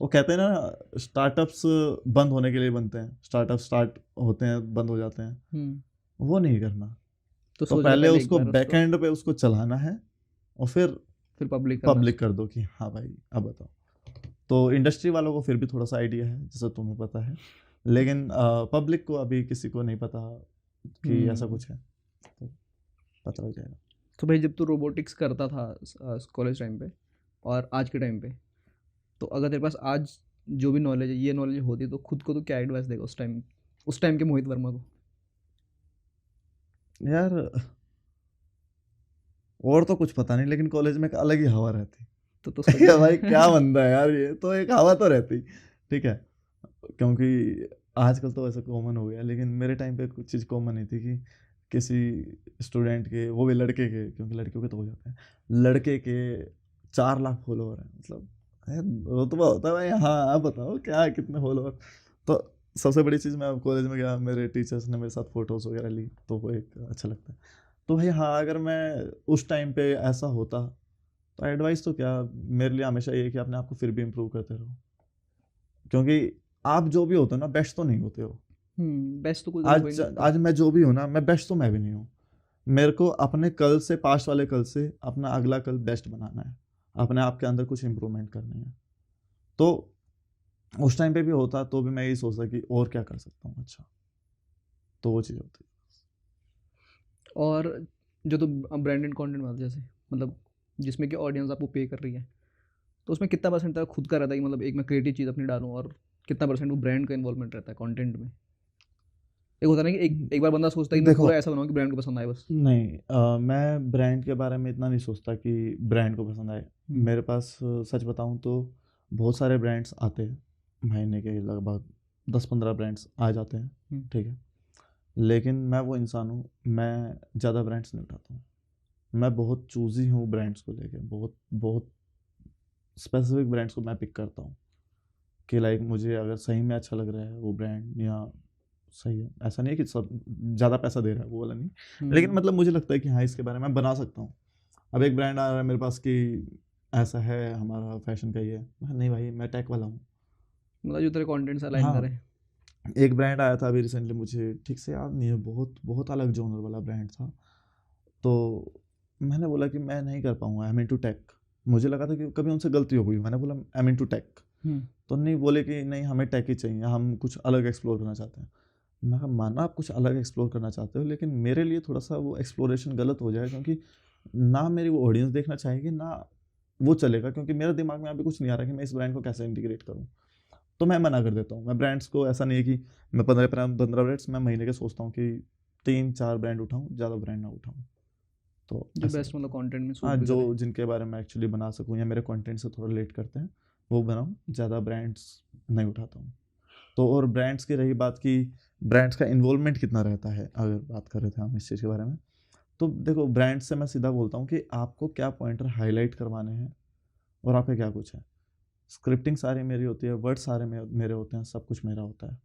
वो कहते हैं ना, स्टार्टअप्स बंद होने के लिए बनते हैं, स्टार्टअप स्टार्ट होते हैं बंद हो जाते हैं, वो नहीं करना। तो तो सोच लो पहले एक उसको बार बैकएंड पे उसको चलाना है और फिर पब्लिक पब्लिक कर दो कि हाँ भाई अब बताओ। तो इंडस्ट्री वालों को फिर भी थोड़ा सा आइडिया है, जैसे तुम्हें पता है, लेकिन पब्लिक को अभी किसी को नहीं पता कि ऐसा कुछ है, तो पता लग जाएगा। तो भाई जब तू रोबोटिक्स करता था कॉलेज टाइम पे और आज के टाइम पे, तो अगर तेरे पास आज जो भी नॉलेज है, ये नॉलेज होती, तो खुद को तो क्या एडवाइस देगा उस टाइम के मोहित वर्मा को? यार और तो कुछ पता नहीं, लेकिन कॉलेज में एक अलग ही हवा रहती। तो या भाई क्या बंदा है यार, ये तो एक हवा तो रहती, ठीक है। क्योंकि आजकल तो ऐसा कॉमन हो गया, लेकिन मेरे टाइम पे कुछ चीज़ कॉमन नहीं थी कि किसी स्टूडेंट के, वो भी लड़के के, क्योंकि लड़कियों के तो हो जाते हैं, लड़के के 4 लाख फॉलोअर हैं। मतलब वो तो होता है भाई, हाँ आप बताओ क्या कितने फॉलोअर। तो सबसे बड़ी चीज़, मैं कॉलेज में गया, मेरे टीचर्स ने मेरे साथ फ़ोटोज़ वगैरह ली, तो वो एक अच्छा लगता है। तो भाई हाँ, अगर मैं उस टाइम पे ऐसा होता तो एडवाइस तो क्या, मेरे लिए हमेशा ये है कि अपने आप को फिर भी इम्प्रूव करते रहो, क्योंकि आप जो भी होते हो ना, बेस्ट तो नहीं होते हो। बेस्ट तो कोई आज नहीं होता। आज मैं जो भी हूँ ना, मैं बेस्ट तो मैं भी नहीं हूँ। मेरे को अपने कल से, पास्ट वाले कल से अपना अगला कल बेस्ट बनाना है, अपने आप के अंदर कुछ इम्प्रूवमेंट करनी है। तो उस टाइम पे भी होता तो भी मैं यही सोचता कि और क्या कर सकता हूँ अच्छा, तो वो चीज़ होती है। और जो तो ब्रांडेड कंटेंट वाला, जैसे मतलब जिसमें कि ऑडियंस आपको पे कर रही है, तो उसमें कितना परसेंट तक खुद का रहता है कि मतलब एक मैं क्रिएटिव चीज़ अपनी डालूं, और कितना परसेंट वो ब्रांड का इन्वॉल्वमेंट रहता है कंटेंट में? एक होता है ना कि एक बार बंदा सोचता है कि मैं देखो, पूरा ऐसा बनाऊं कि ब्रांड को पसंद आए बस। नहीं मैं ब्रांड के बारे में इतना नहीं सोचता कि ब्रांड को पसंद आए। मेरे पास सच बताऊं तो बहुत सारे ब्रांड्स आते हैं, महीने के लगभग 10-15 ब्रांड्स आ जाते हैं, ठीक है। लेकिन मैं वो इंसान हूँ, मैं ज़्यादा ब्रांड्स नहीं उठाता हूँ। मैं बहुत चूज़ी हूँ ब्रांड्स को लेके, बहुत बहुत स्पेसिफिक ब्रांड्स को मैं पिक करता हूँ कि लाइक मुझे अगर सही में अच्छा लग रहा है वो ब्रांड, या सही है, ऐसा नहीं है कि सब ज़्यादा पैसा दे रहा है, वो वाला नहीं, लेकिन मतलब मुझे लगता है कि हाँ इसके बारे में मैं बना सकता हूँ। अब एक ब्रांड आ रहा है मेरे पास कि ऐसा है हमारा फैशन का ही है, मैं नहीं भाई मैं टेक वाला हूँ। मतलब जो तेरे कंटेंट से अलाइन हाँ, करे। एक ब्रांड आया था अभी रिसेंटली, मुझे ठीक से याद नहीं है, बहुत बहुत अलग जोनर वाला ब्रांड था। तो मैंने बोला कि मैं नहीं कर पाऊँगा, आई एम इनटू टेक। मुझे लगा था कि कभी उनसे गलती हो गई, मैंने बोला आई एम इनटू टेक। तो नहीं, बोले कि नहीं हमें टेक ही चाहिए, हम कुछ अलग एक्सप्लोर करना चाहते हैं। मैं कहा माना आप कुछ अलग एक्सप्लोर करना चाहते हो, लेकिन मेरे लिए थोड़ा सा वो एक्सप्लोरेशन गलत हो जाएगा, क्योंकि ना मेरी वो ऑडियंस देखना चाहेगी, ना वो चलेगा, क्योंकि मेरे दिमाग में अभी कुछ नहीं आ रहा कि मैं इस ब्रांड को कैसे इंटीग्रेट करूँ। तो मैं मना कर देता हूँ। मैं ब्रांड्स को, ऐसा नहीं है कि मैं 15 ब्रांड्स, मैं महीने के सोचता हूँ कि 3-4 ब्रांड उठाऊँ, ज़्यादा ब्रांड ना उठाऊँ। तो जो ऐसा बेस्ट मतलब कंटेंट में हाँ, सूट भी जो करे। जिनके बारे में एक्चुअली बना सकूँ या मेरे कंटेंट से थोड़ा रिलेट करते हैं वो बनाऊँ, ज़्यादा ब्रांड्स नहीं उठाता हूँ। तो और ब्रांड्स की रही बात कि ब्रांड्स का इन्वॉल्वमेंट कितना रहता है, अगर बात कर रहे थे हम इस चीज़ के बारे में, तो देखो ब्रांड से मैं सीधा बोलता हूँ कि आपको क्या पॉइंटर हाईलाइट करवाने हैं और आपका क्या कुछ है। स्क्रिप्टिंग सारी मेरी होती है, वर्ड सारे मेरे होते हैं, सब कुछ मेरा होता है।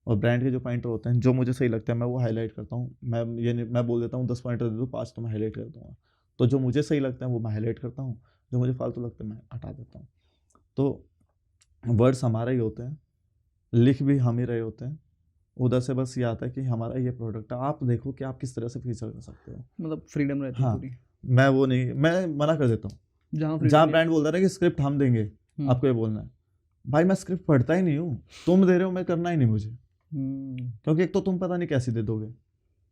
और ब्रांड के जो पॉइंटर होते हैं, जो मुझे सही लगता है मैं वो हाईलाइट करता हूँ। मैं ये नहीं, मैं बोल देता हूँ 10 पॉइंटर दे दो, 5 तो मैं हाईलाइट कर दूँगा। तो जो मुझे सही लगता है वो मैं हाईलाइट करता हूँ, जो मुझे फालतू लगता है मैं हटा देता हूँ। तो वर्ड्स हमारे ही होते हैं, लिख भी हम ही रहे होते हैं, उधर से बस ये आता है कि हमारा ये प्रोडक्ट है, आप देखो कि आप किस तरह से फीचर कर सकते हो। मतलब फ्रीडम रहती है हाँ, पूरी। मैं वो नहीं, मैं मना कर देता हूँ। जहाँ जहाँ फ्रीडम ब्रांड बोलता है कि स्क्रिप्ट हम देंगे, आपको ये बोलना है, भाई मैं स्क्रिप्ट पढ़ता ही नहीं हूँ, तुम दे रहे हो, मैं करना ही नहीं मुझे। क्योंकि एक तो तुम पता नहीं कैसे दे दोगे,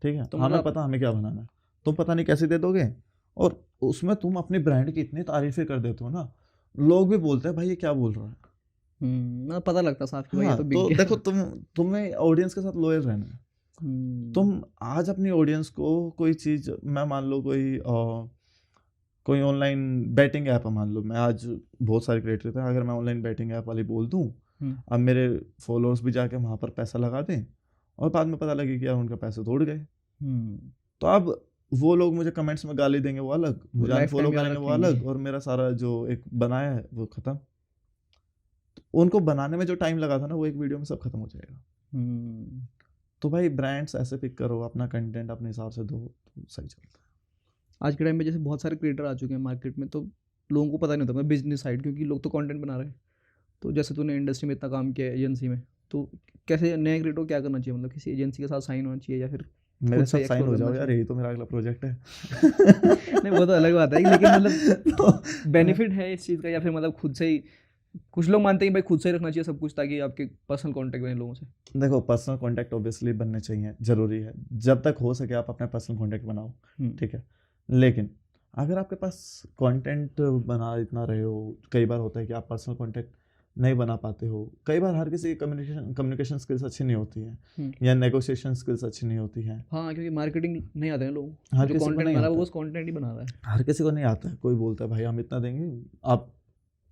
ठीक है, तो हमें मतलब पता हमें क्या बनाना है, तुम पता नहीं कैसे दे दोगे। और उसमें तुम अपने ब्रांड की इतनी तारीफें कर देते हो ना, लोग भी बोलते हैं भाई ये क्या बोल रहा है, ना पता लगता साफ कि भाई ये हाँ, तो बिक तो गया। देखो तुम्हें ऑडियंस के साथ लॉयल रहना है। तुम आज अपनी ऑडियंस को कोई चीज़, मैं मान लो कोई ऑनलाइन बैटिंग ऐप है, मान लो मैं आज बहुत सारे क्रिएटर थे, अगर मैं ऑनलाइन बैटिंग ऐप वाली बोल दूँ, अब मेरे फॉलोअर्स भी जाके वहाँ पर पैसा लगा दें और बाद में पता लगे कि यार उनका पैसे तो उड़ गए, तो अब वो लोग मुझे कमेंट्स में गाली देंगे वो अलग, मुझे अनफॉलो करेंगे वो अलग, और मेरा सारा जो एक बनाया है वो खत्म। तो उनको बनाने में जो टाइम लगा था ना वो एक वीडियो में सब खत्म हो जाएगा। तो भाई ब्रांड्स ऐसे पिक करो, अपना कंटेंट अपने हिसाब से दो, तो सही चलता है। आज के टाइम में जैसे बहुत सारे क्रिएटर आ चुके हैं मार्केट में, तो लोगों को पता नहीं होता बिजनेस साइड, क्योंकि लोग तो कंटेंट बना रहे हैं। तो जैसे तूने इंडस्ट्री में इतना काम किया है एजेंसी में, तो कैसे नए क्रिएटर को क्या करना चाहिए, मतलब किसी एजेंसी के साथ साइन होना चाहिए या फिर मेरे खुद से साथ साइन हो explore जाओ करना यार, यही तो मेरा अगला प्रोजेक्ट है। नहीं वो तो अलग बात है, लेकिन मतलब बेनिफिट है इस चीज़ का, या फिर मतलब खुद से ही कुछ लोग मानते हैं कि भाई खुद से ही रखना चाहिए सब कुछ ताकि आपके पर्सनल कांटेक्ट बने लोगों से। देखो पर्सनल कांटेक्ट ऑब्वियसली बनने चाहिए, जरूरी है, जब तक हो सके आप अपने पर्सनल कांटेक्ट बनाओ, ठीक है। लेकिन अगर आपके पास कंटेंट बना इतना रहे हो, कई बार होता है कि आप पर्सनल कांटेक्ट नहीं बना पाते हो, कई बार हर किसी की कम्युनिकेशन स्किल्स अच्छी नहीं होती हैं या नेगोशिएशन स्किल्स अच्छी नहीं होती हैं। हाँ, क्योंकि मार्केटिंग नहीं आते हैं लोग, हर जो किसी को कंटेंट नहीं बना रहा है आता वो है। बस कंटेंट ही बना रहा है। हर किसी को नहीं आता है, कोई बोलता है भाई हम इतना देंगे, आप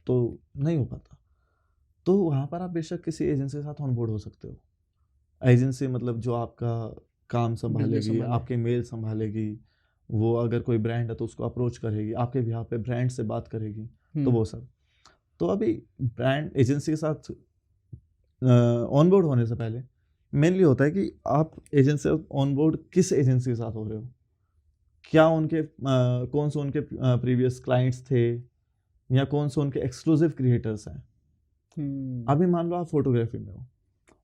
तो नहीं हो पाता। तो वहाँ पर आप बेशक किसी एजेंसी के साथ ऑन बोर्ड हो सकते हो। एजेंसी मतलब जो आपका काम संभालेगी, संभाले। आपके मेल संभालेगी, वो अगर कोई ब्रांड है तो उसको अप्रोच करेगी, आपके बिहाफ पे ब्रांड से बात करेगी, तो वो सब। तो अभी ब्रांड एजेंसी के साथ ऑन बोर्ड होने से पहले मेनली होता है कि आप एजेंसी ऑन बोर्ड किस एजेंसी के साथ हो रहे हो, क्या उनके कौन से उनके प्रीवियस क्लाइंट्स थे, या कौन से उनके एक्सक्लूसिव क्रिएटर्स हैं। अभी मान लो आप फोटोग्राफी में हो,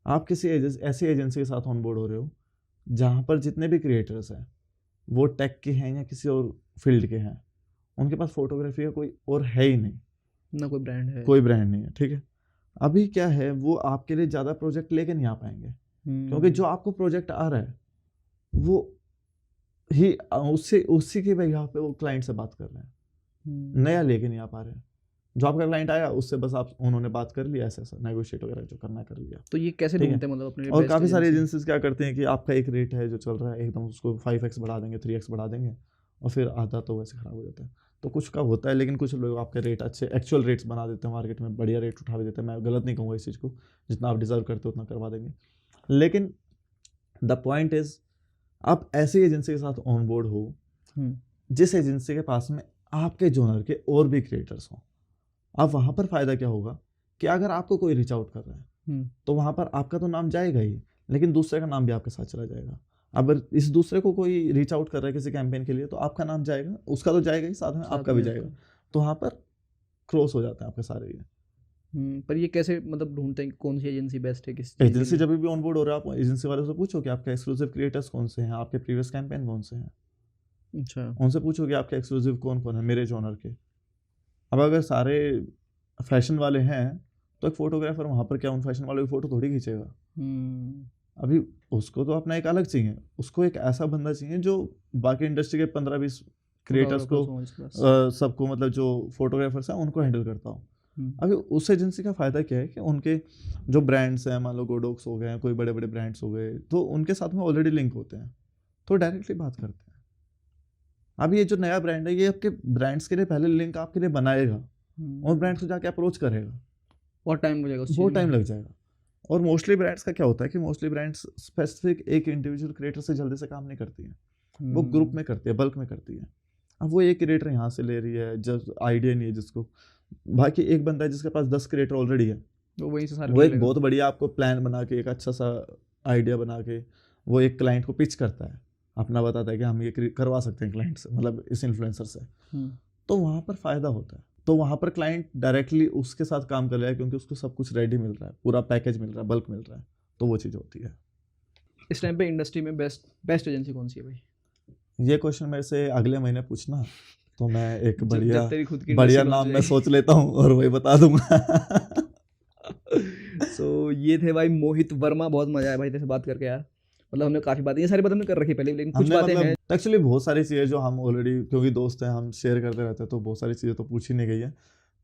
आप किसी ऐसी एजेंसी के साथ ऑन बोर्ड हो रहे हो जहाँ पर जितने भी क्रिएटर्स हैं वो टेक के हैं या किसी और फील्ड के हैं, उनके पास फोटोग्राफी का कोई और है ही नहीं, ना कोई ब्रांड है, कोई ब्रांड नहीं है, ठीक है। अभी क्या है, वो आपके लिए ज़्यादा प्रोजेक्ट लेके नहीं आ पाएंगे, क्योंकि जो आपको प्रोजेक्ट आ रहा है वो ही उससे उसी के यहाँ पे वो क्लाइंट से बात कर रहे हैं, नया लेके नहीं आ पा रहे हैं। जो आपका क्लाइंट आया उससे बस उन्होंने बात कर लिया, ऐसा नेगोशिएट वगैरह जो करना कर लिया। तो ये कैसे ढूंढते हैं मतलब अपने और काफ़ी सारी एजेंसीज क्या करते हैं कि आपका एक रेट है जो चल रहा है एकदम उसको 5x बढ़ा देंगे, 3x बढ़ा देंगे, और फिर आधा तो वैसे ख़राब हो जाता है। तो कुछ का होता है, लेकिन कुछ लोग आपके रेट अच्छे एक्चुअल रेट्स बना देते हैं, मार्केट में बढ़िया रेट उठा भी देते हैं। मैं गलत नहीं कहूँगा इस चीज़ को, जितना आप डिज़र्व करते हो उतना करवा देंगे। लेकिन द पॉइंट इज़ आप ऐसी एजेंसी के साथ ऑन बोर्ड हो जिस एजेंसी के पास में आपके जोनर के और भी क्रिएटर्स हों। अब वहाँ पर फ़ायदा क्या होगा कि अगर आपको कोई रीच आउट कर रहा है तो वहाँ पर आपका तो नाम जाएगा ही, लेकिन दूसरे का नाम भी आपके साथ चला जाएगा। अगर इस दूसरे को कोई रीच आउट कर रहा है किसी कैंपेन के लिए तो आपका नाम जाएगा, उसका तो जाएगा ही, साथ में आपका भी जाएगा। तो वहाँ पर क्रॉस हो जाते हैं आपके सारे ये। पर ये कैसे मतलब ढूंढते हैं कि कौन सी एजेंसी बेस्ट है, किस एजेंसी जब भी ऑन बोर्ड हो रहा है आप एजेंसी वालों से पूछो कि आपके एक्सक्लूसिव क्रिएटर्स कौन से हैं, आपके प्रीवियस कैंपेन कौन से हैं। अच्छा, उनसे पूछो कि आपके एक्सक्लूसिव कौन कौन है मेरे जॉनर के। अब अगर सारे फैशन वाले हैं तो एक फोटोग्राफर वहाँ पर क्या उन फैशन वालों की फ़ोटो थोड़ी खींचेगा। अभी उसको तो अपना एक अलग चाहिए, उसको एक ऐसा बंदा चाहिए जो बाकी इंडस्ट्री के 15-20 क्रिएटर्स को सबको मतलब जो फोटोग्राफर्स हैं उनको हैंडल करता हो। अभी उस एजेंसी का फ़ायदा क्या है कि उनके जो ब्रांड्स हैं, मान लो गोडोक्स हो गए, कोई बड़े बड़े ब्रांड्स हो गए, तो उनके साथ में ऑलरेडी लिंक होते हैं, तो डायरेक्टली बात करते हैं। अब ये जो नया ब्रांड है ये आपके ब्रांड्स के लिए पहले लिंक आपके लिए बनाएगा और ब्रांड्स को जाके अप्रोच करेगा, बहुत टाइम लगेगा, बहुत टाइम लग जाएगा। और मोस्टली ब्रांड्स का क्या होता है कि मोस्टली ब्रांड्स स्पेसिफिक एक इंडिविजुअल क्रिएटर से जल्दी से काम नहीं करती है, वो ग्रुप में करती है, बल्क में करती है। अब वो एक क्रिएटर यहाँ से ले रही है, जब आइडिया नहीं है जिसको, बाकी एक बंदा है जिसके पास 10 क्रिएटर ऑलरेडी है, तो वहीं से सारे वो एक बहुत बढ़िया आपको प्लान बना के, एक अच्छा सा आइडिया बना के वो एक क्लाइंट को पिच करता है, अपना बताता है कि हम ये करवा सकते हैं क्लाइंट से, मतलब इस इन्फ्लुएंसर से। तो वहाँ पर फ़ायदा होता है, तो वहाँ पर क्लाइंट डायरेक्टली उसके साथ काम कर रहा है क्योंकि उसको सब कुछ रेडी मिल रहा है, पूरा पैकेज मिल रहा है, बल्क मिल रहा है, तो वो चीज़ होती है। इस टाइम पे इंडस्ट्री में बेस्ट एजेंसी कौन सी है भाई? ये क्वेश्चन मेरे से अगले महीने पूछना तो मैं एक बढ़िया नाम मैं सोच लेता हूँ और वही बता दूंगा। सो ये थे भाई मोहित वर्मा, बहुत मजा आया भाई तेरे से बात करके यार। मतलब हमने काफ़ी बातें, ये सारी बातें हमने कर रखी पहले, लेकिन कुछ बातें हैं एक्चुअली बहुत सारी चीज़ें जो हम ऑलरेडी क्योंकि दोस्त हैं हम शेयर करते रहते हैं, तो बहुत सारी चीज़ें तो पूछ ही नहीं गई है।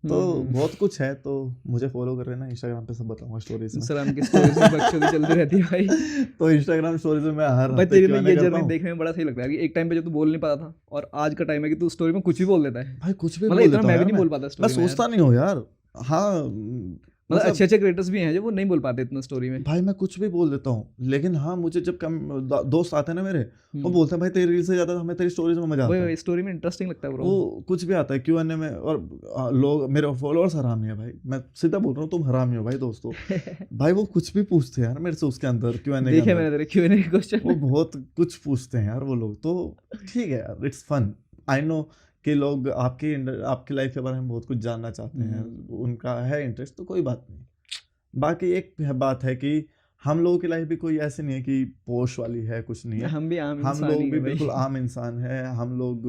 तो बहुत कुछ है, तो मुझे फॉलो कर लेना इंस्टाग्राम पे, सब बताऊंगा स्टोरीज में। इंस्टाग्राम की स्टोरीज में बकचोदी चलती रहती है भाई। तो इंस्टाग्राम स्टोरीज में मैं हर भाई हफ्ते तेरी में Q&A ये करता जर्नी हूँ। देखने में बड़ा सही लगता है कि एक टाइम पे जब तू बोल नहीं पाता था और आज का टाइम है कि तू स्टोरी में कुछ भी बोल देता है। भाई कुछ भी मतलब बोल इतना देता हूँ मैं भी यार, नहीं मैं बोल पाता मैं स्टोरी में यार। सोचता नहीं हूँ यार। हाँ मतलब अच्छे अच्छे क्रिएटर्स भी हैं जो वो नहीं बोल पाते इतना स्टोरी में। भाई मैं कुछ भी बोल देता हूँ, लेकिन हाँ मुझे जब दोस्त आते हैं ना मेरे, वो हम्म। बोलते हैं भाई तेरी रील से ज्यादा हमें तेरी स्टोरीज में मजा आता है। वही स्टोरी में इंटरेस्टिंग लगता है ब्रो। वो कुछ भी आता है Q&A में, और लोग मेरे फॉलोअर्स हरामी है भाई, मैं सीधा बोल रहा हूँ, तुम हरामी हो भाई दोस्तों। भाई वो कुछ भी पूछते हैं यार मेरे से उसके अंदर Q&A के देखे अंदर, मैंने तेरे Q&A के वो क्वेश्चन। बहुत कुछ पूछते हैं यार वो लोग। तो ठीक है यार, इट्स फन। आई नो कि लोग आपकी लाइफ के बारे में बहुत कुछ जानना चाहते हैं, उनका है इंटरेस्ट, तो कोई बात नहीं। बाकी एक बात है कि हम लोगों की लाइफ भी कोई ऐसी नहीं है कि पोश वाली है, कुछ नहीं है। हम भी आम हम इंसान लोग ही भी हैं भाई। बिल्कुल आम इंसान है। हम लोग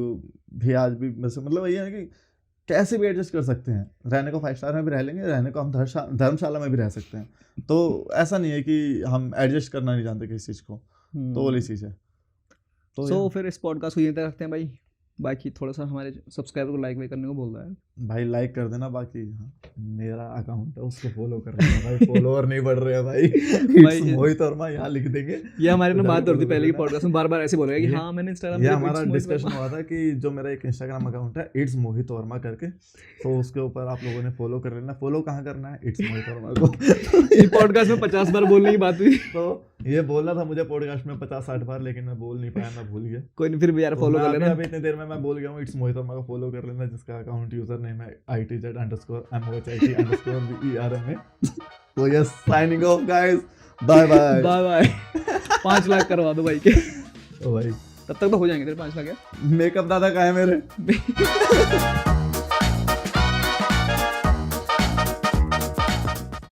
भी आज भी मतलब ये है कि कैसे भी एडजस्ट कर सकते हैं। रहने को 5 स्टार में भी रह लेंगे, रहने को हम धर्मशाला में भी रह सकते हैं। तो ऐसा नहीं है कि हम एडजस्ट करना नहीं जानते किसी चीज़ को, तो वाली चीज़ है। तो सो फिर इस पॉडकास्ट को यहीं तक रखते हैं भाई। बाकी थोड़ा सा हमारे सब्सक्राइबर को लाइक वाइक करने को बोल रहा है भाई लाइक कर देना। बाकी हाँ, मेरा अकाउंट है उसको फॉलो कर लेना भाई। फॉलोअर नहीं बढ़ रहे हैं भाई। भाई इट्स मोहित वर्मा यहाँ लिख देंगे। ये हमारी ना उधर बात follow होती कर पहले की लेना। पॉडकास्ट में, बार बार ऐसे बोलेगा कि ये- हाँ मैंने इंस्टाग्राम ये पे हमारा It's मोहित डिस्कशन वर्मा। हुआ था कि जो मेरा एक इंस्टाग्राम अकाउंट है इट्स मोहित वर्मा करके, तो उसके ऊपर आप लोगों ने फॉलो कर लेना। फॉलो कहाँ करना है? इट्स मोहित वर्मा को। ये पॉडकास्ट में 50 बार बोलने की बात हुई। तो ये बोलना था मुझे पॉडकास्ट में 50-60 बार, लेकिन मैं बोल नहीं पाया, मैं भूल गया। कोई नहीं, फिर भी यार तो फॉलो मैं कर लेना। अभी इतनी देर में मैं बोल गया हूँ, इट्स मोहित वर्मा को फॉलो कर लेना, जिसका अकाउंट यूजर नेम है ITZ_MOHIT_VERMA। तो yes, signing off guys, bye bye bye bye. 5 lakh करवा दो भाई के। ओ भाई, तब तक तो हो जाएंगे तेरे 5 लाख यार। मेकअप दादा कहाँ है मेरे?